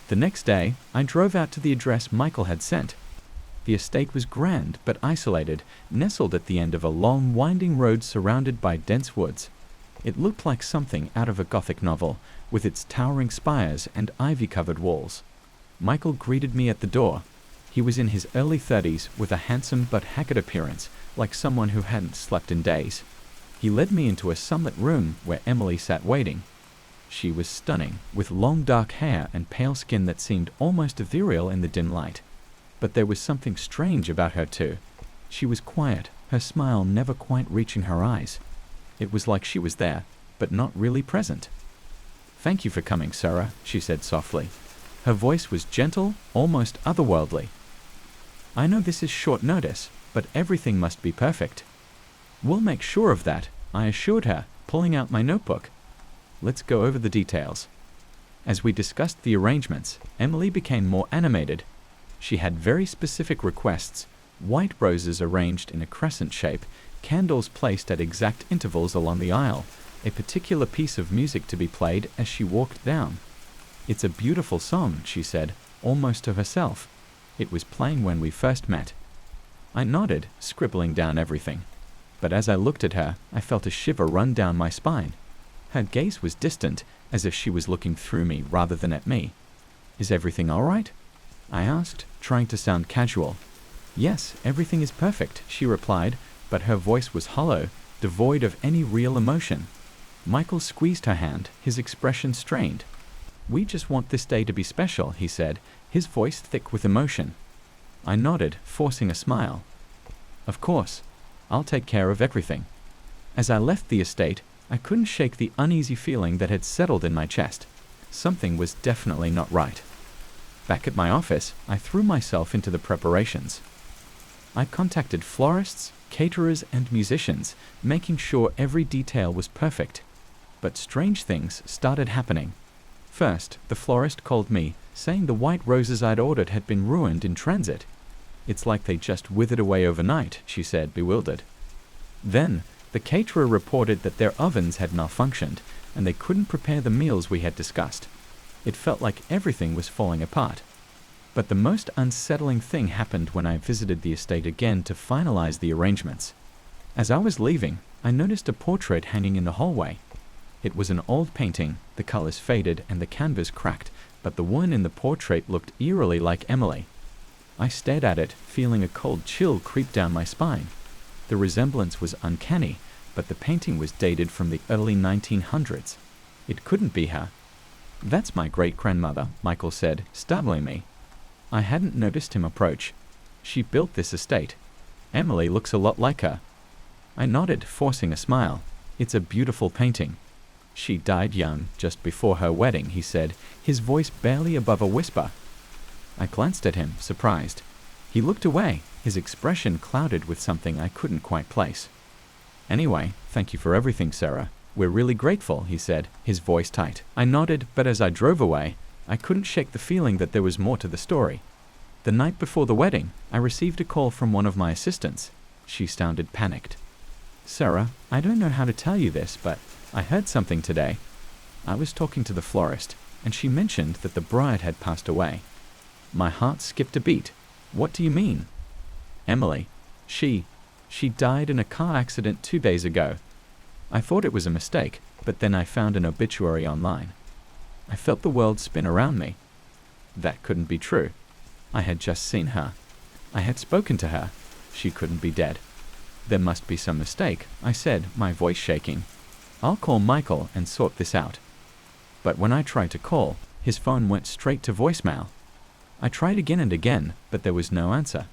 [SPEAKER 1] The next day, I drove out to the address Michael had sent. The estate was grand but isolated, nestled at the end of a long, winding road surrounded by dense woods. It looked like something out of a Gothic novel, with its towering spires and ivy-covered walls. Michael greeted me at the door. He was in his early 30s with a handsome but haggard appearance, like someone who hadn't slept in days. He led me into a sunlit room where Emily sat waiting. She was stunning, with long dark hair and pale skin that seemed almost ethereal in the dim light. But there was something strange about her too. She was quiet, her smile never quite reaching her eyes. It was like she was there, but not really present. Thank you for coming, Sarah, she said softly. Her voice was gentle, almost otherworldly. I know this is short notice, but everything must be perfect. We'll make sure of that, I assured her, pulling out my notebook. Let's go over the details. As we discussed the arrangements, Emily became more animated. She had very specific requests: white roses arranged in a crescent shape, candles placed at exact intervals along the aisle, a particular piece of music to be played as she walked down. It's a beautiful song, she said, almost to herself. It was playing when we first met. I nodded, scribbling down everything. But as I looked at her, I felt a shiver run down my spine. Her gaze was distant, as if she was looking through me rather than at me. Is everything all right? I asked, trying to sound casual. Yes, everything is perfect, she replied, but her voice was hollow, devoid of any real emotion. Michael squeezed her hand, his expression strained. We just want this day to be special, he said, his voice thick with emotion. I nodded, forcing a smile. Of course. I'll take care of everything. As I left the estate, I couldn't shake the uneasy feeling that had settled in my chest. Something was definitely not right. Back at my office, I threw myself into the preparations. I contacted florists, caterers, and musicians, making sure every detail was perfect. But strange things started happening. First, the florist called me, saying the white roses I'd ordered had been ruined in transit. It's like they just withered away overnight, she said, bewildered. Then, The caterer reported that their ovens had malfunctioned, and they couldn't prepare the meals we had discussed. It felt like everything was falling apart. But the most unsettling thing happened when I visited the estate again to finalize the arrangements. As I was leaving, I noticed a portrait hanging in the hallway. It was an old painting, the colors faded and the canvas cracked, but the woman in the portrait looked eerily like Emily. I stared at it, feeling a cold chill creep down my spine. The resemblance was uncanny, but the painting was dated from the early 1900s. It couldn't be her. "That's my great-grandmother," Michael said, startling me. I hadn't noticed him approach. "She built this estate. Emily looks a lot like her." I nodded, forcing a smile. "It's a beautiful painting." "She died young, just before her wedding," he said, his voice barely above a whisper. I glanced at him, surprised. He looked away, his expression clouded with something I couldn't quite place. "Anyway, thank you for everything, Sarah. We're really grateful," he said, his voice tight. I nodded, but as I drove away, I couldn't shake the feeling that there was more to the story. The night before the wedding, I received a call from one of my assistants. She sounded panicked. "Sarah, I don't know how to tell you this, but I heard something today." I was talking to the florist, and she mentioned that the bride had passed away. My heart skipped a beat. "What do you mean?" "Emily. She died in a car accident 2 days ago. I thought it was a mistake, but then I found an obituary online." I felt the world spin around me. That couldn't be true. I had just seen her. I had spoken to her. She couldn't be dead. "There must be some mistake," I said, my voice shaking. "I'll call Michael and sort this out." But when I tried to call, his phone went straight to voicemail. I tried again and again, but there was no answer.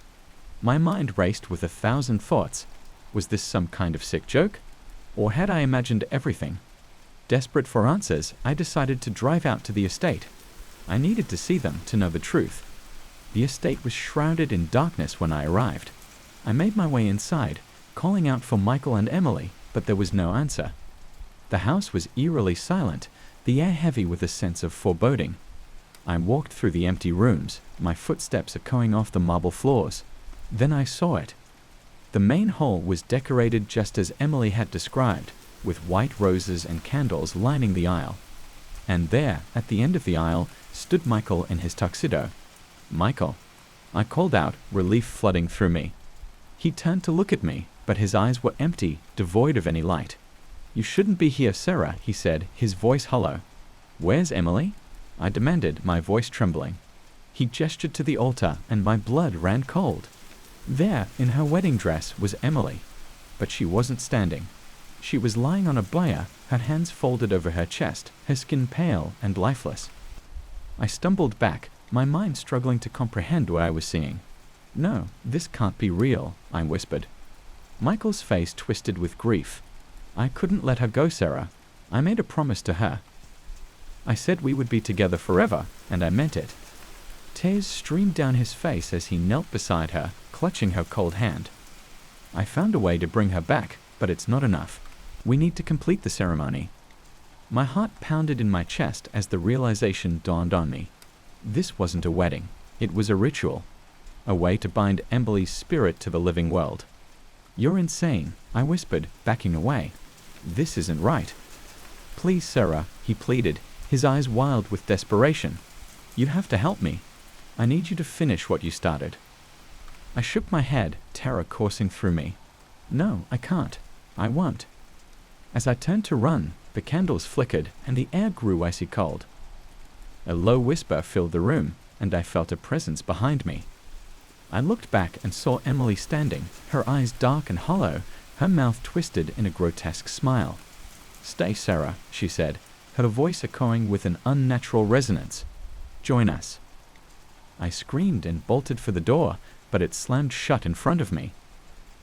[SPEAKER 1] My mind raced with 1,000 thoughts. Was this some kind of sick joke? Or had I imagined everything? Desperate for answers, I decided to drive out to the estate. I needed to see them to know the truth. The estate was shrouded in darkness when I arrived. I made my way inside, calling out for Michael and Emily, but there was no answer. The house was eerily silent, the air heavy with a sense of foreboding. I walked through the empty rooms, my footsteps echoing off the marble floors. Then I saw it. The main hall was decorated just as Emily had described, with white roses and candles lining the aisle. And there, at the end of the aisle, stood Michael in his tuxedo. "Michael." I called out, relief flooding through me. He turned to look at me, but his eyes were empty, devoid of any light. "You shouldn't be here, Sarah," he said, his voice hollow. "Where's Emily?" I demanded, my voice trembling. He gestured to the altar, and my blood ran cold. There, in her wedding dress, was Emily. But she wasn't standing. She was lying on a bier, her hands folded over her chest, her skin pale and lifeless. I stumbled back, my mind struggling to comprehend what I was seeing. "No, this can't be real," I whispered. Michael's face twisted with grief. "I couldn't let her go, Sarah. I made a promise to her. I said we would be together forever, and I meant it." Tears streamed down his face as he knelt beside her, clutching her cold hand. "I found a way to bring her back, but it's not enough. We need to complete the ceremony." My heart pounded in my chest as the realization dawned on me. This wasn't a wedding. It was a ritual. A way to bind Emily's spirit to the living world. "You're insane," I whispered, backing away. "This isn't right." "Please, Sarah," he pleaded, his eyes wild with desperation. "You have to help me. I need you to finish what you started." I shook my head, terror coursing through me. "No, I can't. I won't." As I turned to run, the candles flickered and the air grew icy cold. A low whisper filled the room, and I felt a presence behind me. I looked back and saw Emily standing, her eyes dark and hollow, her mouth twisted in a grotesque smile. "Stay, Sarah," she said, her voice echoing with an unnatural resonance. "Join us." I screamed and bolted for the door, but it slammed shut in front of me.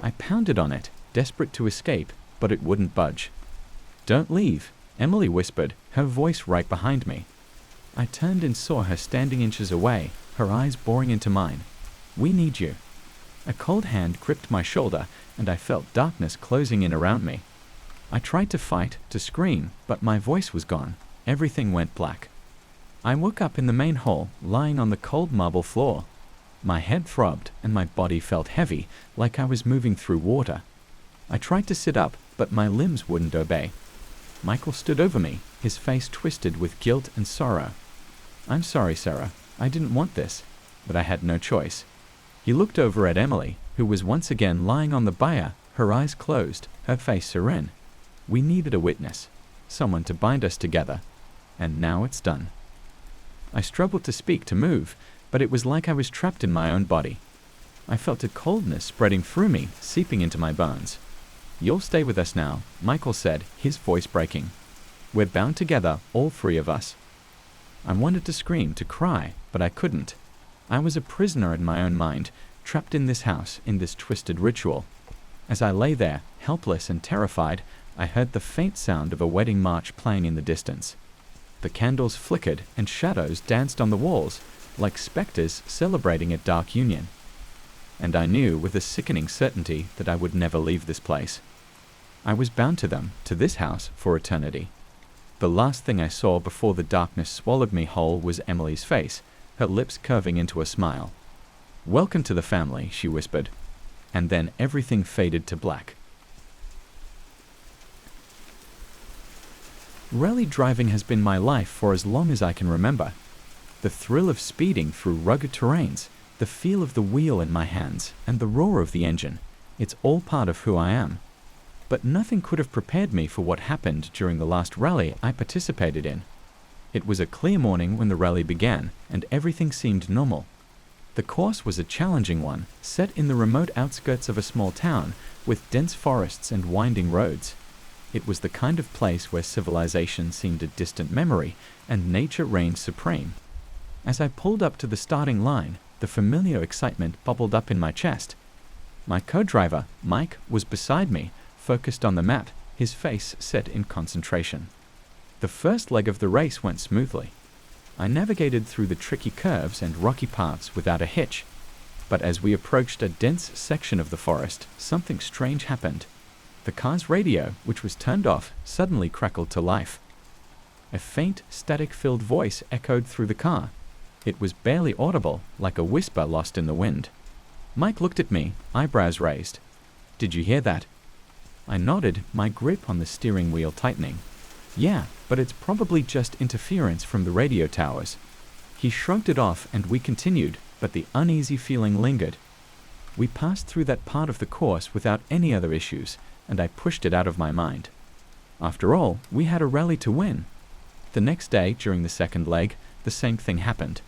[SPEAKER 1] I pounded on it, desperate to escape, but it wouldn't budge. "Don't leave," Emily whispered, her voice right behind me. I turned and saw her standing inches away, her eyes boring into mine. "We need you." A cold hand gripped my shoulder, and I felt darkness closing in around me. I tried to fight, to scream, but my voice was gone. Everything went black. I woke up in the main hall, lying on the cold marble floor. My head throbbed, and my body felt heavy, like I was moving through water. I tried to sit up, but my limbs wouldn't obey. Michael stood over me, his face twisted with guilt and sorrow. "I'm sorry, Sarah. I didn't want this," but I had no choice. He looked over at Emily, who was once again lying on the bayou, her eyes closed, her face serene. We needed a witness, someone to bind us together, and now it's done. I struggled to speak, to move, but it was like I was trapped in my own body. I felt a coldness spreading through me, seeping into my bones. "You'll stay with us now," Michael said, his voice breaking. "We're bound together, all three of us." I wanted to scream, to cry, but I couldn't. I was a prisoner in my own mind, trapped in this house, in this twisted ritual. As I lay there, helpless and terrified, I heard the faint sound of a wedding march playing in the distance. The candles flickered and shadows danced on the walls, like specters celebrating a dark union. And I knew with a sickening certainty that I would never leave this place. I was bound to them, to this house, for eternity. The last thing I saw before the darkness swallowed me whole was Emily's face, her lips curving into a smile. "Welcome to the family," she whispered. And then everything faded to black. Rally driving has been my life for as long as I can remember. The thrill of speeding through rugged terrains, the feel of the wheel in my hands, and the roar of the engine, it's all part of who I am. But nothing could have prepared me for what happened during the last rally I participated in. It was a clear morning when the rally began, and everything seemed normal. The course was a challenging one, set in the remote outskirts of a small town, with dense forests and winding roads. It was the kind of place where civilization seemed a distant memory, and nature reigned supreme. As I pulled up to the starting line, the familiar excitement bubbled up in my chest. My co-driver, Mike, was beside me, focused on the map, his face set in concentration. The first leg of the race went smoothly. I navigated through the tricky curves and rocky paths without a hitch. But as we approached a dense section of the forest, something strange happened. The car's radio, which was turned off, suddenly crackled to life. A faint, static-filled voice echoed through the car. It was barely audible, like a whisper lost in the wind. Mike looked at me, eyebrows raised. "Did you hear that?" I nodded, my grip on the steering wheel tightening. "Yeah, but it's probably just interference from the radio towers." He shrugged it off and we continued, but the uneasy feeling lingered. We passed through that part of the course without any other issues, and I pushed it out of my mind. After all, we had a rally to win. The next day, during the second leg, the same thing happened.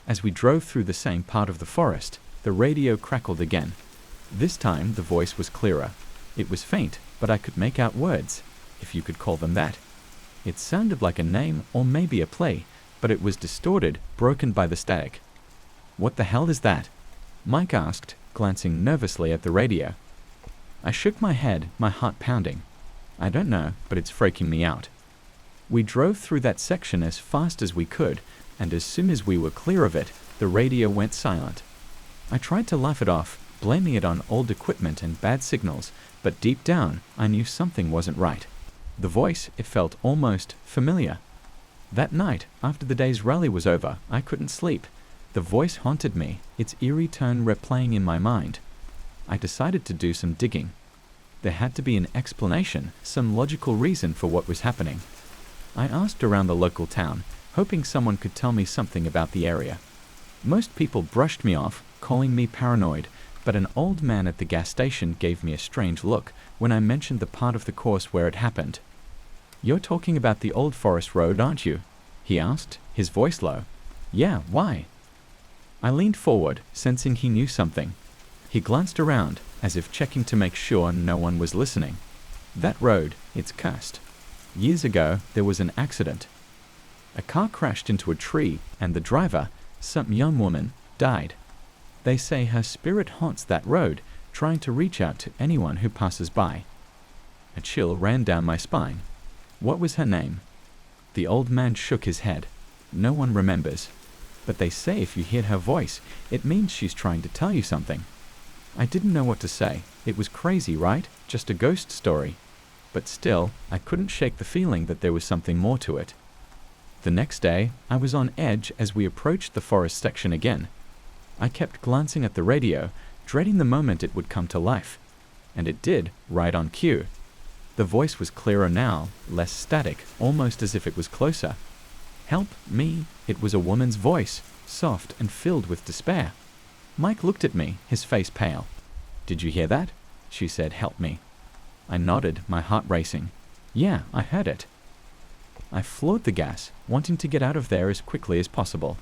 [SPEAKER 1] As we drove through the same part of the forest, the radio crackled again. This time the voice was clearer. It was faint, but I could make out words, if you could call them that. It sounded like a name or maybe a play, but it was distorted, broken by the static. "What the hell is that?" Mike asked, glancing nervously at the radio. I shook my head, my heart pounding. "I don't know, but it's freaking me out." We drove through that section as fast as we could, and as soon as we were clear of it, the radio went silent. I tried to laugh it off, blaming it on old equipment and bad signals, but deep down, I knew something wasn't right. The voice, it felt almost familiar. That night, after the day's rally was over, I couldn't sleep. The voice haunted me, its eerie tone replaying in my mind. I decided to do some digging. There had to be an explanation, some logical reason for what was happening. I asked around the local town, hoping someone could tell me something about the area. Most people brushed me off, calling me paranoid, but an old man at the gas station gave me a strange look when I mentioned the part of the course where it happened. "You're talking about the old forest road, aren't you?" he asked, his voice low. "Yeah, why?" I leaned forward, sensing he knew something. He glanced around, as if checking to make sure no one was listening. "That road, it's cursed. Years ago, there was an accident. A car crashed into a tree, and the driver, some young woman, died. They say her spirit haunts that road, trying to reach out to anyone who passes by." A chill ran down my spine. "What was her name?" The old man shook his head. "No one remembers. But they say if you hear her voice, it means she's trying to tell you something." I didn't know what to say. It was crazy, right? Just a ghost story. But still, I couldn't shake the feeling that there was something more to it. The next day, I was on edge as we approached the forest section again. I kept glancing at the radio, dreading the moment it would come to life. and it did, right on cue. The voice was clearer now, less static, almost as if it was closer. "Help me!" It was a woman's voice, soft and filled with despair. Mike looked at me, his face pale. "Did you hear that?" She said, "Help me." I nodded, my heart racing. "Yeah, I heard it." I floored the gas, wanting to get out of there as quickly as possible.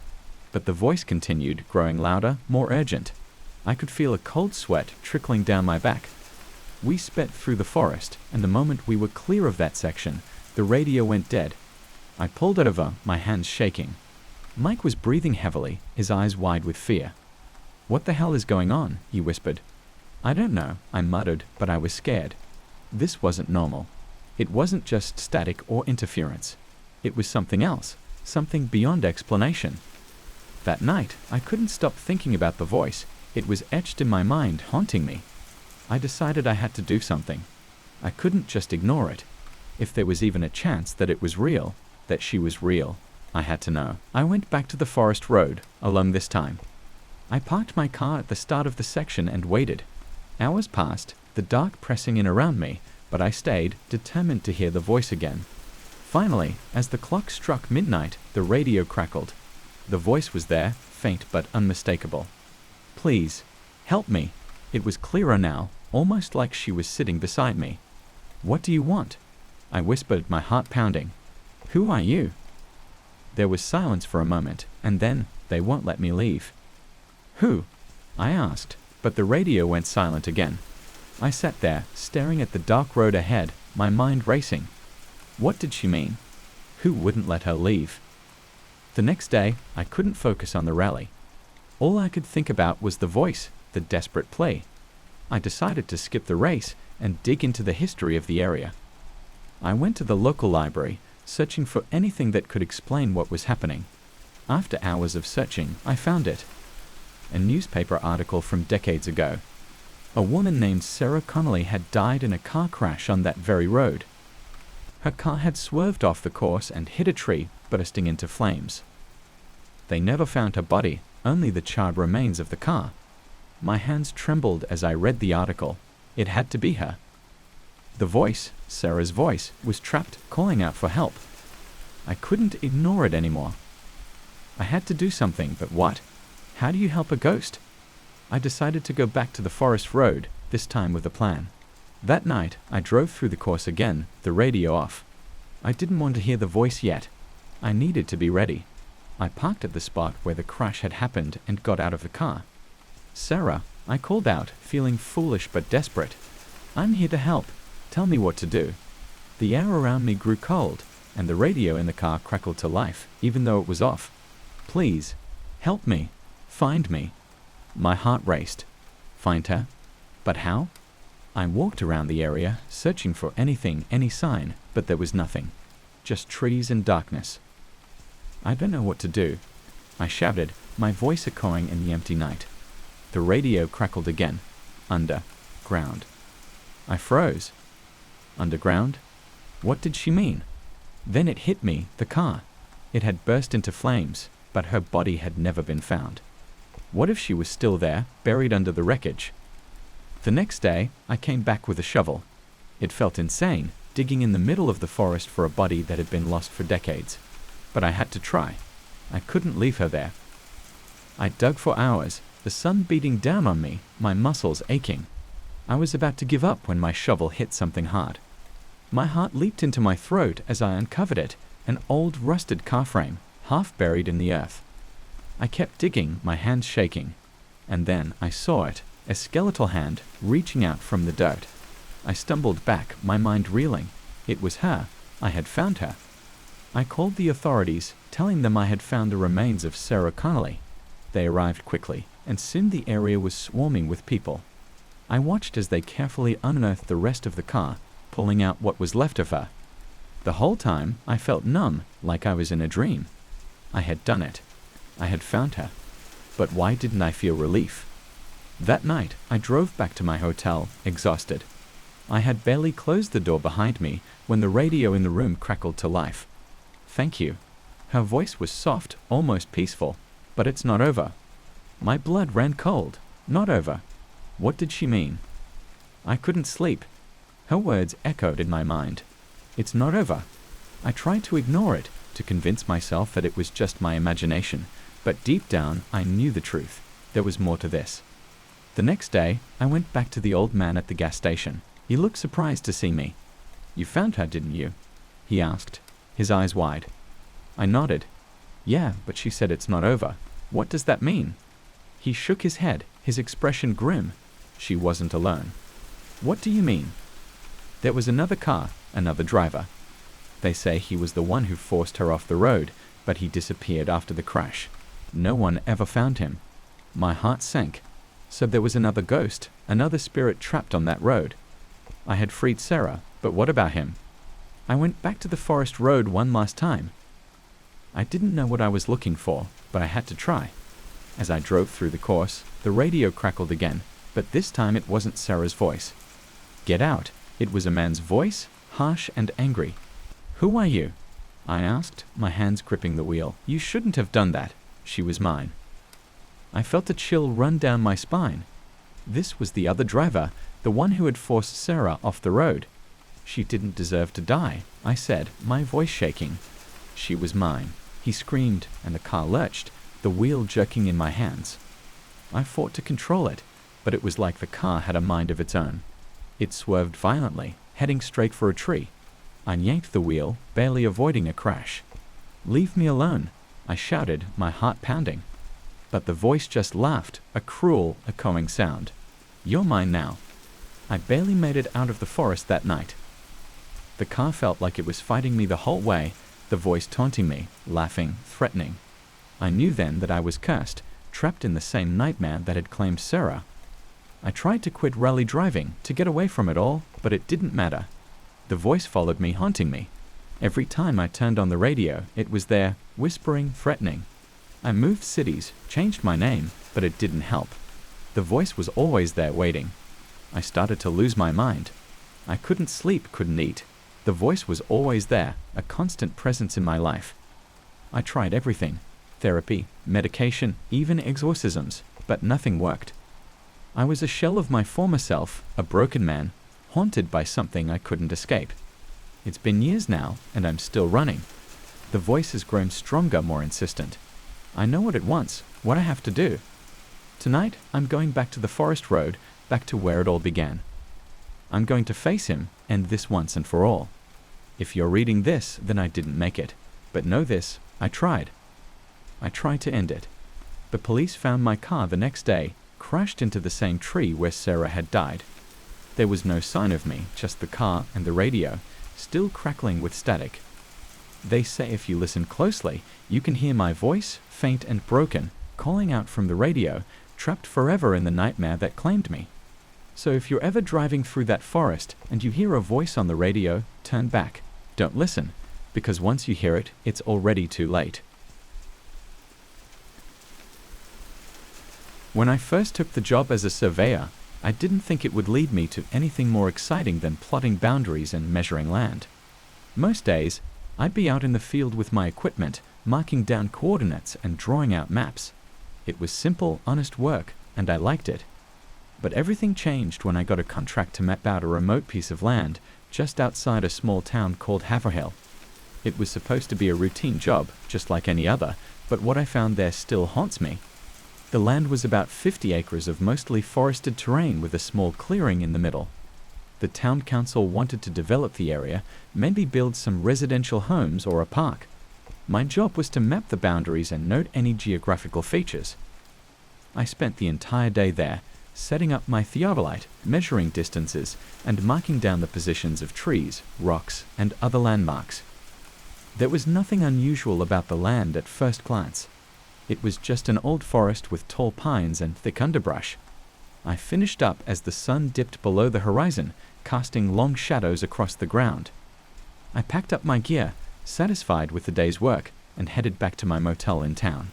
[SPEAKER 1] But the voice continued, growing louder, more urgent. I could feel a cold sweat trickling down my back. We sped through the forest, and the moment we were clear of that section, the radio went dead. I pulled over, my hands shaking. Mike was breathing heavily, his eyes wide with fear. "What the hell is going on?" he whispered. "I don't know," I muttered, but I was scared. This wasn't normal. It wasn't just static or interference. It was something else, something beyond explanation. That night, I couldn't stop thinking about the voice. It was etched in my mind, haunting me. I decided I had to do something. I couldn't just ignore it. If there was even a chance that it was real, that she was real, I had to know. I went back to the forest road, alone this time. I parked my car at the start of the section and waited. Hours passed, the dark pressing in around me, but I stayed, determined to hear the voice again. Finally, as the clock struck midnight, the radio crackled. The voice was there, faint but unmistakable. "Please, help me." It was clearer now, almost like she was sitting beside me. "What do you want?" I whispered, my heart pounding. "Who are you?" There was silence for a moment, and then they won't let me leave. "Who?" I asked, but the radio went silent again. I sat there, staring at the dark road ahead, my mind racing. What did she mean? Who wouldn't let her leave? The next day, I couldn't focus on the rally. All I could think about was the voice, the desperate plea. I decided to skip the race and dig into the history of the area. I went to the local library, searching for anything that could explain what was happening. After hours of searching, I found it. A newspaper article from decades ago. A woman named Sarah Connolly had died in a car crash on that very road. Her car had swerved off the course and hit a tree, bursting into flames. They never found her body, only the charred remains of the car. My hands trembled as I read the article. It had to be her. The voice, Sarah's voice, was trapped, calling out for help. I couldn't ignore it anymore. I had to do something, but what? How do you help a ghost? I decided to go back to the forest road, this time with a plan. That night, I drove through the course again, the radio off. I didn't want to hear the voice yet. I needed to be ready. I parked at the spot where the crash had happened and got out of the car. "Sarah," I called out, feeling foolish but desperate. "I'm here to help. Tell me what to do." The air around me grew cold, and the radio in the car crackled to life, even though it was off. "Please, help me. Find me." My heart raced. Find her? But how? I walked around the area, searching for anything, any sign, but there was nothing. Just trees and darkness. I don't know what to do. I shouted, my voice echoing in the empty night. The radio crackled again. Underground. I froze. Underground? What did she mean? Then it hit me, the car. It had burst into flames, but her body had never been found. What if she was still there, buried under the wreckage? The next day, I came back with a shovel. It felt insane, digging in the middle of the forest for a body that had been lost for decades. But I had to try. I couldn't leave her there. I dug for hours, the sun beating down on me, my muscles aching. I was about to give up when my shovel hit something hard. My heart leaped into my throat as I uncovered it, an old rusted car frame, half buried in the earth. I kept digging, my hands shaking. And then I saw it, a skeletal hand reaching out from the dirt. I stumbled back, my mind reeling. It was her. I had found her. I called the authorities, telling them I had found the remains of Sarah Connolly. They arrived quickly, and soon the area was swarming with people. I watched as they carefully unearthed the rest of the car, pulling out what was left of her. The whole time, I felt numb, like I was in a dream. I had done it. I had found her. But why didn't I feel relief? That night, I drove back to my hotel, exhausted. I had barely closed the door behind me when the radio in the room crackled to life. "Thank you." Her voice was soft, almost peaceful. "But it's not over." My blood ran cold. Not over. What did she mean? I couldn't sleep. Her words echoed in my mind. It's not over. I tried to ignore it, to convince myself that it was just my imagination, but deep down I knew the truth. There was more to this. The next day, I went back to the old man at the gas station. He looked surprised to see me. You found her, didn't you? He asked, his eyes wide. I nodded. Yeah, but she said it's not over. What does that mean? He shook his head, his expression grim. She wasn't alone. What do you mean? There was another car, another driver. They say he was the one who forced her off the road, but he disappeared after the crash. No one ever found him. My heart sank. So there was another ghost, another spirit trapped on that road. I had freed Sarah, but what about him? I went back to the forest road one last time. I didn't know what I was looking for, but I had to try. As I drove through the course, the radio crackled again, but this time it wasn't Sarah's voice. Get out! It was a man's voice, harsh and angry. Who are you? I asked, my hands gripping the wheel. You shouldn't have done that. She was mine. I felt a chill run down my spine. This was the other driver, the one who had forced Sarah off the road. She didn't deserve to die, I said, my voice shaking. She was mine. He screamed, and the car lurched, the wheel jerking in my hands. I fought to control it, but it was like the car had a mind of its own. It swerved violently, heading straight for a tree. I yanked the wheel, barely avoiding a crash. Leave me alone, I shouted, my heart pounding. But the voice just laughed, a cruel, echoing sound. You're mine now. I barely made it out of the forest that night. The car felt like it was fighting me the whole way, the voice taunting me, laughing, threatening. I knew then that I was cursed, trapped in the same nightmare that had claimed Sarah. I tried to quit rally driving, to get away from it all, but it didn't matter. The voice followed me, haunting me. Every time I turned on the radio, it was there, whispering, threatening. I moved cities, changed my name, but it didn't help. The voice was always there waiting. I started to lose my mind. I couldn't sleep, couldn't eat. The voice was always there, a constant presence in my life. I tried everything, therapy, medication, even exorcisms, but nothing worked. I was a shell of my former self, a broken man, haunted by something I couldn't escape. It's been years now, and I'm still running. The voice has grown stronger, more insistent. I know what it wants, what I have to do. Tonight, I'm going back to the forest road, back to where it all began. I'm going to face him, end this once and for all. If you're reading this, then I didn't make it. But know this, I tried. I tried to end it. The police found my car the next day, crashed into the same tree where Sarah had died. There was no sign of me, just the car and the radio, still crackling with static. They say if you listen closely, you can hear my voice, faint and broken, calling out from the radio, trapped forever in the nightmare that claimed me. So if you're ever driving through that forest and you hear a voice on the radio, turn back. Don't listen, because once you hear it, it's already too late. When I first took the job as a surveyor, I didn't think it would lead me to anything more exciting than plotting boundaries and measuring land. Most days, I'd be out in the field with my equipment, marking down coordinates and drawing out maps. It was simple, honest work, and I liked it. But everything changed when I got a contract to map out a remote piece of land just outside a small town called Haverhill. It was supposed to be a routine job, just like any other, but what I found there still haunts me. The land was about 50 acres of mostly forested terrain with a small clearing in the middle. The town council wanted to develop the area, maybe build some residential homes or a park. My job was to map the boundaries and note any geographical features. I spent the entire day there, setting up my theodolite, measuring distances, and marking down the positions of trees, rocks, and other landmarks. There was nothing unusual about the land at first glance. It was just an old forest with tall pines and thick underbrush. I finished up as the sun dipped below the horizon, casting long shadows across the ground. I packed up my gear, satisfied with the day's work, and headed back to my motel in town.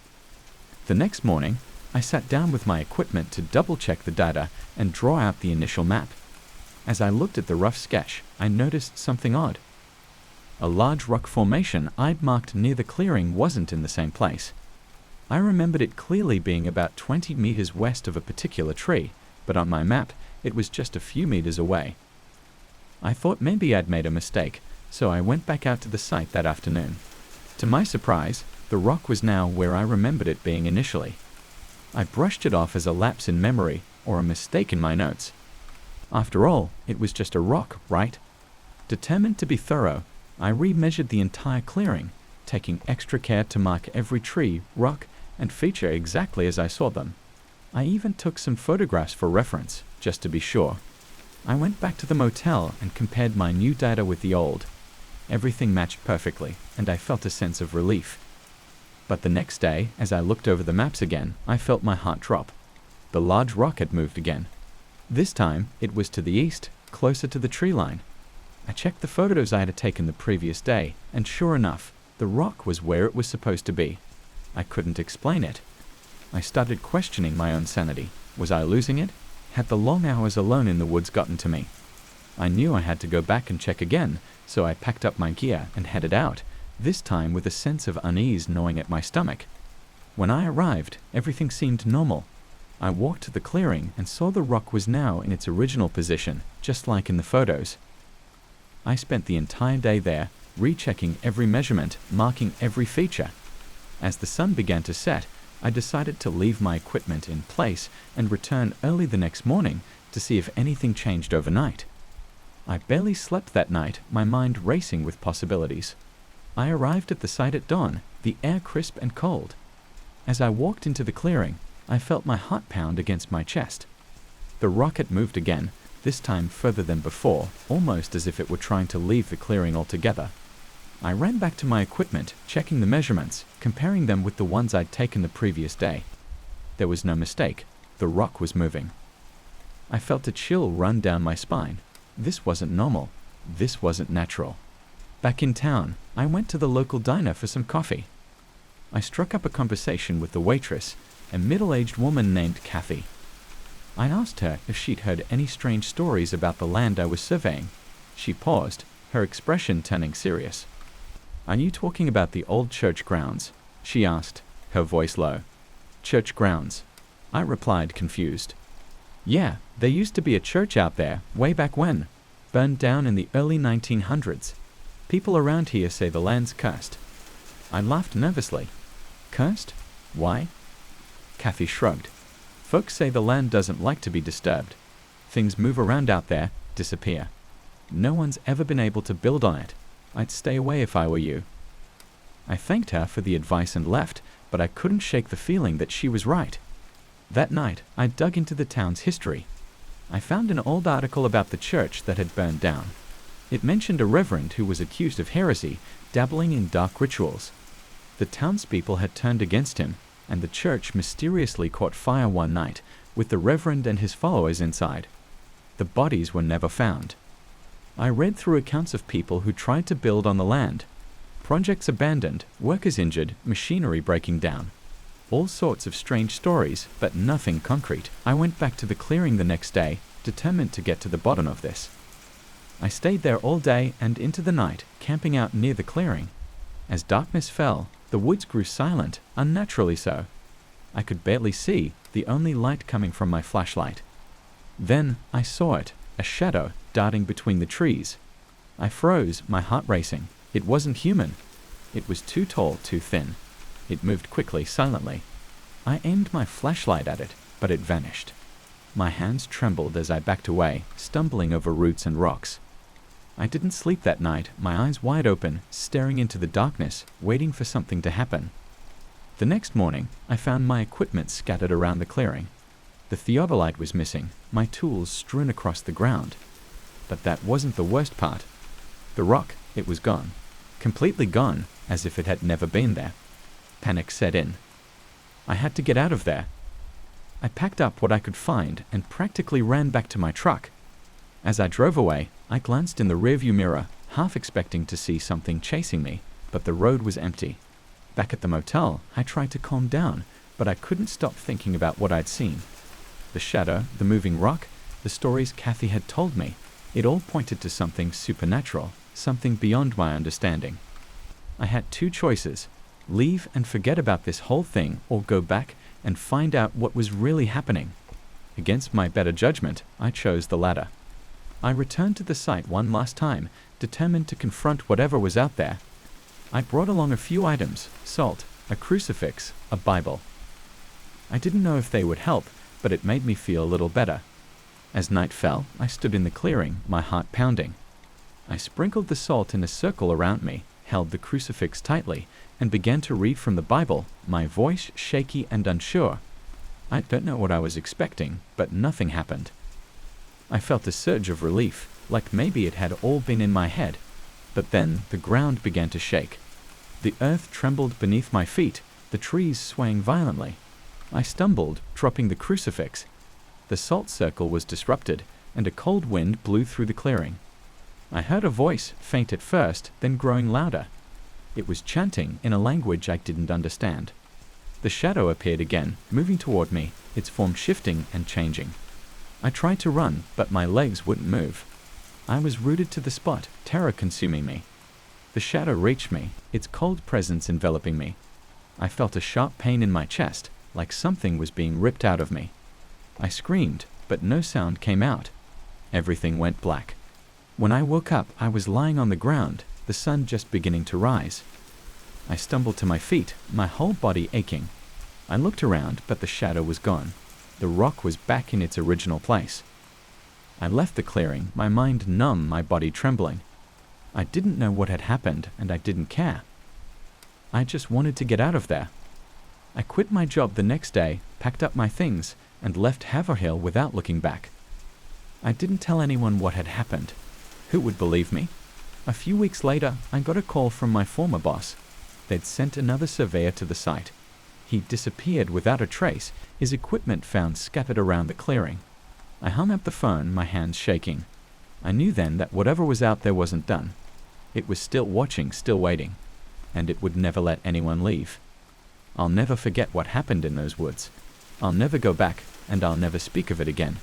[SPEAKER 1] The next morning, I sat down with my equipment to double-check the data and draw out the initial map. As I looked at the rough sketch, I noticed something odd. A large rock formation I'd marked near the clearing wasn't in the same place. I remembered it clearly being about 20 meters west of a particular tree, but on my map, It was just a few meters away. I thought maybe I'd made a mistake, so I went back out to the site that afternoon. To my surprise, the rock was now where I remembered it being initially. I brushed it off as a lapse in memory or a mistake in my notes. After all, it was just a rock, right? Determined to be thorough, I remeasured the entire clearing, taking extra care to mark every tree, rock, and feature exactly as I saw them. I even took some photographs for reference, just to be sure. I went back to the motel and compared my new data with the old. Everything matched perfectly, and I felt a sense of relief. But the next day, as I looked over the maps again, I felt my heart drop. The large rock had moved again. This time, it was to the east, closer to the tree line. I checked the photos I had taken the previous day, and sure enough, the rock was where it was supposed to be. I couldn't explain it. I started questioning my own sanity. Was I losing it? Had the long hours alone in the woods gotten to me? I knew I had to go back and check again, so I packed up my gear and headed out, this time with a sense of unease gnawing at my stomach. When I arrived, everything seemed normal. I walked to the clearing and saw the rock was now in its original position, just like in the photos. I spent the entire day there, rechecking every measurement, marking every feature. As the sun began to set, I decided to leave my equipment in place and return early the next morning to see if anything changed overnight. I barely slept that night, my mind racing with possibilities. I arrived at the site at dawn, the air crisp and cold. As I walked into the clearing, I felt my heart pound against my chest. The rock had moved again, this time further than before, almost as if it were trying to leave the clearing altogether. I ran back to my equipment, checking the measurements, comparing them with the ones I'd taken the previous day. There was no mistake, the rock was moving. I felt a chill run down my spine. This wasn't normal. This wasn't natural. Back in town, I went to the local diner for some coffee. I struck up a conversation with the waitress, a middle-aged woman named Kathy. I asked her if she'd heard any strange stories about the land I was surveying. She paused, her expression turning serious. "Are you talking about the old church grounds?" she asked, her voice low. "Church grounds," I replied, confused. "Yeah, there used to be a church out there, way back when. Burned down in the early 1900s. People around here say the land's cursed." I laughed nervously. "Cursed? Why?" Kathy shrugged. "Folks say the land doesn't like to be disturbed. Things move around out there, disappear. No one's ever been able to build on it. I'd stay away if I were you." I thanked her for the advice and left, but I couldn't shake the feeling that she was right. That night, I dug into the town's history. I found an old article about the church that had burned down. It mentioned a reverend who was accused of heresy, dabbling in dark rituals. The townspeople had turned against him, and the church mysteriously caught fire one night, with the reverend and his followers inside. The bodies were never found. I read through accounts of people who tried to build on the land. Projects abandoned, workers injured, machinery breaking down. All sorts of strange stories, but nothing concrete. I went back to the clearing the next day, determined to get to the bottom of this. I stayed there all day and into the night, camping out near the clearing. As darkness fell, the woods grew silent, unnaturally so. I could barely see, the only light coming from my flashlight. Then I saw it, a shadow darting between the trees. I froze, my heart racing. It wasn't human. It was too tall, too thin. It moved quickly, silently. I aimed my flashlight at it, but it vanished. My hands trembled as I backed away, stumbling over roots and rocks. I didn't sleep that night, my eyes wide open, staring into the darkness, waiting for something to happen. The next morning, I found my equipment scattered around the clearing. The theodolite was missing, my tools strewn across the ground. But that wasn't the worst part. The rock, it was gone. Completely gone, as if it had never been there. Panic set in. I had to get out of there. I packed up what I could find and practically ran back to my truck. As I drove away, I glanced in the rearview mirror, half expecting to see something chasing me, but the road was empty. Back at the motel, I tried to calm down, but I couldn't stop thinking about what I'd seen. The shadow, the moving rock, the stories Kathy had told me. It all pointed to something supernatural, something beyond my understanding. I had two choices: leave and forget about this whole thing, or go back and find out what was really happening. Against my better judgment, I chose the latter. I returned to the site one last time, determined to confront whatever was out there. I brought along a few items: salt, a crucifix, a Bible. I didn't know if they would help, but it made me feel a little better. As night fell, I stood in the clearing, my heart pounding. I sprinkled the salt in a circle around me, held the crucifix tightly, and began to read from the Bible, my voice shaky and unsure. I don't know what I was expecting, but nothing happened. I felt a surge of relief, like maybe it had all been in my head. But then the ground began to shake. The earth trembled beneath my feet, the trees swaying violently. I stumbled, dropping the crucifix. The salt circle was disrupted, and a cold wind blew through the clearing. I heard a voice, faint at first, then growing louder. It was chanting in a language I didn't understand. The shadow appeared again, moving toward me, its form shifting and changing. I tried to run, but my legs wouldn't move. I was rooted to the spot, terror consuming me. The shadow reached me, its cold presence enveloping me. I felt a sharp pain in my chest, like something was being ripped out of me. I screamed, but no sound came out. Everything went black. When I woke up, I was lying on the ground, the sun just beginning to rise. I stumbled to my feet, my whole body aching. I looked around, but the shadow was gone. The rock was back in its original place. I left the clearing, my mind numb, my body trembling. I didn't know what had happened, and I didn't care. I just wanted to get out of there. I quit my job the next day, packed up my things, and left Haverhill without looking back. I didn't tell anyone what had happened. Who would believe me? A few weeks later, I got a call from my former boss. They'd sent another surveyor to the site. He disappeared without a trace, his equipment found scattered around the clearing. I hung up the phone, my hands shaking. I knew then that whatever was out there wasn't done. It was still watching, still waiting, and it would never let anyone leave. I'll never forget what happened in those woods. I'll never go back, and I'll never speak of it again.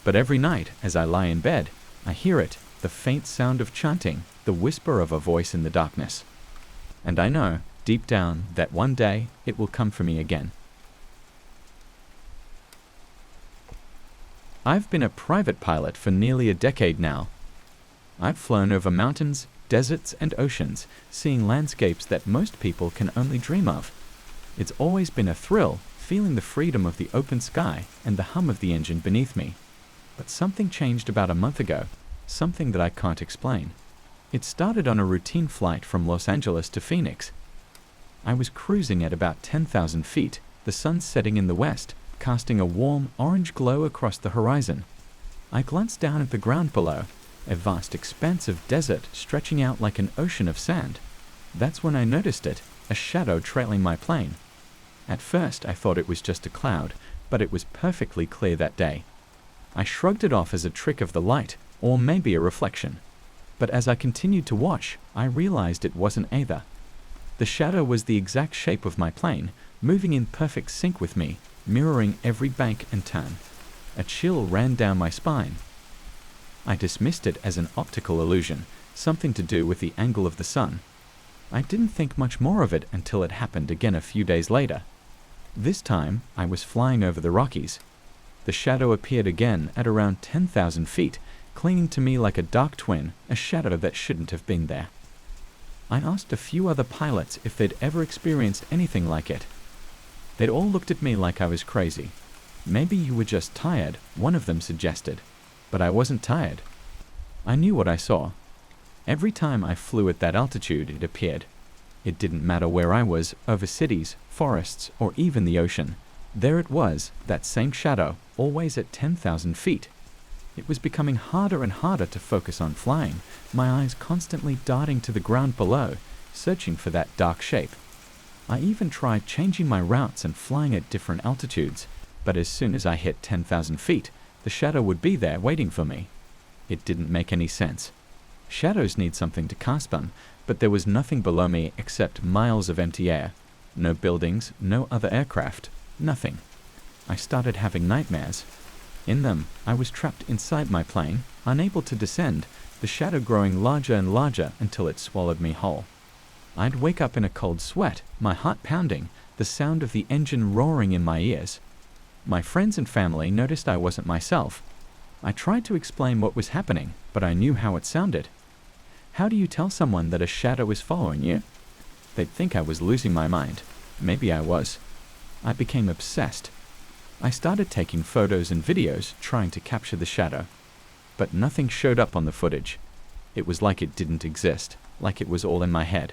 [SPEAKER 1] But every night, as I lie in bed, I hear it, the faint sound of chanting, the whisper of a voice in the darkness. And I know, deep down, that one day it will come for me again. I've been a private pilot for nearly a decade now. I've flown over mountains, deserts, and oceans, seeing landscapes that most people can only dream of. It's always been a thrill, feeling the freedom of the open sky and the hum of the engine beneath me. But something changed about a month ago, something that I can't explain. It started on a routine flight from Los Angeles to Phoenix. I was cruising at about 10,000 feet, the sun setting in the west, casting a warm, orange glow across the horizon. I glanced down at the ground below, a vast expanse of desert stretching out like an ocean of sand. That's when I noticed it, a shadow trailing my plane. At first I thought it was just a cloud, but it was perfectly clear that day. I shrugged it off as a trick of the light, or maybe a reflection. But as I continued to watch, I realized it wasn't either. The shadow was the exact shape of my plane, moving in perfect sync with me, mirroring every bank and turn. A chill ran down my spine. I dismissed it as an optical illusion, something to do with the angle of the sun. I didn't think much more of it until it happened again a few days later. This time, I was flying over the Rockies. The shadow appeared again at around 10,000 feet, clinging to me like a dark twin, a shadow that shouldn't have been there. I asked a few other pilots if they'd ever experienced anything like it. They'd all looked at me like I was crazy. Maybe you were just tired, one of them suggested. But I wasn't tired. I knew what I saw. Every time I flew at that altitude, it appeared. It didn't matter where I was, over cities, forests, or even the ocean. There it was, that same shadow, always at 10,000 feet. It was becoming harder and harder to focus on flying, my eyes constantly darting to the ground below, searching for that dark shape. I even tried changing my routes and flying at different altitudes, but as soon as I hit 10,000 feet, the shadow would be there waiting for me. It didn't make any sense. Shadows need something to cast them, but there was nothing below me except miles of empty air. No buildings, no other aircraft, nothing. I started having nightmares. In them, I was trapped inside my plane, unable to descend, the shadow growing larger and larger until it swallowed me whole. I'd wake up in a cold sweat, my heart pounding, the sound of the engine roaring in my ears. My friends and family noticed I wasn't myself. I tried to explain what was happening, but I knew how it sounded. How do you tell someone that a shadow is following you? They'd think I was losing my mind. Maybe I was. I became obsessed. I started taking photos and videos trying to capture the shadow. But nothing showed up on the footage. It was like it didn't exist, like it was all in my head.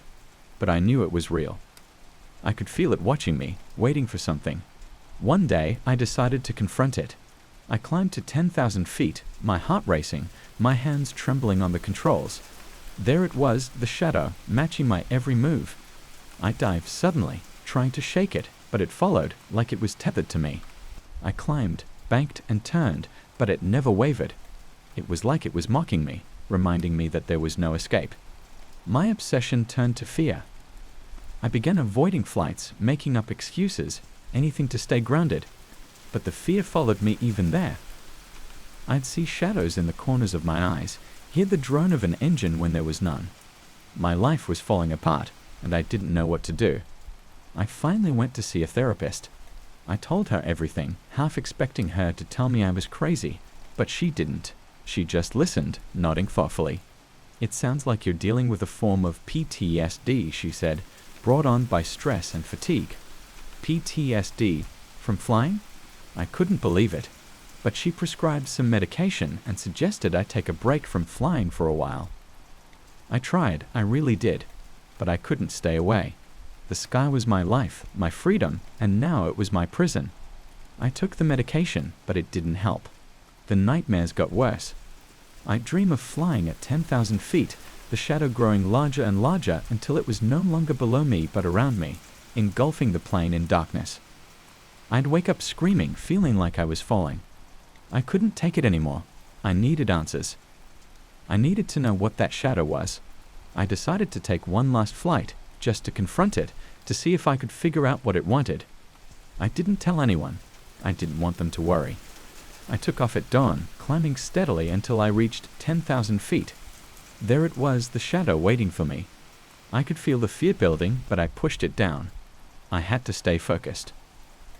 [SPEAKER 1] But I knew it was real. I could feel it watching me, waiting for something. One day, I decided to confront it. I climbed to 10,000 feet, my heart racing, my hands trembling on the controls. There it was, the shadow, matching my every move. I dived suddenly, trying to shake it, but it followed, like it was tethered to me. I climbed, banked and turned, but it never wavered. It was like it was mocking me, reminding me that there was no escape. My obsession turned to fear. I began avoiding flights, making up excuses, anything to stay grounded. But the fear followed me even there. I'd see shadows in the corners of my eyes, hear the drone of an engine when there was none. My life was falling apart, and I didn't know what to do. I finally went to see a therapist. I told her everything, half expecting her to tell me I was crazy, but she didn't. She just listened, nodding thoughtfully. "It sounds like you're dealing with a form of PTSD," she said, "brought on by stress and fatigue." PTSD? From flying? I couldn't believe it, but she prescribed some medication and suggested I take a break from flying for a while. I tried, I really did, but I couldn't stay away. The sky was my life, my freedom, and now it was my prison. I took the medication, but it didn't help. The nightmares got worse. I'd dream of flying at 10,000 feet, the shadow growing larger and larger until it was no longer below me but around me, engulfing the plane in darkness. I'd wake up screaming, feeling like I was falling. I couldn't take it anymore. I needed answers. I needed to know what that shadow was. I decided to take one last flight, just to confront it, to see if I could figure out what it wanted. I didn't tell anyone. I didn't want them to worry. I took off at dawn, climbing steadily until I reached 10,000 feet. There it was, the shadow waiting for me. I could feel the fear building, but I pushed it down. I had to stay focused.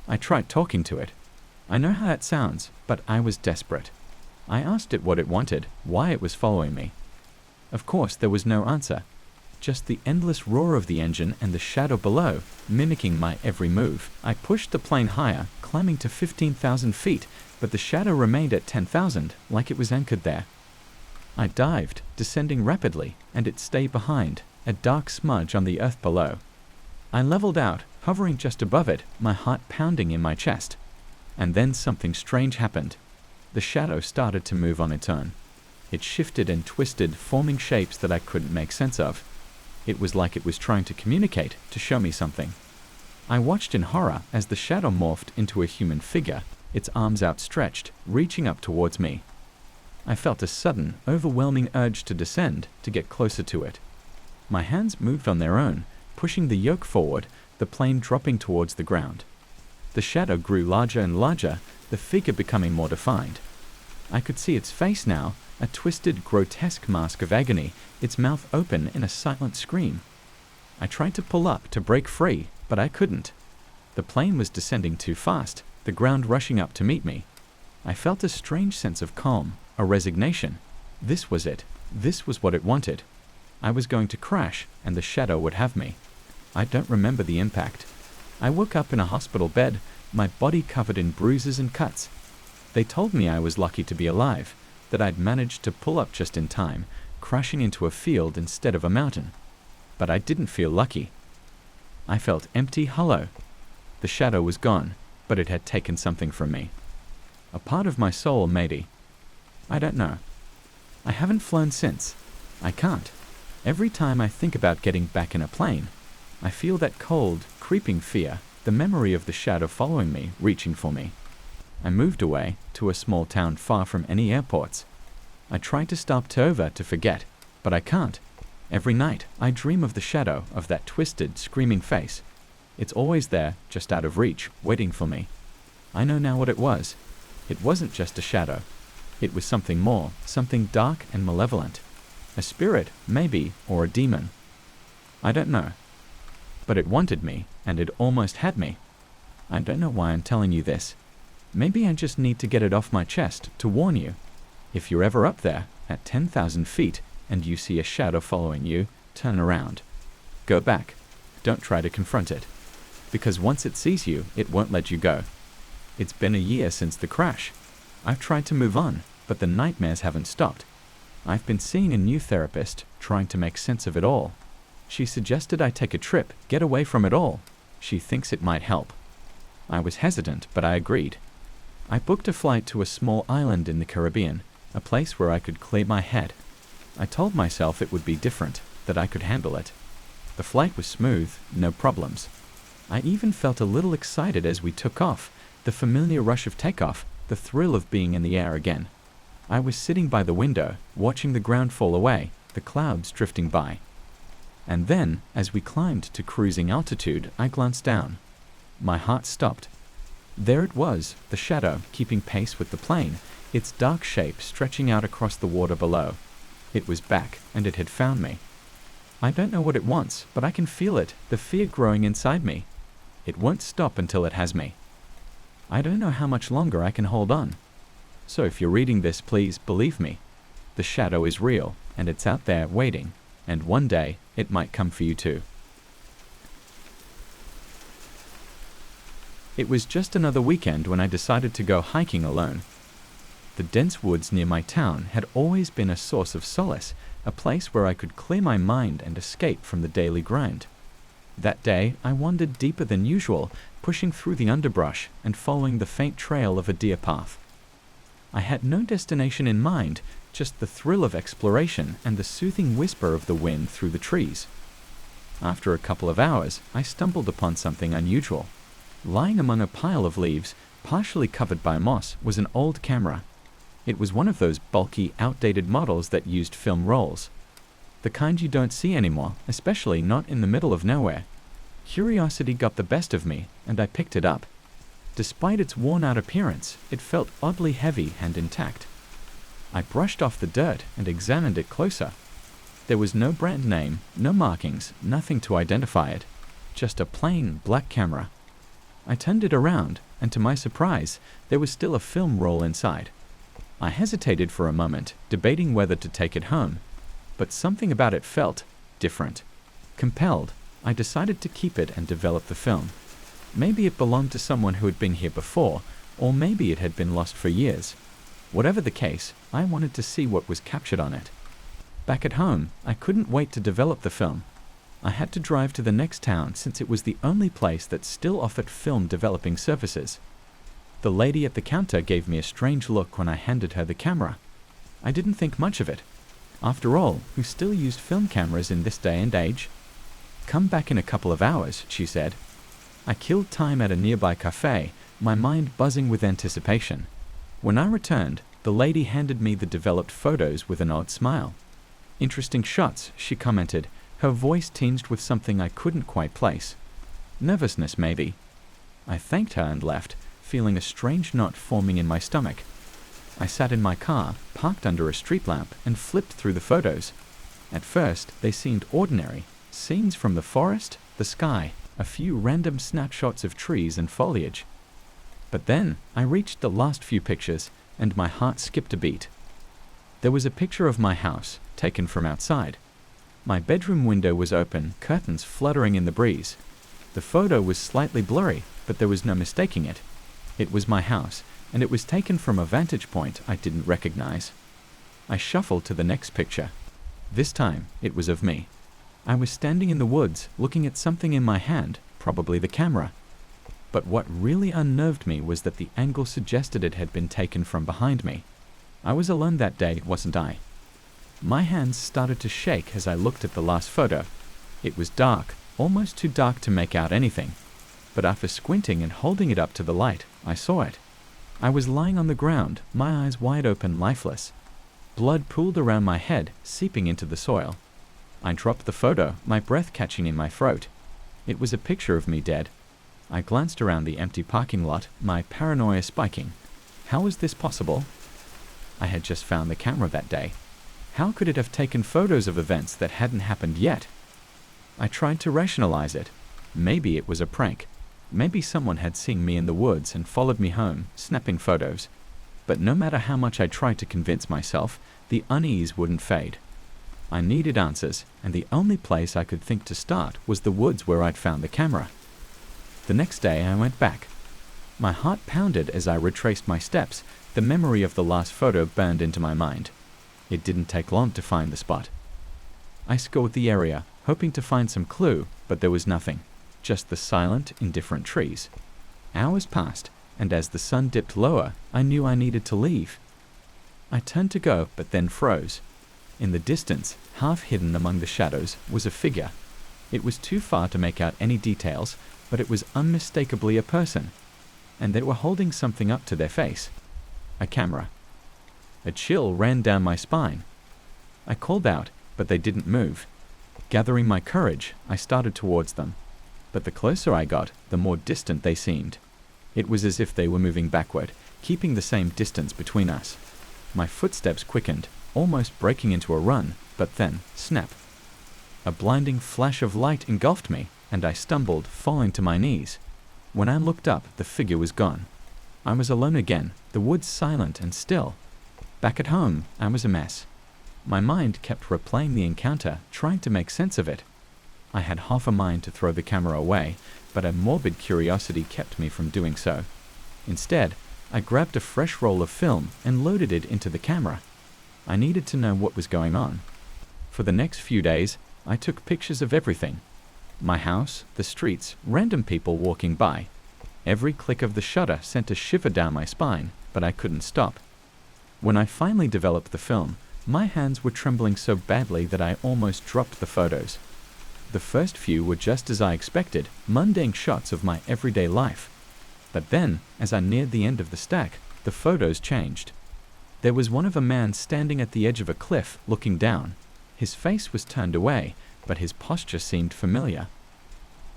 [SPEAKER 1] I tried talking to it. I know how that sounds, but I was desperate. I asked it what it wanted, why it was following me. Of course, there was no answer. Just the endless roar of the engine and the shadow below, mimicking my every move. I pushed the plane higher, climbing to 15,000 feet, but the shadow remained at 10,000, like it was anchored there. I dived, descending rapidly, and it stayed behind, a dark smudge on the earth below. I leveled out, hovering just above it, my heart pounding in my chest. And then something strange happened. The shadow started to move on its own. It shifted and twisted, forming shapes that I couldn't make sense of. It was like it was trying to communicate, to show me something. I watched in horror as the shadow morphed into a human figure, its arms outstretched, reaching up towards me. I felt a sudden, overwhelming urge to descend, to get closer to it. My hands moved on their own, pushing the yoke forward, the plane dropping towards the ground. The shadow grew larger and larger, the figure becoming more defined. I could see its face now, a twisted, grotesque mask of agony, its mouth open in a silent scream. I tried to pull up, to break free, but I couldn't. The plane was descending too fast, the ground rushing up to meet me. I felt a strange sense of calm, a resignation. This was it. This was what it wanted. I was going to crash, and the shadow would have me. I don't remember the impact. I woke up in a hospital bed, my body covered in bruises and cuts. They told me I was lucky to be alive, that I'd managed to pull up just in time, crashing into a field instead of a mountain. But I didn't feel lucky. I felt empty, hollow. The shadow was gone, but it had taken something from me. A part of my soul, maybe. I don't know. I haven't flown since. I can't. Every time I think about getting back in a plane, I feel that cold, creeping fear, the memory of the shadow following me, reaching for me. I moved away, to a small town far from any airports. I tried to stop Tova to forget, but I can't. Every night, I dream of the shadow, of that twisted, screaming face. It's always there, just out of reach, waiting for me. I know now what it was. It wasn't just a shadow. It was something more, something dark and malevolent. A spirit, maybe, or a demon. I don't know. But it wanted me, and it almost had me. I don't know why I'm telling you this. Maybe I just need to get it off my chest to warn you. If you're ever up there, at 10,000 feet, and you see a shadow following you, turn around. Go back. Don't try to confront it. Because once it sees you, it won't let you go. It's been a year since the crash. I've tried to move on, but the nightmares haven't stopped. I've been seeing a new therapist, trying to make sense of it all. She suggested I take a trip, get away from it all. She thinks it might help. I was hesitant, but I agreed. I booked a flight to a small island in the Caribbean, a place where I could clear my head. I told myself it would be different, that I could handle it. The flight was smooth, no problems. I even felt a little excited as we took off, the familiar rush of takeoff, the thrill of being in the air again. I was sitting by the window, watching the ground fall away, the clouds drifting by. And then, as we climbed to cruising altitude, I glanced down. My heart stopped. There it was, the shadow, keeping pace with the plane, its dark shape stretching out across the water below. It was back, and it had found me. I don't know what it wants, but I can feel it, the fear growing inside me. It won't stop until it has me. I don't know how much longer I can hold on. So if you're reading this, please believe me. The shadow is real, and it's out there waiting, and one day it might come for you too. It was just another weekend when I decided to go hiking alone. The dense woods near my town had always been a source of solace, a place where I could clear my mind and escape from the daily grind. That day, I wandered deeper than usual, pushing through the underbrush and following the faint trail of a deer path. I had no destination in mind, just the thrill of exploration and the soothing whisper of the wind through the trees. After a couple of hours, I stumbled upon something unusual. Lying among a pile of leaves, partially covered by moss, was an old camera. It was one of those bulky, outdated models that used film rolls. The kind you don't see anymore, especially not in the middle of nowhere. Curiosity got the best of me, and I picked it up. Despite its worn-out appearance, it felt oddly heavy and intact. I brushed off the dirt and examined it closer. There was no brand name, no markings, nothing to identify it. Just a plain, black camera. I turned it around, and to my surprise, there was still a film roll inside. I hesitated for a moment, debating whether to take it home. But something about it felt different. Compelled, I decided to keep it and develop the film. Maybe it belonged to someone who had been here before, or maybe it had been lost for years. Whatever the case, I wanted to see what was captured on it. Back at home, I couldn't wait to develop the film. I had to drive to the next town since it was the only place that still offered film developing services. The lady at the counter gave me a strange look when I handed her the camera. I didn't think much of it. After all, who still used film cameras in this day and age? Come back in a couple of hours, she said. I killed time at a nearby cafe, my mind buzzing with anticipation. When I returned, the lady handed me the developed photos with an odd smile. Interesting shots, she commented, her voice tinged with something I couldn't quite place. Nervousness, maybe. I thanked her and left, feeling a strange knot forming in my stomach. I sat in my car, parked under a street lamp, and flipped through the photos. At first, they seemed ordinary. Scenes from the forest, the sky, a few random snapshots of trees and foliage. But then, I reached the last few pictures, and my heart skipped a beat. There was a picture of my house, taken from outside. My bedroom window was open, curtains fluttering in the breeze. The photo was slightly blurry, but there was no mistaking it. It was my house, and it was taken from a vantage point I didn't recognize. I shuffled to the next picture. This time, it was of me. I was standing in the woods, looking at something in my hand, probably the camera. But what really unnerved me was that the angle suggested it had been taken from behind me. I was alone that day, wasn't I? My hands started to shake as I looked at the last photo. It was dark, almost too dark to make out anything. But after squinting and holding it up to the light, I saw it. I was lying on the ground, my eyes wide open, lifeless. Blood pooled around my head, seeping into the soil. I dropped the photo, my breath catching in my throat. It was a picture of me dead. I glanced around the empty parking lot, my paranoia spiking. How was this possible? I had just found the camera that day. How could it have taken photos of events that hadn't happened yet? I tried to rationalize it. Maybe it was a prank. Maybe someone had seen me in the woods and followed me home, snapping photos. But no matter how much I tried to convince myself, the unease wouldn't fade. I needed answers, and the only place I could think to start was the woods where I'd found the camera. The next day I went back. My heart pounded as I retraced my steps. The memory of the last photo burned into my mind. It didn't take long to find the spot. I scoured the area, hoping to find some clue, but there was nothing, just the silent, indifferent trees. Hours passed, and as the sun dipped lower, I knew I needed to leave. I turned to go, but then froze. In the distance, half hidden among the shadows, was a figure. It was too far to make out any details, but it was unmistakably a person, and they were holding something up to their face. A camera. A chill ran down my spine. I called out, but they didn't move. Gathering my courage, I started towards them. But the closer I got, the more distant they seemed. It was as if they were moving backward, keeping the same distance between us. My footsteps quickened, almost breaking into a run, but then, snap. A blinding flash of light engulfed me, and I stumbled, falling to my knees. When I looked up, the figure was gone. I was alone again, the woods silent and still. Back at home, I was a mess. My mind kept replaying the encounter, trying to make sense of it. I had half a mind to throw the camera away, but a morbid curiosity kept me from doing so. Instead, I grabbed a fresh roll of film and loaded it into the camera. I needed to know what was going on. For the next few days, I took pictures of everything. My house, the streets, random people walking by. Every click of the shutter sent a shiver down my spine, but I couldn't stop. When I finally developed the film, my hands were trembling so badly that I almost dropped the photos. The first few were just as I expected, mundane shots of my everyday life. But then, as I neared the end of the stack, the photos changed. There was one of a man standing at the edge of a cliff, looking down. His face was turned away, but his posture seemed familiar.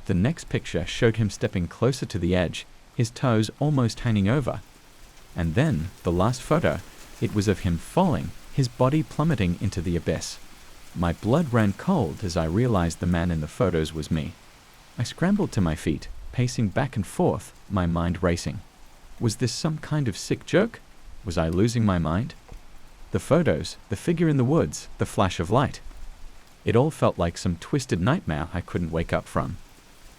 [SPEAKER 1] The next picture showed him stepping closer to the edge, his toes almost hanging over. And then, the last photo, it was of him falling, his body plummeting into the abyss. My blood ran cold as I realized the man in the photos was me. I scrambled to my feet, pacing back and forth, my mind racing. Was this some kind of sick joke? Was I losing my mind? The photos, the figure in the woods, the flash of light. It all felt like some twisted nightmare I couldn't wake up from.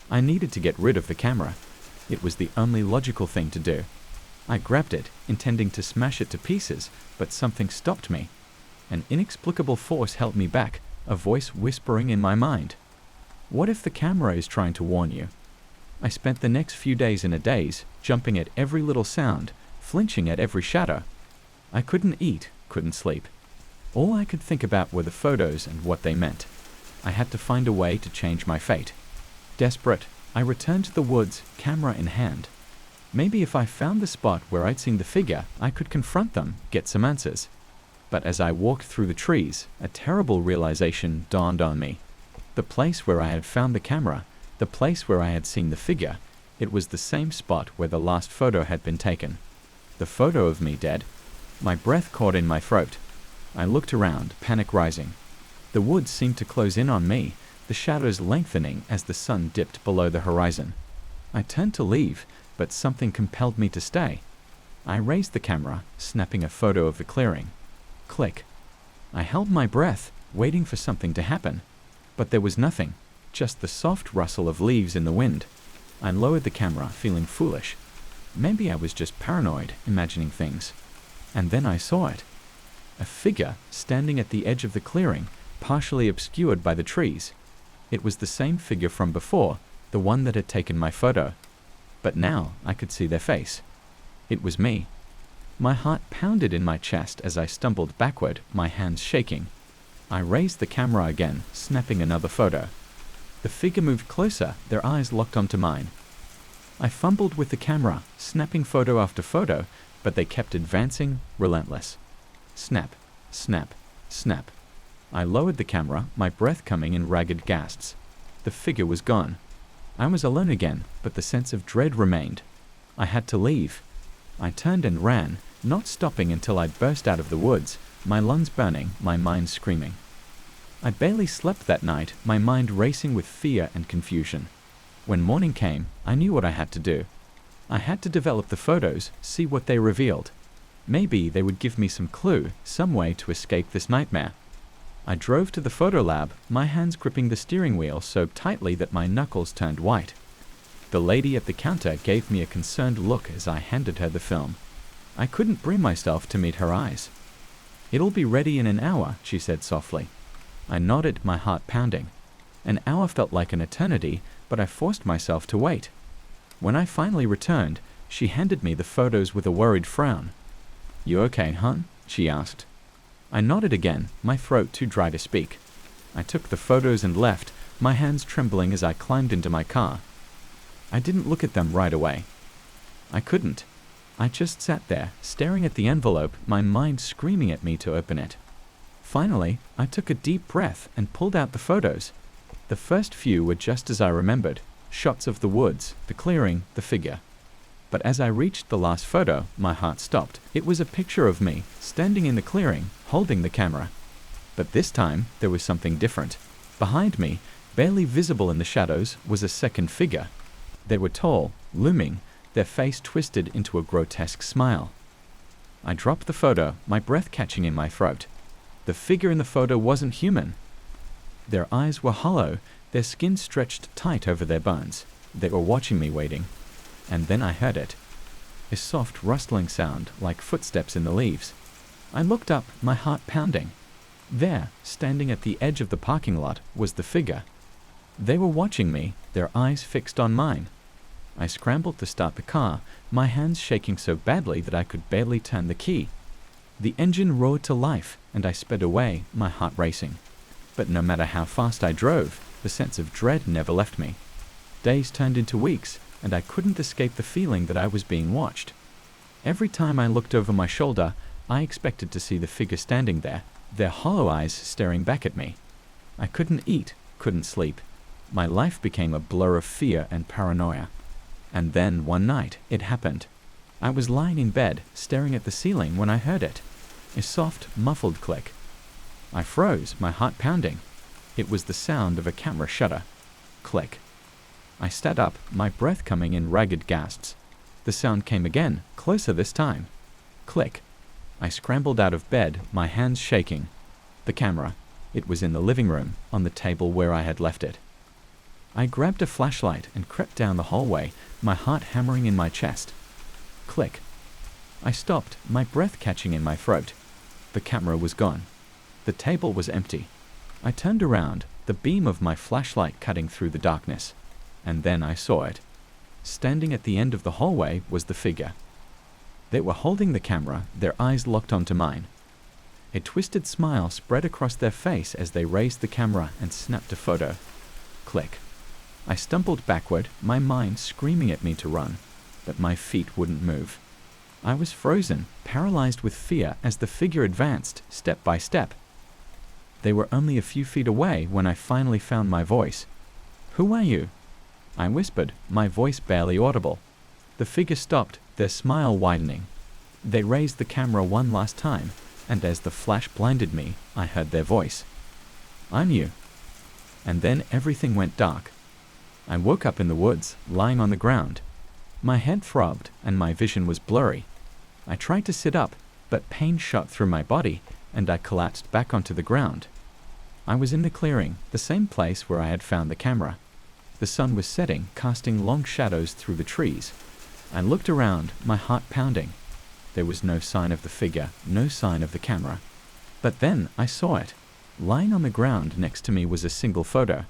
[SPEAKER 1] I needed to get rid of the camera. It was the only logical thing to do. I grabbed it, intending to smash it to pieces, but something stopped me. An inexplicable force held me back, a voice whispering in my mind. What if the camera is trying to warn you? I spent the next few days in a daze, jumping at every little sound, flinching at every shadow. I couldn't eat, couldn't sleep. All I could think about were the photos and what they meant. I had to find a way to change my fate. Desperate, I returned to the woods, camera in hand. Maybe if I found the spot where I'd seen the figure, I could confront them, get some answers. But as I walked through the trees, a terrible realization dawned on me. The place where I had found the camera, the place where I had seen the figure, it was the same spot where the last photo had been taken. The photo of me dead. My breath caught in my throat. I looked around, panic rising. The woods seemed to close in on me, the shadows lengthening as the sun dipped below the horizon. I turned to leave, but something compelled me to stay. I raised the camera, snapping a photo of the clearing. Click. I held my breath, waiting for something to happen. But there was nothing, just the soft rustle of leaves in the wind. I lowered the camera, feeling foolish. Maybe I was just paranoid, imagining things. And then I saw it. A figure standing at the edge of the clearing, partially obscured by the trees. It was the same figure from before, the one that had taken my photo. But now I could see their face. It was me. My heart pounded in my chest as I stumbled backward, my hands shaking. I raised the camera again, snapping another photo. The figure moved closer, their eyes locked onto mine. I fumbled with the camera, snapping photo after photo, but they kept advancing, relentless. Snap, snap, snap. I lowered the camera, my breath coming in ragged gasps. The figure was gone. I was alone again, but the sense of dread remained. I had to leave. I turned and ran, not stopping until I burst out of the woods, my lungs burning, my mind screaming. I barely slept that night, my mind racing with fear and confusion. When morning came, I knew what I had to do. I had to develop the photos, see what they revealed. Maybe they would give me some clue, some way to escape this nightmare. I drove to the photo lab, my hands gripping the steering wheel so tightly that my knuckles turned white. The lady at the counter gave me a concerned look as I handed her the film. I couldn't bring myself to meet her eyes. "It'll be ready in an hour," she said softly. I nodded, my heart pounding. An hour felt like an eternity, but I forced myself to wait. When I finally returned, she handed me the photos with a worried frown. "You okay, hon?" she asked. I nodded again, my throat too dry to speak. I took the photos and left, my hands trembling as I climbed into my car. I didn't look at them right away. I couldn't. I just sat there, staring at the envelope, my mind screaming at me to open it. Finally, I took a deep breath and pulled out the photos. The first few were just as I remembered, shots of the woods, the clearing, the figure. But as I reached the last photo, my heart stopped. It was a picture of me, standing in the clearing, holding the camera. But this time, there was something different. Behind me, barely visible in the shadows, was a second figure. They were tall, looming, their face twisted into a grotesque smile. I dropped the photo, my breath catching in my throat. The figure in the photo wasn't human. Their eyes were hollow, their skin stretched tight over their bones. They were watching me, waiting. And then I heard it. A soft rustling sound, like footsteps in the leaves. I looked up, my heart pounding. There, standing at the edge of the parking lot, was the figure. They were watching me, their eyes fixed on mine. I scrambled to start the car, my hands shaking so badly that I could barely turn the key. The engine roared to life, and I sped away, my heart racing. But no matter how fast I drove, the sense of dread never left me. Days turned into weeks, and I couldn't escape the feeling that I was being watched. Every time I looked over my shoulder, I expected to see the figure standing there, their hollow eyes staring back at me. I couldn't eat, couldn't sleep. My life became a blur of fear and paranoia. And then, one night, it happened. I was lying in bed, staring at the ceiling when I heard it. A soft, muffled click. I froze, my heart pounding. It was the sound of a camera shutter. Click. I sat up, my breath coming in ragged gasps. The sound came again, closer this time. Click. I scrambled out of bed, my hands shaking. The camera. It was in the living room, on the table where I had left it. I grabbed a flashlight and crept down the hallway, my heart hammering in my chest. Click. I stopped, my breath catching in my throat. The camera was gone. The table was empty. I turned around, the beam of my flashlight cutting through the darkness. And then I saw it. Standing at the end of the hallway was the figure. They were holding the camera, their eyes locked onto mine. A twisted smile spread across their face as they raised the camera and snapped a photo. Click. I stumbled backward, my mind screaming at me to run, but my feet wouldn't move. I was frozen, paralyzed with fear as the figure advanced, step by step. They were only a few feet away when I finally found my voice. "Who are you?" I whispered, my voice barely audible. The figure stopped, their smile widening. They raised the camera one last time, and as the flash blinded me, I heard their voice. "I'm you." And then everything went dark. I woke up in the woods, lying on the ground. My head throbbed, and my vision was blurry. I tried to sit up, but pain shot through my body, and I collapsed back onto the ground. I was in the clearing, the same place where I had found the camera. The sun was setting, casting long shadows through the trees. I looked around, my heart pounding. There was no sign of the figure, no sign of the camera. But then I saw it. Lying on the ground next to me was a single photo.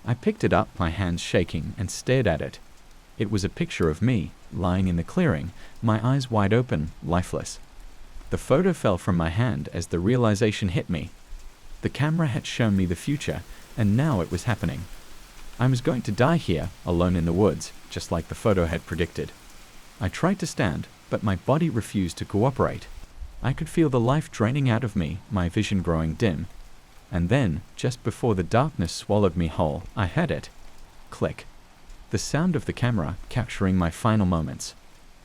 [SPEAKER 1] I picked it up, my hands shaking, and stared at it. It was a picture of me, lying in the clearing, my eyes wide open, lifeless. The photo fell from my hand as the realization hit me. The camera had shown me the future, and now it was happening. I was going to die here, alone in the woods, just like the photo had predicted. I tried to stand, but my body refused to cooperate. I could feel the life draining out of me, my vision growing dim. And then, just before the darkness swallowed me whole, I heard it. Click. The sound of the camera capturing my final moments.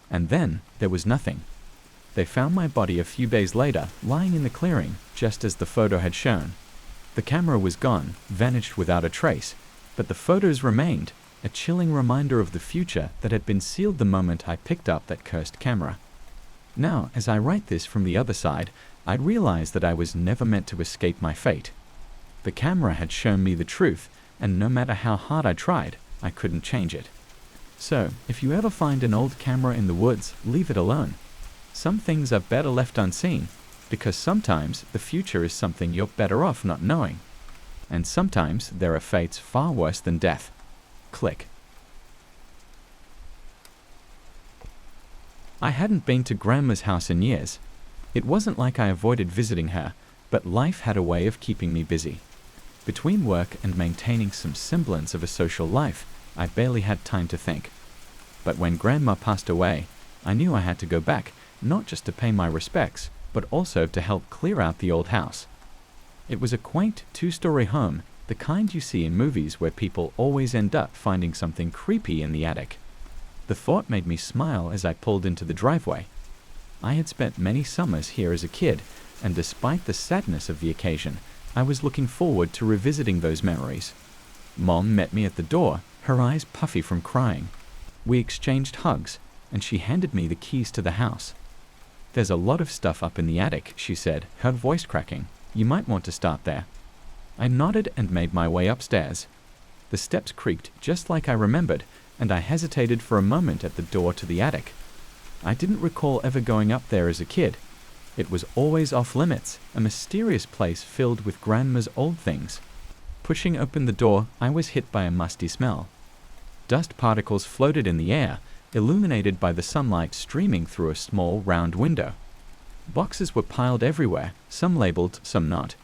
[SPEAKER 1] And then, there was nothing. They found my body a few days later, lying in the clearing, just as the photo had shown. The camera was gone, vanished without a trace, but the photos remained, a chilling reminder of the future that had been sealed the moment I picked up that cursed camera. Now, as I write this from the other side, I realize that I was never meant to escape my fate. The camera had shown me the truth, and no matter how hard I tried, I couldn't change it. So, if you ever find an old camera in the woods, leave it alone. Some things are better left unseen, because sometimes the future is something you're better off not knowing. And sometimes there are fates far worse than death. Click. I hadn't been to Grandma's house in years. It wasn't like I avoided visiting her, but life had a way of keeping me busy. Between work and maintaining some semblance of a social life, I barely had time to think. But when Grandma passed away, I knew I had to go back, not just to pay my respects, but also to help clear out the old house. It was a quaint two-story home, the kind you see in movies where people always end up finding something creepy in the attic. The thought made me smile as I pulled into the driveway. I had spent many summers here as a kid, and despite the sadness of the occasion, I was looking forward to revisiting those memories. Mom met me at the door, her eyes puffy from crying. We exchanged hugs, and she handed me the keys to the house. "There's a lot of stuff up in the attic," she said, her voice cracking. "You might want to start there." I nodded and made my way upstairs. The steps creaked just like I remembered, and I hesitated for a moment at the door to the attic. I didn't recall ever going up there as a kid. It was always off limits, a mysterious place filled with Grandma's old things. Pushing open the door, I was hit by a musty smell. Dust particles floated in the air, illuminated by the sunlight streaming through a small, round window. Boxes were piled everywhere, some labeled, some not.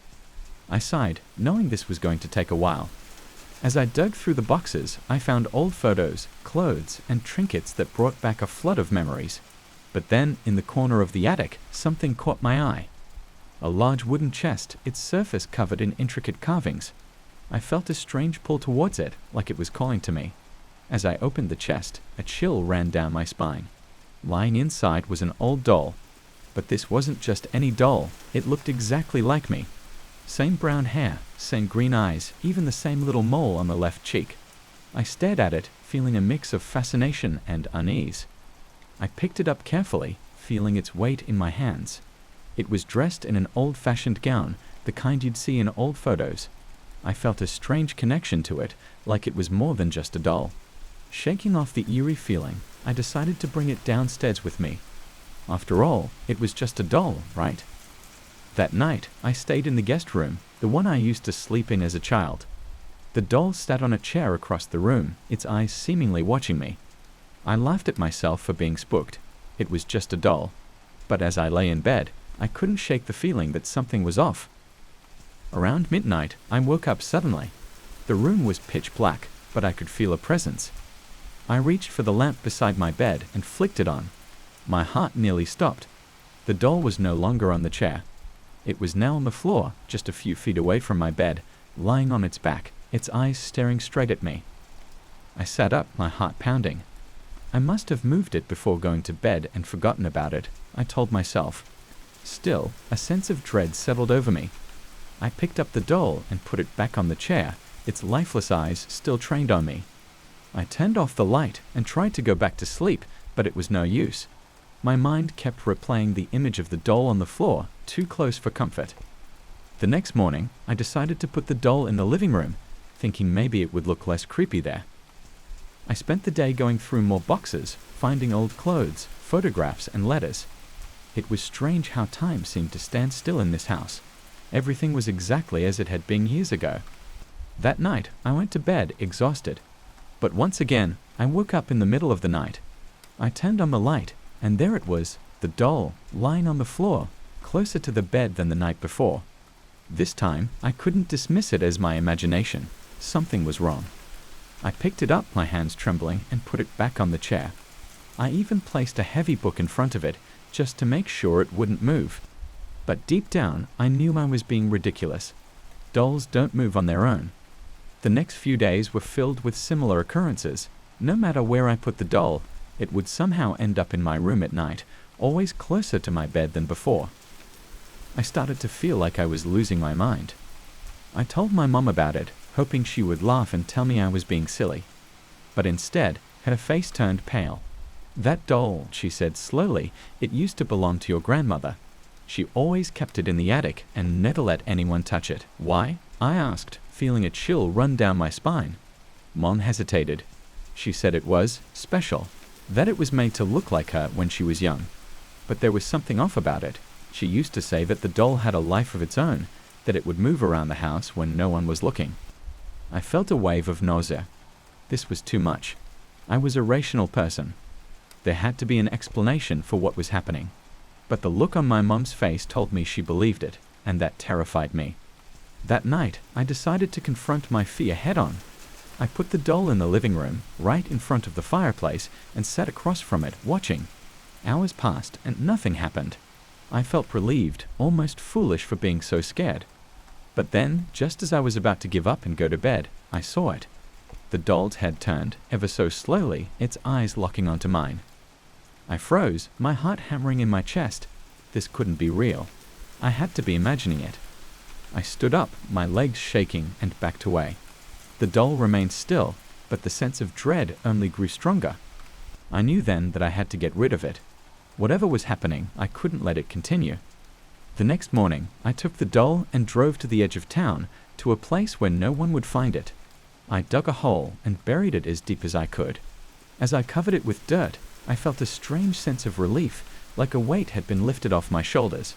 [SPEAKER 1] I sighed, knowing this was going to take a while. As I dug through the boxes, I found old photos, clothes, and trinkets that brought back a flood of memories. But then, in the corner of the attic, something caught my eye. A large wooden chest, its surface covered in intricate carvings. I felt a strange pull towards it, like it was calling to me. As I opened the chest, a chill ran down my spine. Lying inside was an old doll. But this wasn't just any doll, it looked exactly like me. Same brown hair, same green eyes, even the same little mole on the left cheek. I stared at it, feeling a mix of fascination and unease. I picked it up carefully, feeling its weight in my hands. It was dressed in an old-fashioned gown, the kind you'd see in old photos. I felt a strange connection to it, like it was more than just a doll. Shaking off the eerie feeling, I decided to bring it downstairs with me. After all, it was just a doll, right? That night, I stayed in the guest room, the one I used to sleep in as a child. The doll sat on a chair across the room, its eyes seemingly watching me. I laughed at myself for being spooked. It was just a doll. But as I lay in bed, I couldn't shake the feeling that something was off. Around midnight, I woke up suddenly. The room was pitch black, but I could feel a presence. I reached for the lamp beside my bed and flicked it on. My heart nearly stopped. The doll was no longer on the chair. It was now on the floor, just a few feet away from my bed, lying on its back, its eyes staring straight at me. I sat up, my heart pounding. I must have moved it before going to bed and forgotten about it, I told myself. Still, a sense of dread settled over me. I picked up the doll and put it back on the chair, its lifeless eyes still trained on me. I turned off the light and tried to go back to sleep, but it was no use. My mind kept replaying the image of the doll on the floor, too close for comfort. The next morning, I decided to put the doll in the living room, thinking maybe it would look less creepy there. I spent the day going through more boxes, finding old clothes, photographs, and letters. It was strange how time seemed to stand still in this house. Everything was exactly as it had been years ago. That night, I went to bed exhausted. But once again, I woke up in the middle of the night. I turned on the light, and there it was, the doll, lying on the floor, closer to the bed than the night before. This time, I couldn't dismiss it as my imagination. Something was wrong. I picked it up, my hands trembling, and put it back on the chair. I even placed a heavy book in front of it, just to make sure it wouldn't move. But deep down, I knew I was being ridiculous. Dolls don't move on their own. The next few days were filled with similar occurrences. No matter where I put the doll, it would somehow end up in my room at night, always closer to my bed than before. I started to feel like I was losing my mind. I told my mom about it, hoping she would laugh and tell me I was being silly. but instead had a face turned pale. "That doll," she said slowly, "it used to belong to your grandmother. She always kept it in the attic and never let anyone touch it." "Why?" I asked, feeling a chill run down my spine. Mom hesitated. She said it was special, that it was made to look like her when she was young. But there was something off about it. She used to say that the doll had a life of its own, that it would move around the house when no one was looking. I felt a wave of nausea. This was too much. I was a rational person. There had to be an explanation for what was happening. But the look on my mom's face told me she believed it, and that terrified me. That night, I decided to confront my fear head-on. I put the doll in the living room, right in front of the fireplace, and sat across from it, watching. Hours passed, and nothing happened. I felt relieved, almost foolish for being so scared. But then, just as I was about to give up and go to bed, I saw it. The doll's head turned, ever so slowly, its eyes locking onto mine. I froze, my heart hammering in my chest. This couldn't be real. I had to be imagining it. I stood up, my legs shaking, and backed away. The doll remained still, but the sense of dread only grew stronger. I knew then that I had to get rid of it. Whatever was happening, I couldn't let it continue. The next morning, I took the doll and drove to the edge of town, to a place where no one would find it. I dug a hole and buried it as deep as I could. As I covered it with dirt, I felt a strange sense of relief, like a weight had been lifted off my shoulders.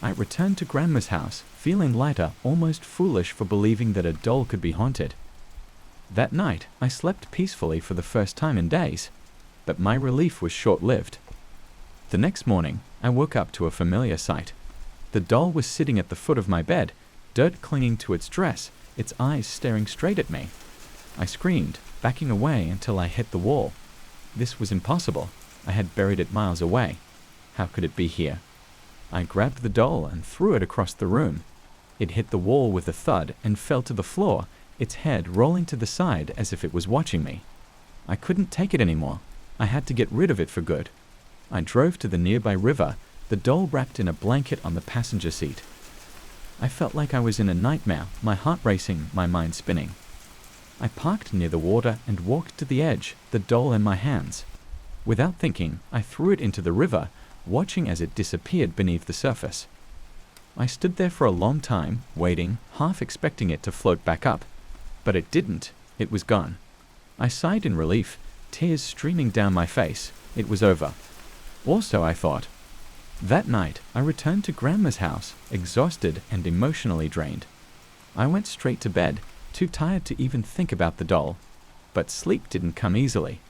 [SPEAKER 1] I returned to Grandma's house, feeling lighter, almost foolish for believing that a doll could be haunted. That night, I slept peacefully for the first time in days, but my relief was short-lived. The next morning, I woke up to a familiar sight. The doll was sitting at the foot of my bed, dirt clinging to its dress, its eyes staring straight at me. I screamed, backing away until I hit the wall. This was impossible. I had buried it miles away. How could it be here? I grabbed the doll and threw it across the room. It hit the wall with a thud and fell to the floor, its head rolling to the side as if it was watching me. I couldn't take it anymore. I had to get rid of it for good. I drove to the nearby river, the doll wrapped in a blanket on the passenger seat. I felt like I was in a nightmare, my heart racing, my mind spinning. I parked near the water and walked to the edge, the doll in my hands. Without thinking, I threw it into the river, watching as it disappeared beneath the surface. I stood there for a long time, waiting, half expecting it to float back up. But it didn't. It was gone. I sighed in relief, tears streaming down my face. It was over. Also, I thought. That night, I returned to Grandma's house, exhausted and emotionally drained. I went straight to bed, too tired to even think about the doll. But sleep didn't come easily.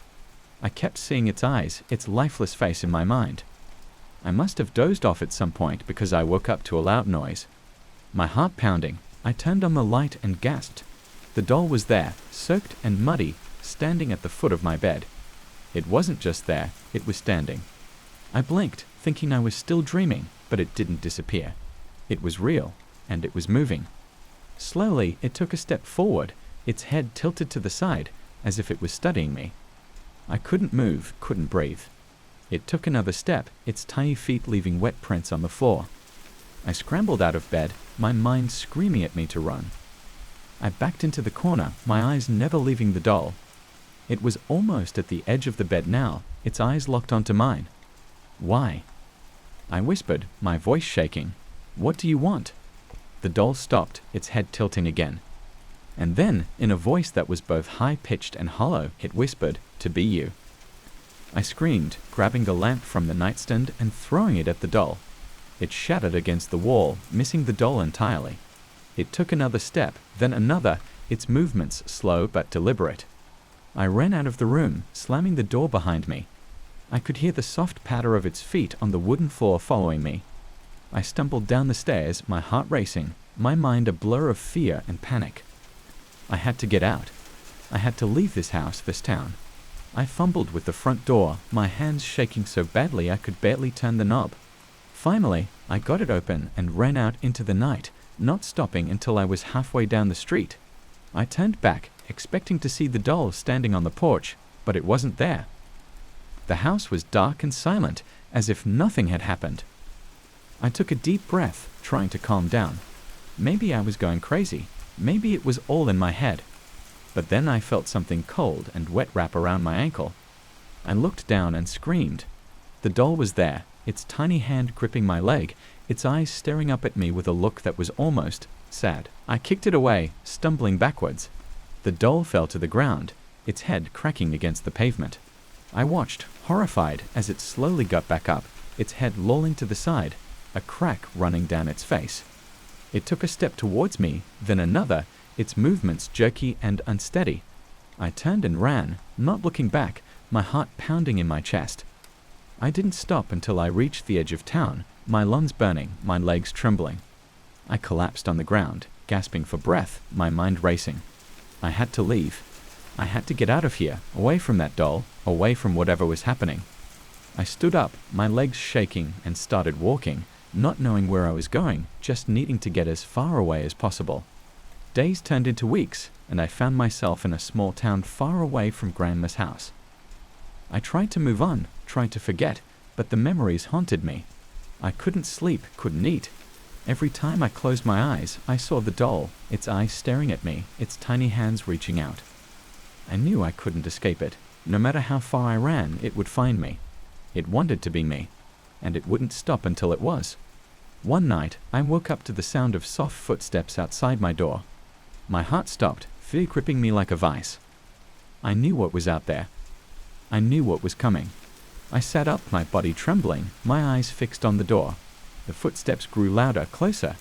[SPEAKER 1] I kept seeing its eyes, its lifeless face in my mind. I must have dozed off at some point because I woke up to a loud noise. My heart pounding, I turned on the light and gasped. The doll was there, soaked and muddy, standing at the foot of my bed. It wasn't just there, it was standing. I blinked, thinking I was still dreaming, but it didn't disappear. It was real, and it was moving. Slowly, it took a step forward, its head tilted to the side, as if it was studying me. I couldn't move, couldn't breathe. It took another step, its tiny feet leaving wet prints on the floor. I scrambled out of bed, my mind screaming at me to run. I backed into the corner, my eyes never leaving the doll. It was almost at the edge of the bed now, its eyes locked onto mine. "Why?" I whispered, my voice shaking. "What do you want?" The doll stopped, its head tilting again. And then, in a voice that was both high-pitched and hollow, it whispered, "To be you." I screamed, grabbing the lamp from the nightstand and throwing it at the doll. It shattered against the wall, missing the doll entirely. It took another step, then another, its movements slow but deliberate. I ran out of the room, slamming the door behind me. I could hear the soft patter of its feet on the wooden floor following me. I stumbled down the stairs, my heart racing, my mind a blur of fear and panic. I had to get out. I had to leave this house, this town. I fumbled with the front door, my hands shaking so badly I could barely turn the knob. Finally, I got it open and ran out into the night, not stopping until I was halfway down the street. I turned back, expecting to see the doll standing on the porch, but it wasn't there. The house was dark and silent, as if nothing had happened. I took a deep breath, trying to calm down. Maybe I was going crazy. Maybe it was all in my head. But then I felt something cold and wet wrap around my ankle. I looked down and screamed. The doll was there, its tiny hand gripping my leg, its eyes staring up at me with a look that was almost sad. I kicked it away, stumbling backwards. The doll fell to the ground, its head cracking against the pavement. I watched, horrified, as it slowly got back up, its head lolling to the side, a crack running down its face. It took a step towards me, then another, its movements jerky and unsteady. I turned and ran, not looking back, my heart pounding in my chest. I didn't stop until I reached the edge of town, my lungs burning, my legs trembling. I collapsed on the ground, gasping for breath, my mind racing. I had to leave. I had to get out of here, away from that doll, away from whatever was happening. I stood up, my legs shaking, and started walking, not knowing where I was going, just needing to get as far away as possible. Days turned into weeks, and I found myself in a small town far away from Grandma's house. I tried to move on, tried to forget, but the memories haunted me. I couldn't sleep, couldn't eat. Every time I closed my eyes, I saw the doll, its eyes staring at me, its tiny hands reaching out. I knew I couldn't escape it. No matter how far I ran, it would find me. It wanted to be me, and it wouldn't stop until it was. One night, I woke up to the sound of soft footsteps outside my door. My heart stopped, fear gripping me like a vice. I knew what was out there. I knew what was coming. I sat up, my body trembling, my eyes fixed on the door. The footsteps grew louder, closer.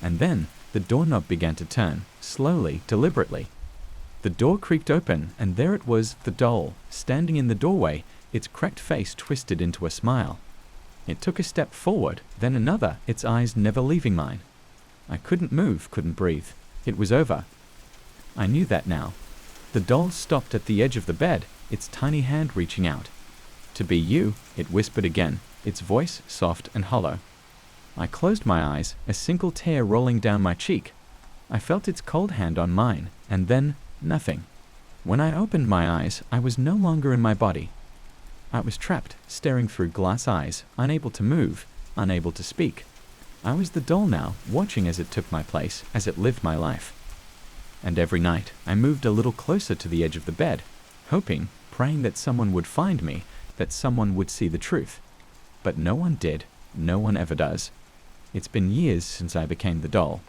[SPEAKER 1] And then, the doorknob began to turn, slowly, deliberately. The door creaked open, and there it was, the doll, standing in the doorway, its cracked face twisted into a smile. It took a step forward, then another, its eyes never leaving mine. I couldn't move, couldn't breathe. It was over. I knew that now. The doll stopped at the edge of the bed, its tiny hand reaching out. "To be you," it whispered again, its voice soft and hollow. I closed my eyes, a single tear rolling down my cheek. I felt its cold hand on mine, and then nothing. When I opened my eyes, I was no longer in my body. I was trapped, staring through glass eyes, unable to move, unable to speak. I was the doll now, watching as it took my place, as it lived my life. And every night, I moved a little closer to the edge of the bed, hoping, praying that someone would find me, that someone would see the truth. But no one did, no one ever does. It's been years since I became the doll.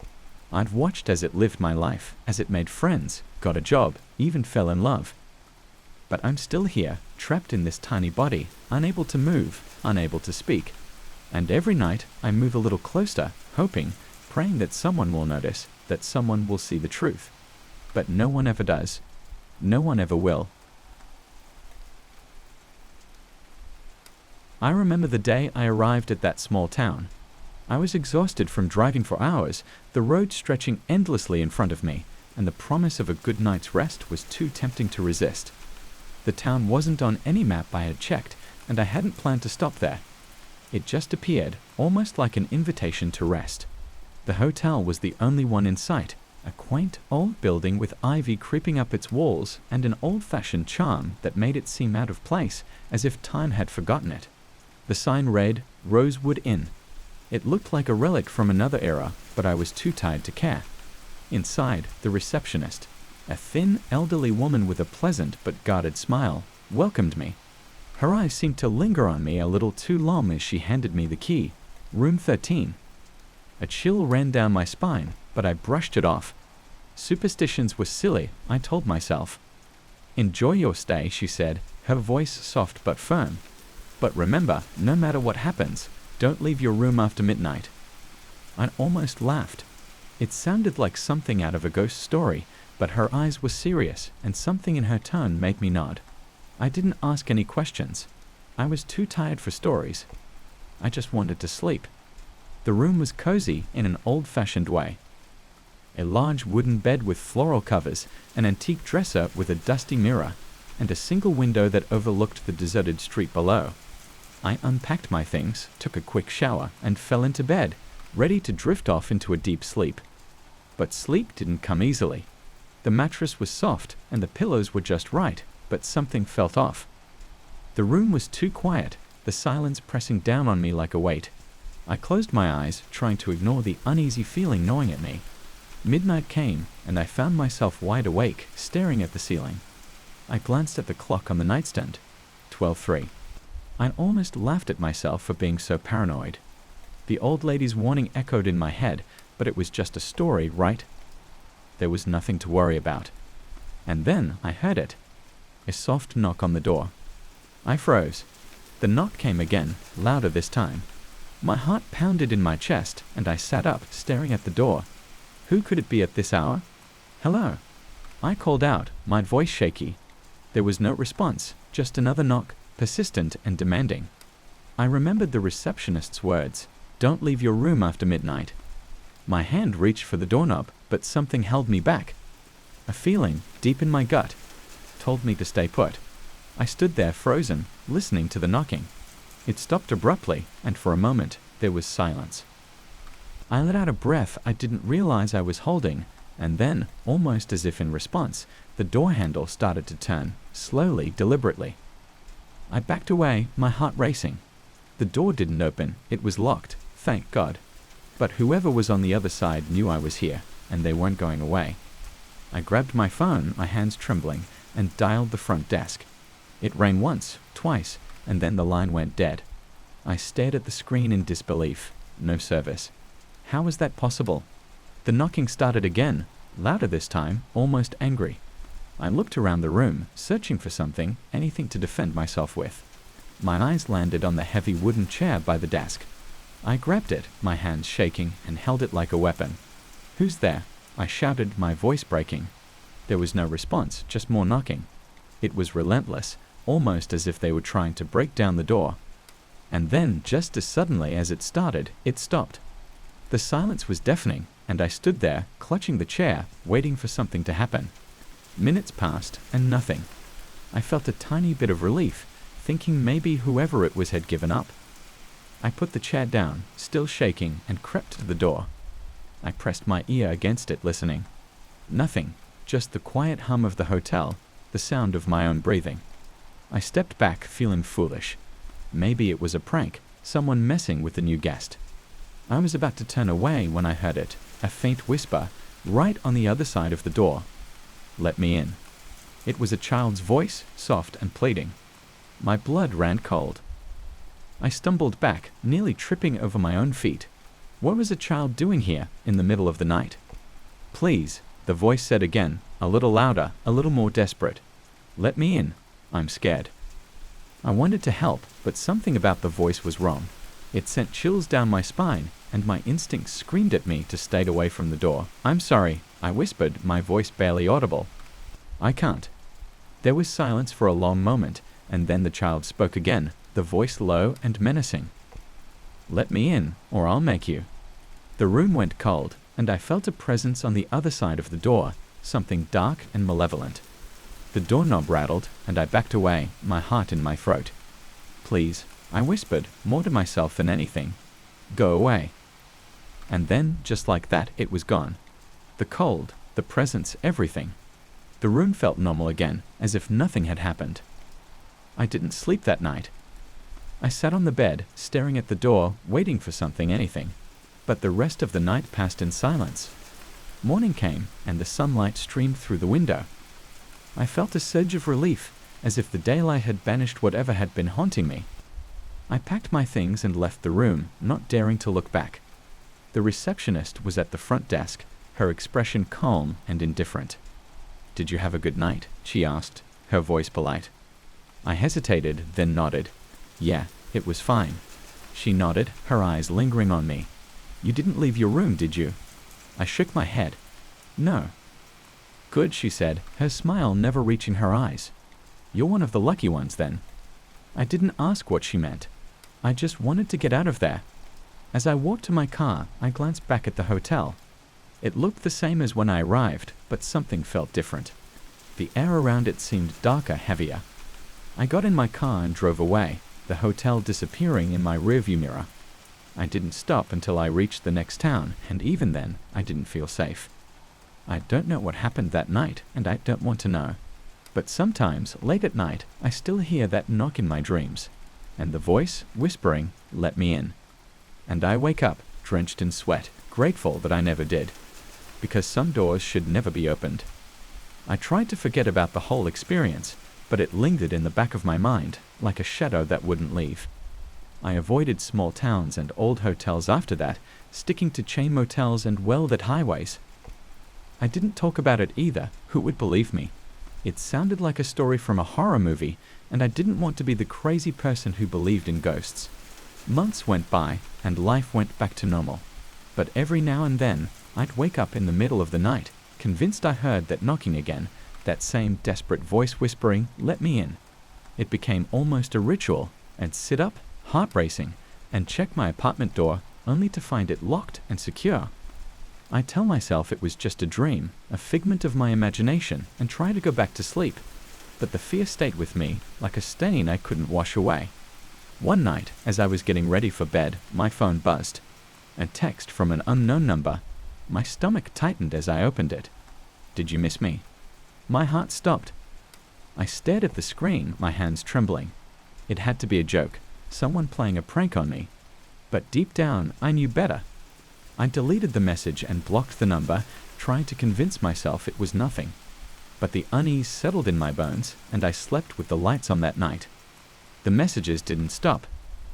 [SPEAKER 1] I'd watched as it lived my life, as it made friends, got a job, even fell in love. But I'm still here, trapped in this tiny body, unable to move, unable to speak. And every night, I move a little closer, hoping, praying that someone will notice, that someone will see the truth. But no one ever does. No one ever will. I remember the day I arrived at that small town. I was exhausted from driving for hours, the road stretching endlessly in front of me, and the promise of a good night's rest was too tempting to resist. The town wasn't on any map I had checked, and I hadn't planned to stop there. It just appeared, almost like an invitation to rest. The hotel was the only one in sight, a quaint old building with ivy creeping up its walls and an old-fashioned charm that made it seem out of place, as if time had forgotten it. The sign read, "Rosewood Inn." It looked like a relic from another era, but I was too tired to care. Inside, the receptionist, a thin, elderly woman with a pleasant but guarded smile, welcomed me. Her eyes seemed to linger on me a little too long as she handed me the key. Room 13. A chill ran down my spine, but I brushed it off. Superstitions were silly, I told myself. "Enjoy your stay," she said, her voice soft but firm. "But remember, no matter what happens, don't leave your room after midnight." I almost laughed. It sounded like something out of a ghost story, but her eyes were serious, and something in her tone made me nod. I didn't ask any questions. I was too tired for stories. I just wanted to sleep. The room was cozy in an old-fashioned way. A large wooden bed with floral covers, an antique dresser with a dusty mirror, and a single window that overlooked the deserted street below. I unpacked my things, took a quick shower, and fell into bed, ready to drift off into a deep sleep. But sleep didn't come easily. The mattress was soft, and the pillows were just right, but something felt off. The room was too quiet, the silence pressing down on me like a weight. I closed my eyes, trying to ignore the uneasy feeling gnawing at me. Midnight came, and I found myself wide awake, staring at the ceiling. I glanced at the clock on the nightstand. 12:03. I almost laughed at myself for being so paranoid. The old lady's warning echoed in my head, but it was just a story, right? There was nothing to worry about. And then I heard it. A soft knock on the door. I froze. The knock came again, louder this time. My heart pounded in my chest, and I sat up, staring at the door. Who could it be at this hour? Hello. I called out, my voice shaky. There was no response, just another knock, persistent and demanding. I remembered the receptionist's words, "Don't leave your room after midnight." My hand reached for the doorknob, but something held me back. A feeling, deep in my gut, told me to stay put. I stood there frozen, listening to the knocking. It stopped abruptly, and for a moment, there was silence. I let out a breath I didn't realize I was holding, and then, almost as if in response, the door handle started to turn, slowly, deliberately. I backed away, my heart racing. The door didn't open, it was locked, thank God. But whoever was on the other side knew I was here, and they weren't going away. I grabbed my phone, my hands trembling, and dialed the front desk. It rang once, twice, and then the line went dead. I stared at the screen in disbelief. No service. How was that possible? The knocking started again, louder this time, almost angry. I looked around the room, searching for something, anything to defend myself with. My eyes landed on the heavy wooden chair by the desk. I grabbed it, my hands shaking, and held it like a weapon. "Who's there?" I shouted, my voice breaking. There was no response, just more knocking. It was relentless, almost as if they were trying to break down the door. And then, just as suddenly as it started, it stopped. The silence was deafening, and I stood there, clutching the chair, waiting for something to happen. Minutes passed, and nothing. I felt a tiny bit of relief, thinking maybe whoever it was had given up. I put the chair down, still shaking, and crept to the door. I pressed my ear against it, listening. Nothing, just the quiet hum of the hotel, the sound of my own breathing. I stepped back, feeling foolish. Maybe it was a prank, someone messing with the new guest. I was about to turn away when I heard it, a faint whisper, right on the other side of the door. "Let me in." It was a child's voice, soft and pleading. My blood ran cold. I stumbled back, nearly tripping over my own feet. What was a child doing here, in the middle of the night? "Please," the voice said again, a little louder, a little more desperate. "Let me in. I'm scared." I wanted to help, but something about the voice was wrong. It sent chills down my spine, and my instincts screamed at me to stay away from the door. "I'm sorry," I whispered, my voice barely audible. "I can't." There was silence for a long moment, and then the child spoke again, the voice low and menacing. "Let me in, or I'll make you." The room went cold, and I felt a presence on the other side of the door, something dark and malevolent. The doorknob rattled, and I backed away, my heart in my throat. "Please," I whispered, more to myself than anything. "Go away." And then, just like that, it was gone. The cold, the presence, everything. The room felt normal again, as if nothing had happened. I didn't sleep that night. I sat on the bed, staring at the door, waiting for something, anything. But the rest of the night passed in silence. Morning came, and the sunlight streamed through the window. I felt a surge of relief, as if the daylight had banished whatever had been haunting me. I packed my things and left the room, not daring to look back. The receptionist was at the front desk, her expression calm and indifferent. "Did you have a good night?" she asked, her voice polite. I hesitated, then nodded. "Yeah, it was fine." She nodded, her eyes lingering on me. "You didn't leave your room, did you?" I shook my head. "No." "Good," she said, her smile never reaching her eyes. "You're one of the lucky ones, then." I didn't ask what she meant. I just wanted to get out of there. As I walked to my car, I glanced back at the hotel. It looked the same as when I arrived, but something felt different. The air around it seemed darker, heavier. I got in my car and drove away, the hotel disappearing in my rearview mirror. I didn't stop until I reached the next town, and even then, I didn't feel safe. I don't know what happened that night, and I don't want to know. But sometimes, late at night, I still hear that knock in my dreams, and the voice whispering, "Let me in." And I wake up, drenched in sweat, grateful that I never did. because some doors should never be opened. I tried to forget about the whole experience, but it lingered in the back of my mind, like a shadow that wouldn't leave. I avoided small towns and old hotels after that, sticking to chain motels and well-lit highways. I didn't talk about it either. Who would believe me? It sounded like a story from a horror movie, and I didn't want to be the crazy person who believed in ghosts. Months went by, and life went back to normal. But every now and then, I'd wake up in the middle of the night, convinced I heard that knocking again, that same desperate voice whispering, "Let me in." It became almost a ritual. I'd sit up, heart racing, and check my apartment door, only to find it locked and secure. I tell myself it was just a dream, a figment of my imagination, and try to go back to sleep. But the fear stayed with me, like a stain I couldn't wash away. One night, as I was getting ready for bed, my phone buzzed. A text from an unknown number. My stomach tightened as I opened it. "Did you miss me?" My heart stopped. I stared at the screen, my hands trembling. It had to be a joke, someone playing a prank on me. But deep down, I knew better. I deleted the message and blocked the number, trying to convince myself it was nothing. But the unease settled in my bones, and I slept with the lights on that night. The messages didn't stop.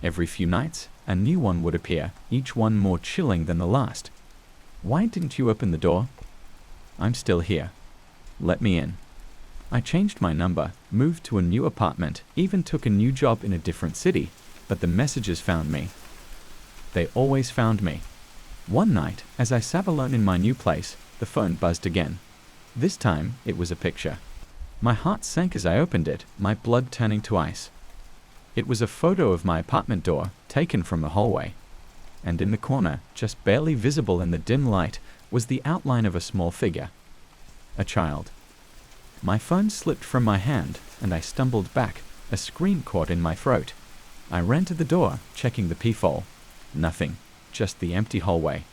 [SPEAKER 1] Every few nights, a new one would appear, each one more chilling than the last. "Why didn't you open the door?" "I'm still here. Let me in." I changed my number, moved to a new apartment, even took a new job in a different city, but the messages found me. They always found me. One night, as I sat alone in my new place, the phone buzzed again. This time, it was a picture. My heart sank as I opened it, my blood turning to ice. It was a photo of my apartment door, taken from the hallway. And in the corner, just barely visible in the dim light, was the outline of a small figure. A child. My phone slipped from my hand, and I stumbled back, a scream caught in my throat. I ran to the door, checking the peephole. Nothing, just the empty hallway.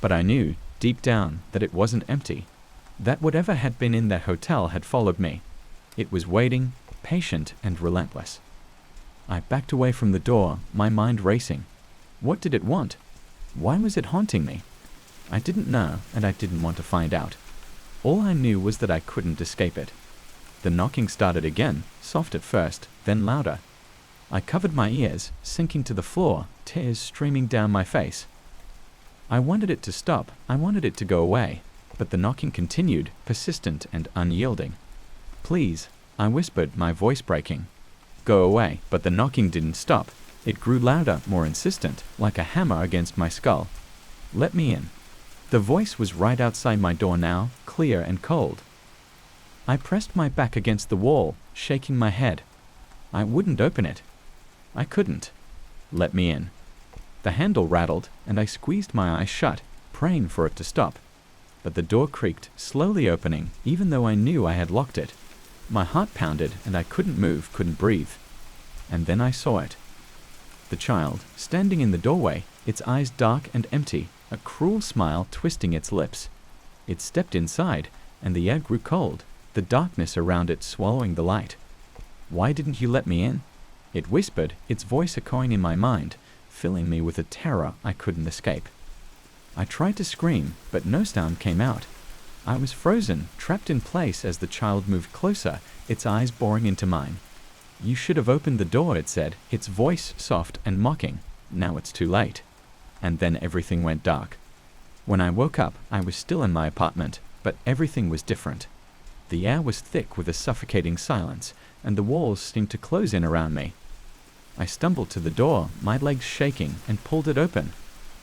[SPEAKER 1] But I knew, deep down, that it wasn't empty. That whatever had been in that hotel had followed me. It was waiting, patient and relentless. I backed away from the door, my mind racing. What did it want? Why was it haunting me? I didn't know, and I didn't want to find out. All I knew was that I couldn't escape it. The knocking started again, soft at first, then louder. I covered my ears, sinking to the floor, tears streaming down my face. I wanted it to stop, I wanted it to go away, but the knocking continued, persistent and unyielding. "Please," I whispered, my voice breaking. "Go away," but the knocking didn't stop. It grew louder, more insistent, like a hammer against my skull. "Let me in." The voice was right outside my door now, clear and cold. I pressed my back against the wall, shaking my head. I wouldn't open it. I couldn't. "Let me in." The handle rattled, and I squeezed my eyes shut, praying for it to stop. But the door creaked, slowly opening, even though I knew I had locked it. My heart pounded, and I couldn't move, couldn't breathe. And then I saw it. The child, standing in the doorway, its eyes dark and empty, a cruel smile twisting its lips. It stepped inside, and the air grew cold, the darkness around it swallowing the light. "Why didn't you let me in?" It whispered, its voice echoing in my mind, filling me with a terror I couldn't escape. I tried to scream, but no sound came out. I was frozen, trapped in place as the child moved closer, its eyes boring into mine. "You should have opened the door," it said, its voice soft and mocking. "Now it's too late." And then everything went dark. When I woke up, I was still in my apartment, but everything was different. The air was thick with a suffocating silence, and the walls seemed to close in around me. I stumbled to the door, my legs shaking, and pulled it open.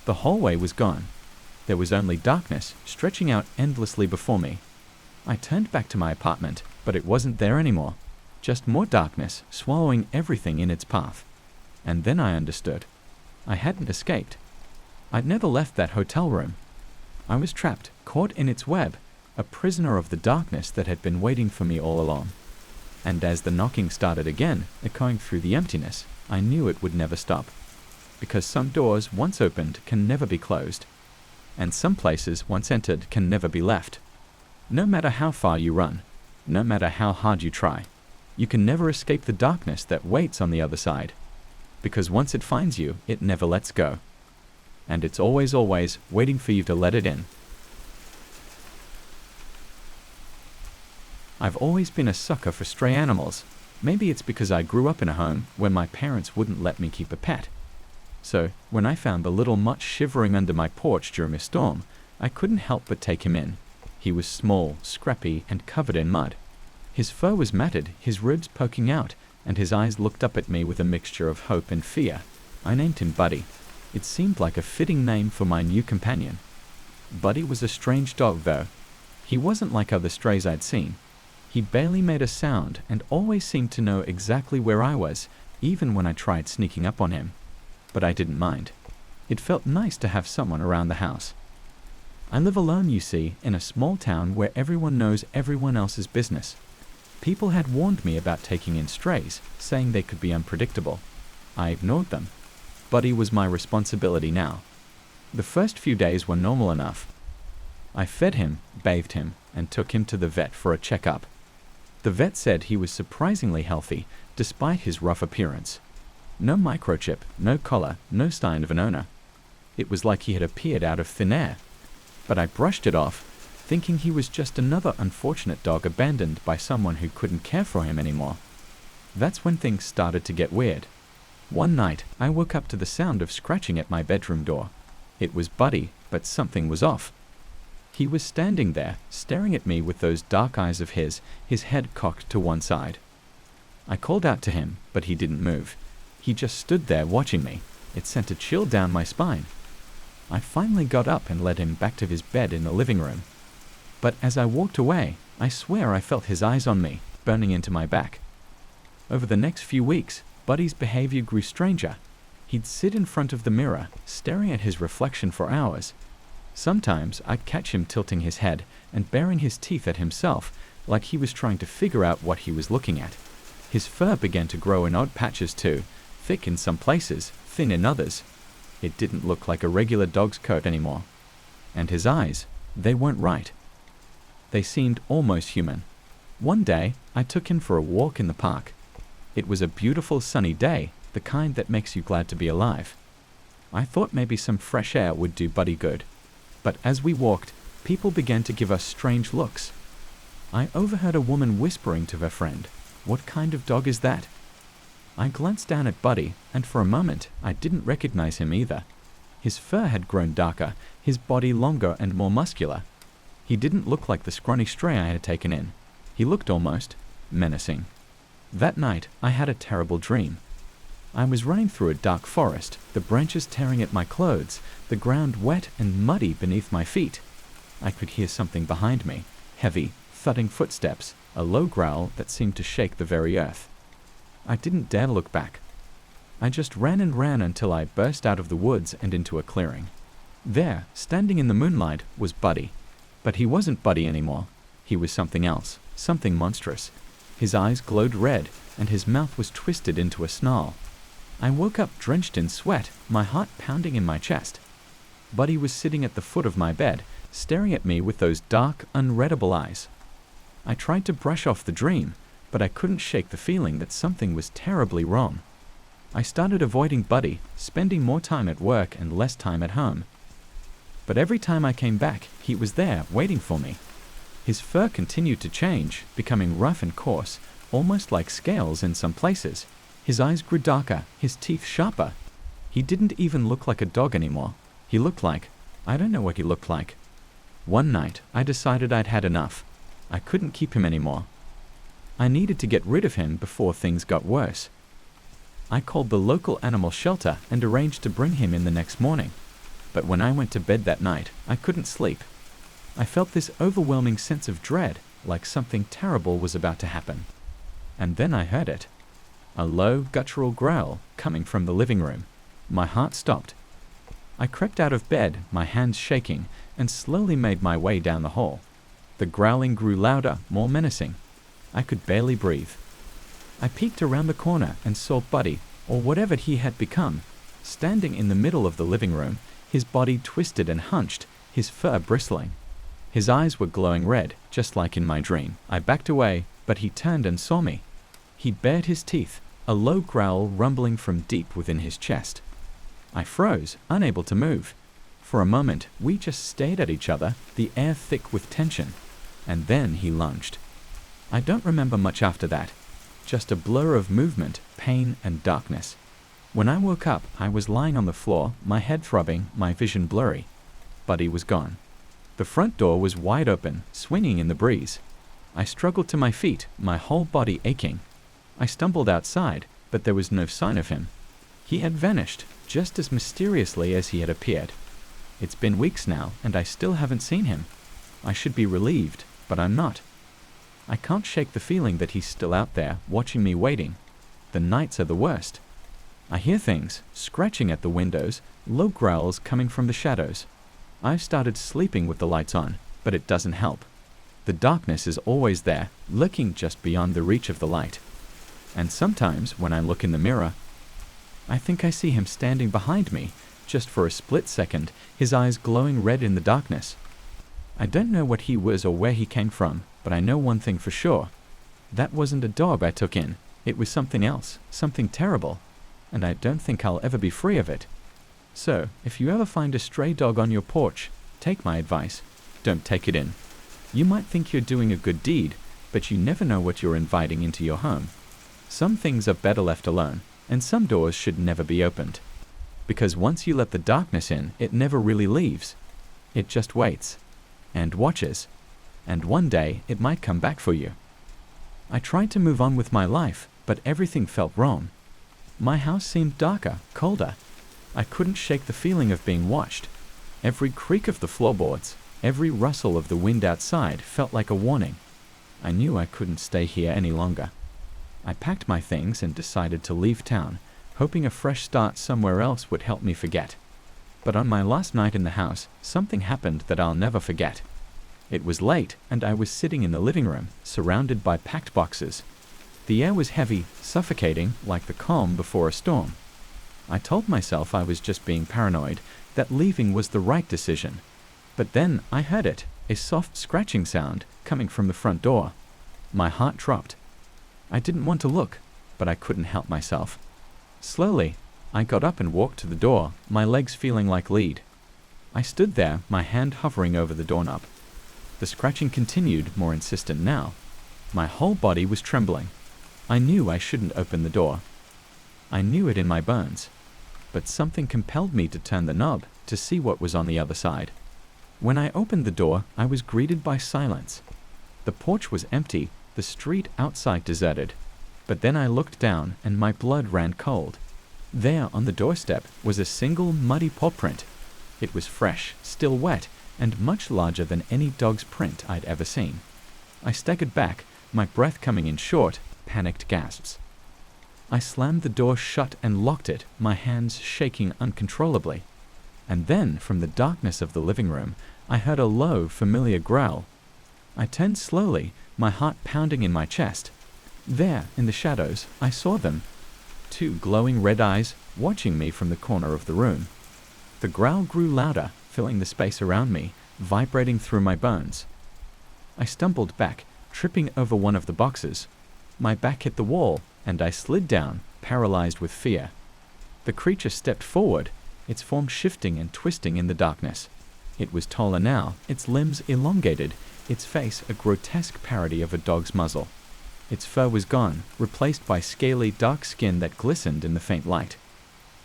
[SPEAKER 1] The hallway was gone. There was only darkness, stretching out endlessly before me. I turned back to my apartment, but it wasn't there anymore. Just more darkness, swallowing everything in its path. And then I understood. I hadn't escaped. I'd never left that hotel room. I was trapped, caught in its web, a prisoner of the darkness that had been waiting for me all along. And as the knocking started again, echoing through the emptiness, I knew it would never stop. Because some doors, once opened, can never be closed. And some places, once entered, can never be left. No matter how far you run, no matter how hard you try, you can never escape the darkness that waits on the other side. Because once it finds you, it never lets go. And it's always, always waiting for you to let it in. I've always been a sucker for stray animals. Maybe it's because I grew up in a home where my parents wouldn't let me keep a pet. So, when I found the little mutt shivering under my porch during a storm, I couldn't help but take him in. He was small, scrappy, and covered in mud. His fur was matted, his ribs poking out, and his eyes looked up at me with a mixture of hope and fear. I named him Buddy. It seemed like a fitting name for my new companion. Buddy was a strange dog, though. He wasn't like other strays I'd seen. He barely made a sound and always seemed to know exactly where I was, even when I tried sneaking up on him. But I didn't mind. It felt nice to have someone around the house. I live alone, you see, in a small town where everyone knows everyone else's business. People had warned me about taking in strays, saying they could be unpredictable. I ignored them. Buddy was my responsibility now. The first few days were normal enough. I fed him, bathed him, and took him to the vet for a checkup. The vet said he was surprisingly healthy, despite his rough appearance. No microchip, no collar, no sign of an owner. It was like he had appeared out of thin air. But I brushed it off, thinking he was just another unfortunate dog abandoned by someone who couldn't care for him anymore. That's when things started to get weird. One night, I woke up to the sound of scratching at my bedroom door. It was Buddy, but something was off. He was standing there, staring at me with those dark eyes of his head cocked to one side. I called out to him, but he didn't move. He just stood there watching me. It sent a chill down my spine. I finally got up and led him back to his bed in the living room. But as I walked away, I swear I felt his eyes on me, burning into my back. Over the next few weeks, Buddy's behavior grew stranger. He'd sit in front of the mirror, staring at his reflection for hours. Sometimes I'd catch him tilting his head and baring his teeth at himself, like he was trying to figure out what he was looking at. His fur began to grow in odd patches too, thick in some places, thin in others. It didn't look like a regular dog's coat anymore. And his eyes, they weren't right. They seemed almost human. One day, I took him for a walk in the park. It was a beautiful sunny day, the kind that makes you glad to be alive. I thought maybe some fresh air would do Buddy good. But as we walked, people began to give us strange looks. I overheard a woman whispering to her friend, "What kind of dog is that?" I glanced down at Buddy, and for a moment, I didn't recognize him either. His fur had grown darker, his body longer and more muscular. He didn't look like the scrawny stray I had taken in. He looked almost menacing. That night, I had a terrible dream. I was running through a dark forest, the branches tearing at my clothes, the ground wet and muddy beneath my feet. I could hear something behind me, heavy, thudding footsteps, a low growl that seemed to shake the very earth. I didn't dare look back. I just ran and ran until I burst out of the woods and into a clearing. There, standing in the moonlight, was Buddy. But he wasn't Buddy anymore. He was something else, something monstrous. His eyes glowed red, and his mouth was twisted into a snarl. I woke up drenched in sweat, my heart pounding in my chest. Buddy was sitting at the foot of my bed, staring at me with those dark, unreadable eyes. I tried to brush off the dream, but I couldn't shake the feeling that something was terribly wrong. I started avoiding Buddy, spending more time at work and less time at home. But every time I came back, he was there, waiting for me. His fur continued to change, becoming rough and coarse, almost like scales in some places. His eyes grew darker, his teeth sharper. He didn't even look like a dog anymore. He looked like, I don't know what he looked like. One night, I decided I'd had enough. I couldn't keep him anymore. I needed to get rid of him before things got worse. I called the local animal shelter and arranged to bring him in the next morning. But when I went to bed that night, I couldn't sleep. I felt this overwhelming sense of dread, like something terrible was about to happen. And then I heard it. A low, guttural growl coming from the living room. My heart stopped. I crept out of bed, my hands shaking, and slowly made my way down the hall. The growling grew louder, more menacing. I could barely breathe. I peeked around the corner and saw Buddy, or whatever he had become, standing in the middle of the living room, his body twisted and hunched, his fur bristling. His eyes were glowing red, just like in my dream. I backed away, but he turned and saw me. He bared his teeth, a low growl rumbling from deep within his chest. I froze, unable to move. For a moment, we just stared at each other, the air thick with tension. And then he lunged. I don't remember much after that. Just a blur of movement, pain, and darkness. When I woke up, I was lying on the floor, my head throbbing, my vision blurry. Buddy was gone. The front door was wide open, swinging in the breeze. I struggled to my feet, my whole body aching. I stumbled outside, but there was no sign of him. He had vanished, just as mysteriously as he had appeared. It's been weeks now, and I still haven't seen him. I should be relieved, but I'm not. I can't shake the feeling that he's still out there, watching me waiting. The nights are the worst. I hear things, scratching at the windows, low growls coming from the shadows. I've started sleeping with the lights on, but it doesn't help. The darkness is always there, lurking just beyond the reach of the light. And sometimes, when I look in the mirror, I think I see him standing behind me, just for a split second, his eyes glowing red in the darkness. I don't know what he was or where he came from, but I know one thing for sure. That wasn't a dog I took in. It was something else, something terrible. And I don't think I'll ever be free of it. So, if you ever find a stray dog on your porch, take my advice. Don't take it in. You might think you're doing a good deed, but you never know what you're inviting into your home. Some things are better left alone, and some doors should never be opened. Because once you let the darkness in, it never really leaves. It just waits. And watches. And one day, it might come back for you. I tried to move on with my life, but everything felt wrong. My house seemed darker, colder. I couldn't shake the feeling of being watched. Every creak of the floorboards, every rustle of the wind outside felt like a warning. I knew I couldn't stay here any longer. I packed my things and decided to leave town, hoping a fresh start somewhere else would help me forget. But on my last night in the house, something happened that I'll never forget. It was late, and I was sitting in the living room, surrounded by packed boxes. The air was heavy, suffocating, like the calm before a storm. I told myself I was just being paranoid, that leaving was the right decision. But then I heard it, a soft scratching sound coming from the front door. My heart dropped. I didn't want to look, but I couldn't help myself. Slowly, I got up and walked to the door, my legs feeling like lead. I stood there, my hand hovering over the doorknob. The scratching continued, more insistent now. My whole body was trembling. I knew I shouldn't open the door. I knew it in my bones. But something compelled me to turn the knob to see what was on the other side. When I opened the door, I was greeted by silence. The porch was empty, the street outside deserted. But then I looked down and my blood ran cold. There on the doorstep was a single muddy paw print. It was fresh, still wet, and much larger than any dog's print I'd ever seen. I staggered back, my breath coming in short, panicked gasps. I slammed the door shut and locked it, my hands shaking uncontrollably. And then, from the darkness of the living room, I heard a low, familiar growl. I turned slowly, my heart pounding in my chest. There, in the shadows, I saw them. 2 glowing red eyes, watching me from the corner of the room. The growl grew louder, filling the space around me, vibrating through my bones. I stumbled back, tripping over one of the boxes. My back hit the wall, and I slid down, paralyzed with fear. The creature stepped forward, its form shifting and twisting in the darkness. It was taller now, its limbs elongated, its face a grotesque parody of a dog's muzzle. Its fur was gone, replaced by scaly, dark skin that glistened in the faint light.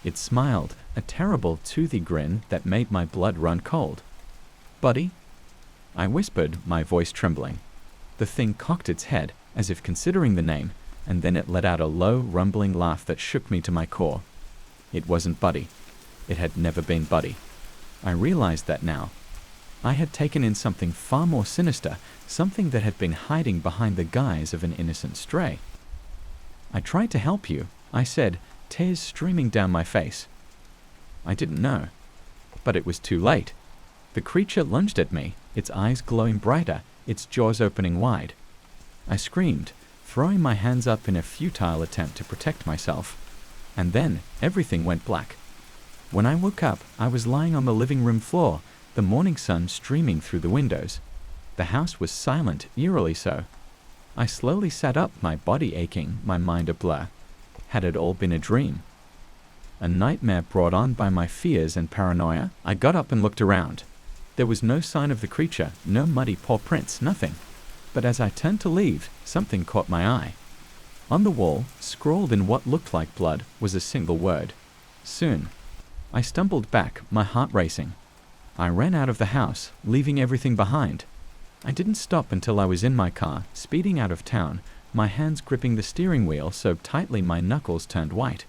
[SPEAKER 1] It smiled, a terrible, toothy grin that made my blood run cold. "Buddy?" I whispered, my voice trembling. The thing cocked its head, as if considering the name, and then it let out a low, rumbling laugh that shook me to my core. It wasn't Buddy. It had never been Buddy. I realized that now. I had taken in something far more sinister, something that had been hiding behind the guise of an innocent stray. "I tried to help you," I said, tears streaming down my face. I didn't know. But it was too late. The creature lunged at me, its eyes glowing brighter, its jaws opening wide. I screamed, throwing my hands up in a futile attempt to protect myself. And then everything went black. When I woke up, I was lying on the living room floor, the morning sun streaming through the windows. The house was silent, eerily so. I slowly sat up, my body aching, my mind a blur. Had it all been a dream? A nightmare brought on by my fears and paranoia? I got up and looked around. There was no sign of the creature, no muddy paw prints, nothing. but as I turned to leave, something caught my eye. On the wall, scrawled in what looked like blood, was a single word: soon. I stumbled back, my heart racing. I ran out of the house, leaving everything behind. I didn't stop until I was in my car, speeding out of town, my hands gripping the steering wheel so tightly my knuckles turned white.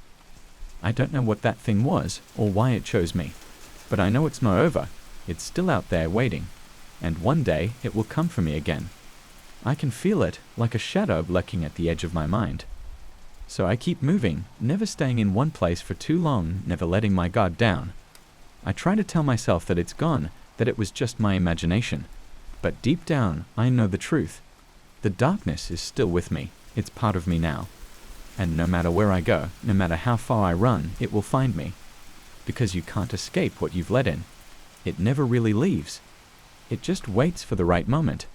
[SPEAKER 1] I don't know what that thing was, or why it chose me, but I know it's not over. It's still out there waiting, and one day it will come for me again. I can feel it, like a shadow lurking at the edge of my mind. So I keep moving, never staying in one place for too long, never letting my guard down. I try to tell myself that it's gone, that it was just my imagination. But deep down, I know the truth. The darkness is still with me. It's part of me now. And no matter where I go, no matter how far I run, it will find me. Because you can't escape what you've let in. It never really leaves. It just waits for the right moment.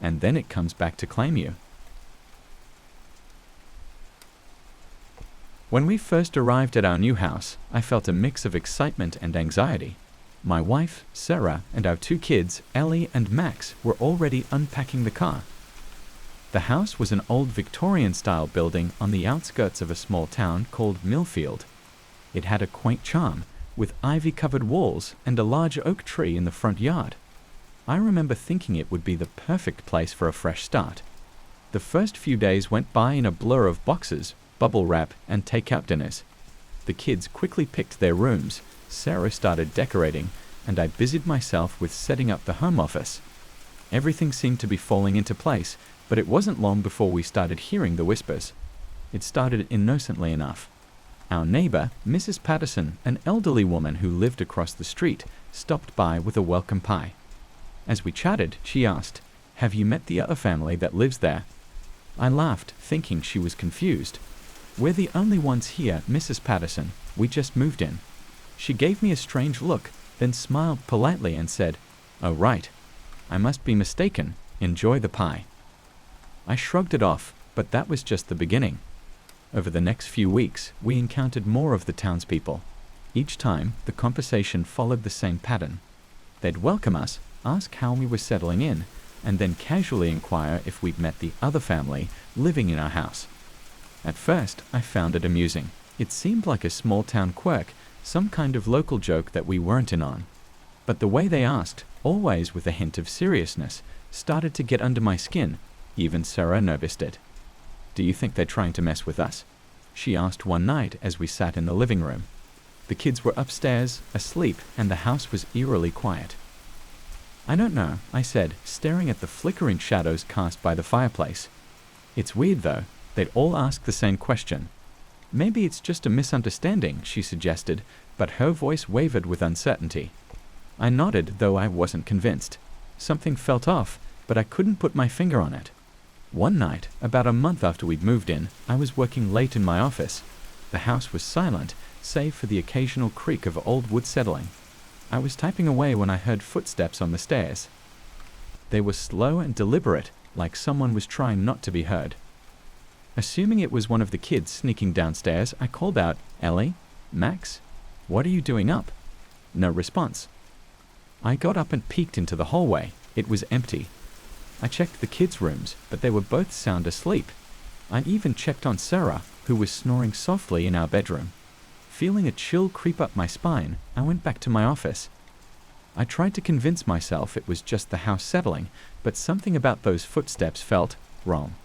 [SPEAKER 1] And then it comes back to claim you. When we first arrived at our new house, I felt a mix of excitement and anxiety. My wife, Sarah, and our 2 kids, Ellie and Max, were already unpacking the car. The house was an old Victorian-style building on the outskirts of a small town called Millfield. It had a quaint charm, with ivy-covered walls and a large oak tree in the front yard. I remember thinking it would be the perfect place for a fresh start. The first few days went by in a blur of boxes, bubble wrap, and take-out dinners. The kids quickly picked their rooms, Sarah started decorating, and I busied myself with setting up the home office. Everything seemed to be falling into place, but it wasn't long before we started hearing the whispers. It started innocently enough. Our neighbor, Mrs. Patterson, an elderly woman who lived across the street, stopped by with a welcome pie. As we chatted, she asked, "Have you met the other family that lives there?" I laughed, thinking she was confused. "We're the only ones here, Mrs. Patterson. We just moved in." She gave me a strange look, then smiled politely and said, "Oh, right. I must be mistaken. Enjoy the pie." I shrugged it off, but that was just the beginning. Over the next few weeks, we encountered more of the townspeople. Each time, the conversation followed the same pattern. They'd welcome us, ask how we were settling in, and then casually inquire if we'd met the other family living in our house. At first, I found it amusing. It seemed like a small-town quirk, some kind of local joke that we weren't in on. But the way they asked, always with a hint of seriousness, started to get under my skin. Even Sarah noticed it. "Do you think they're trying to mess with us?" she asked one night as we sat in the living room. The kids were upstairs, asleep, and the house was eerily quiet. "I don't know," I said, staring at the flickering shadows cast by the fireplace. "It's weird, though. They'd all ask the same question." "Maybe it's just a misunderstanding," she suggested, but her voice wavered with uncertainty. I nodded, though I wasn't convinced. Something felt off, but I couldn't put my finger on it. One night, about a month after we'd moved in, I was working late in my office. The house was silent, save for the occasional creak of old wood settling. I was typing away when I heard footsteps on the stairs. They were slow and deliberate, like someone was trying not to be heard. Assuming it was one of the kids sneaking downstairs, I called out, "Ellie? Max? What are you doing up?" No response. I got up and peeked into the hallway. It was empty. I checked the kids' rooms, but they were both sound asleep. I even checked on Sarah, who was snoring softly in our bedroom. Feeling a chill creep up my spine, I went back to my office. I tried to convince myself it was just the house settling, but something about those footsteps felt wrong.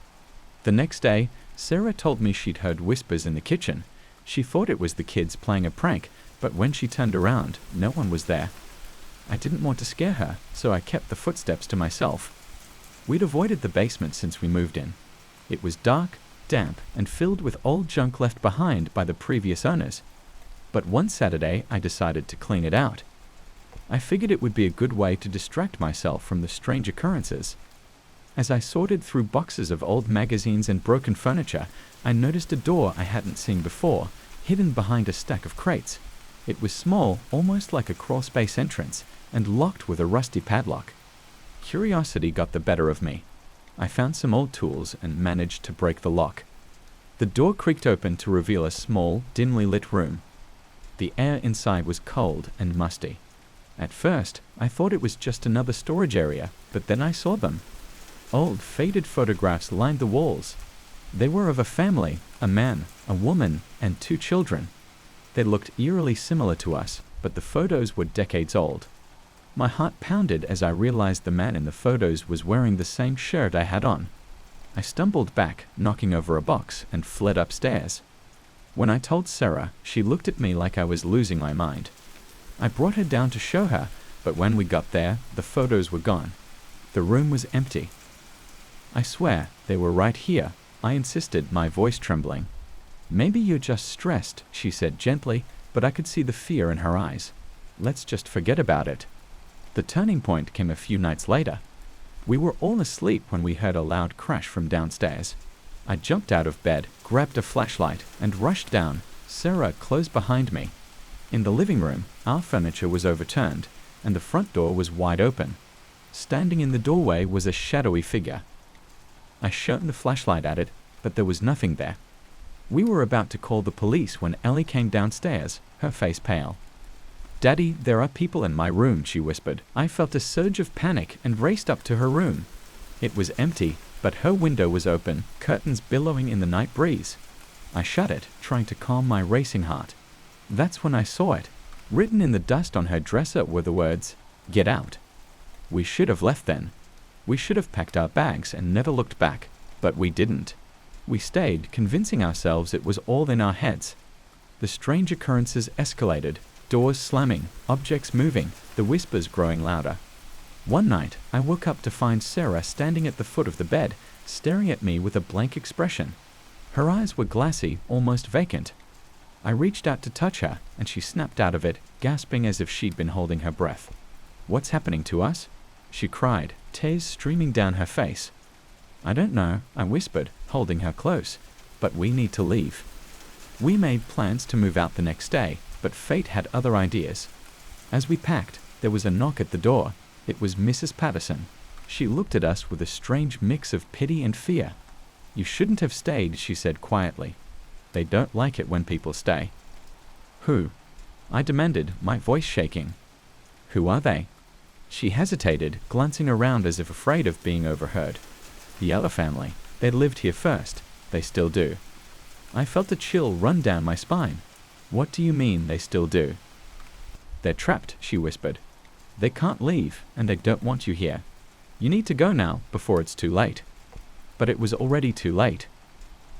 [SPEAKER 1] The next day, Sarah told me she'd heard whispers in the kitchen. She thought it was the kids playing a prank, but when she turned around, no one was there. I didn't want to scare her, so I kept the footsteps to myself. We'd avoided the basement since we moved in. It was dark, damp, and filled with old junk left behind by the previous owners. But one Saturday, I decided to clean it out. I figured it would be a good way to distract myself from the strange occurrences. As I sorted through boxes of old magazines and broken furniture, I noticed a door I hadn't seen before, hidden behind a stack of crates. It was small, almost like a crawlspace entrance, and locked with a rusty padlock. Curiosity got the better of me. I found some old tools and managed to break the lock. The door creaked open to reveal a small, dimly lit room. The air inside was cold and musty. At first, I thought it was just another storage area, but then I saw them. Old, faded photographs lined the walls. They were of a family, a man, a woman, and 2 children. They looked eerily similar to us, but the photos were decades old. My heart pounded as I realized the man in the photos was wearing the same shirt I had on. I stumbled back, knocking over a box, and fled upstairs. When I told Sarah, she looked at me like I was losing my mind. I brought her down to show her, but when we got there, the photos were gone. The room was empty. I swear, they were right here, I insisted, my voice trembling. Maybe you're just stressed, she said gently, but I could see the fear in her eyes. Let's just forget about it. The turning point came a few nights later. We were all asleep when we heard a loud crash from downstairs. I jumped out of bed, grabbed a flashlight, and rushed down. Sarah closed behind me. In the living room, our furniture was overturned, and the front door was wide open. Standing in the doorway was a shadowy figure. I shone the flashlight at it, but there was nothing there. We were about to call the police when Ellie came downstairs, her face pale. "Daddy, there are people in my room," she whispered. I felt a surge of panic and raced up to her room. It was empty, but her window was open, curtains billowing in the night breeze. I shut it, trying to calm my racing heart. That's when I saw it. Written in the dust on her dresser were the words, "Get out." We should have left then. We should have packed our bags and never looked back, but we didn't. We stayed, convincing ourselves it was all in our heads. The strange occurrences escalated, doors slamming, objects moving, the whispers growing louder. One night, I woke up to find Sarah standing at the foot of the bed, staring at me with a blank expression. Her eyes were glassy, almost vacant. I reached out to touch her, and she snapped out of it, gasping as if she'd been holding her breath. "What's happening to us?" she cried, tears streaming down her face. "I don't know," I whispered, holding her close, "but we need to leave." We made plans to move out the next day, but fate had other ideas. As we packed, there was a knock at the door. It was Mrs. Patterson. She looked at us with a strange mix of pity and fear. "You shouldn't have stayed," she said quietly. "They don't like it when people stay." "Who?" I demanded, my voice shaking. "Who are they?" She hesitated, glancing around as if afraid of being overheard. "The other family. They lived here first. They still do." I felt a chill run down my spine. "What do you mean they still do?" "They're trapped," she whispered. "They can't leave, and they don't want you here. You need to go now, before it's too late." But it was already too late.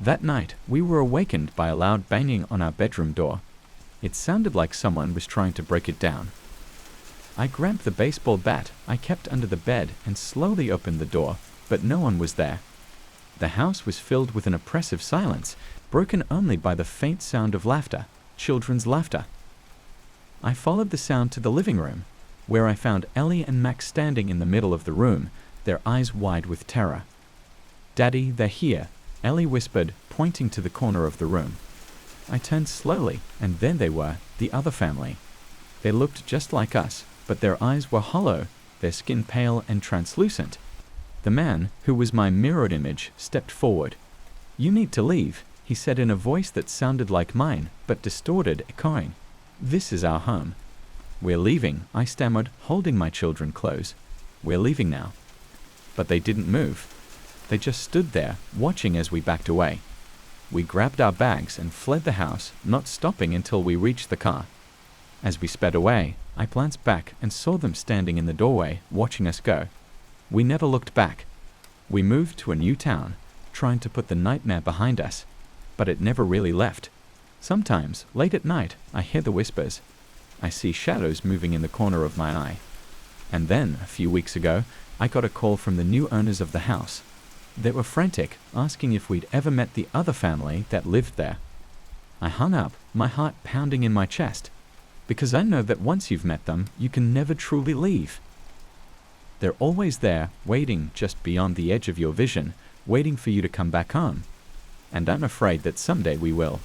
[SPEAKER 1] That night, we were awakened by a loud banging on our bedroom door. It sounded like someone was trying to break it down. I grabbed the baseball bat I kept under the bed and slowly opened the door, but no one was there. The house was filled with an oppressive silence, broken only by the faint sound of laughter, children's laughter. I followed the sound to the living room, where I found Ellie and Max standing in the middle of the room, their eyes wide with terror. "Daddy, they're here," Ellie whispered, pointing to the corner of the room. I turned slowly, and there they were, the other family. They looked just like us, but their eyes were hollow, their skin pale and translucent. The man, who was my mirrored image, stepped forward. "You need to leave," he said in a voice that sounded like mine, but distorted, echoing. "This is our home." "We're leaving," I stammered, holding my children close. "We're leaving now." But they didn't move. They just stood there, watching as we backed away. We grabbed our bags and fled the house, not stopping until we reached the car. As we sped away, I glanced back and saw them standing in the doorway, watching us go. We never looked back. We moved to a new town, trying to put the nightmare behind us, but it never really left. Sometimes, late at night, I hear the whispers. I see shadows moving in the corner of my eye. And then, a few weeks ago, I got a call from the new owners of the house. They were frantic, asking if we'd ever met the other family that lived there. I hung up, my heart pounding in my chest, because I know that once you've met them, you can never truly leave. They're always there, waiting just beyond the edge of your vision, waiting for you to come back home. And I'm afraid that someday we will.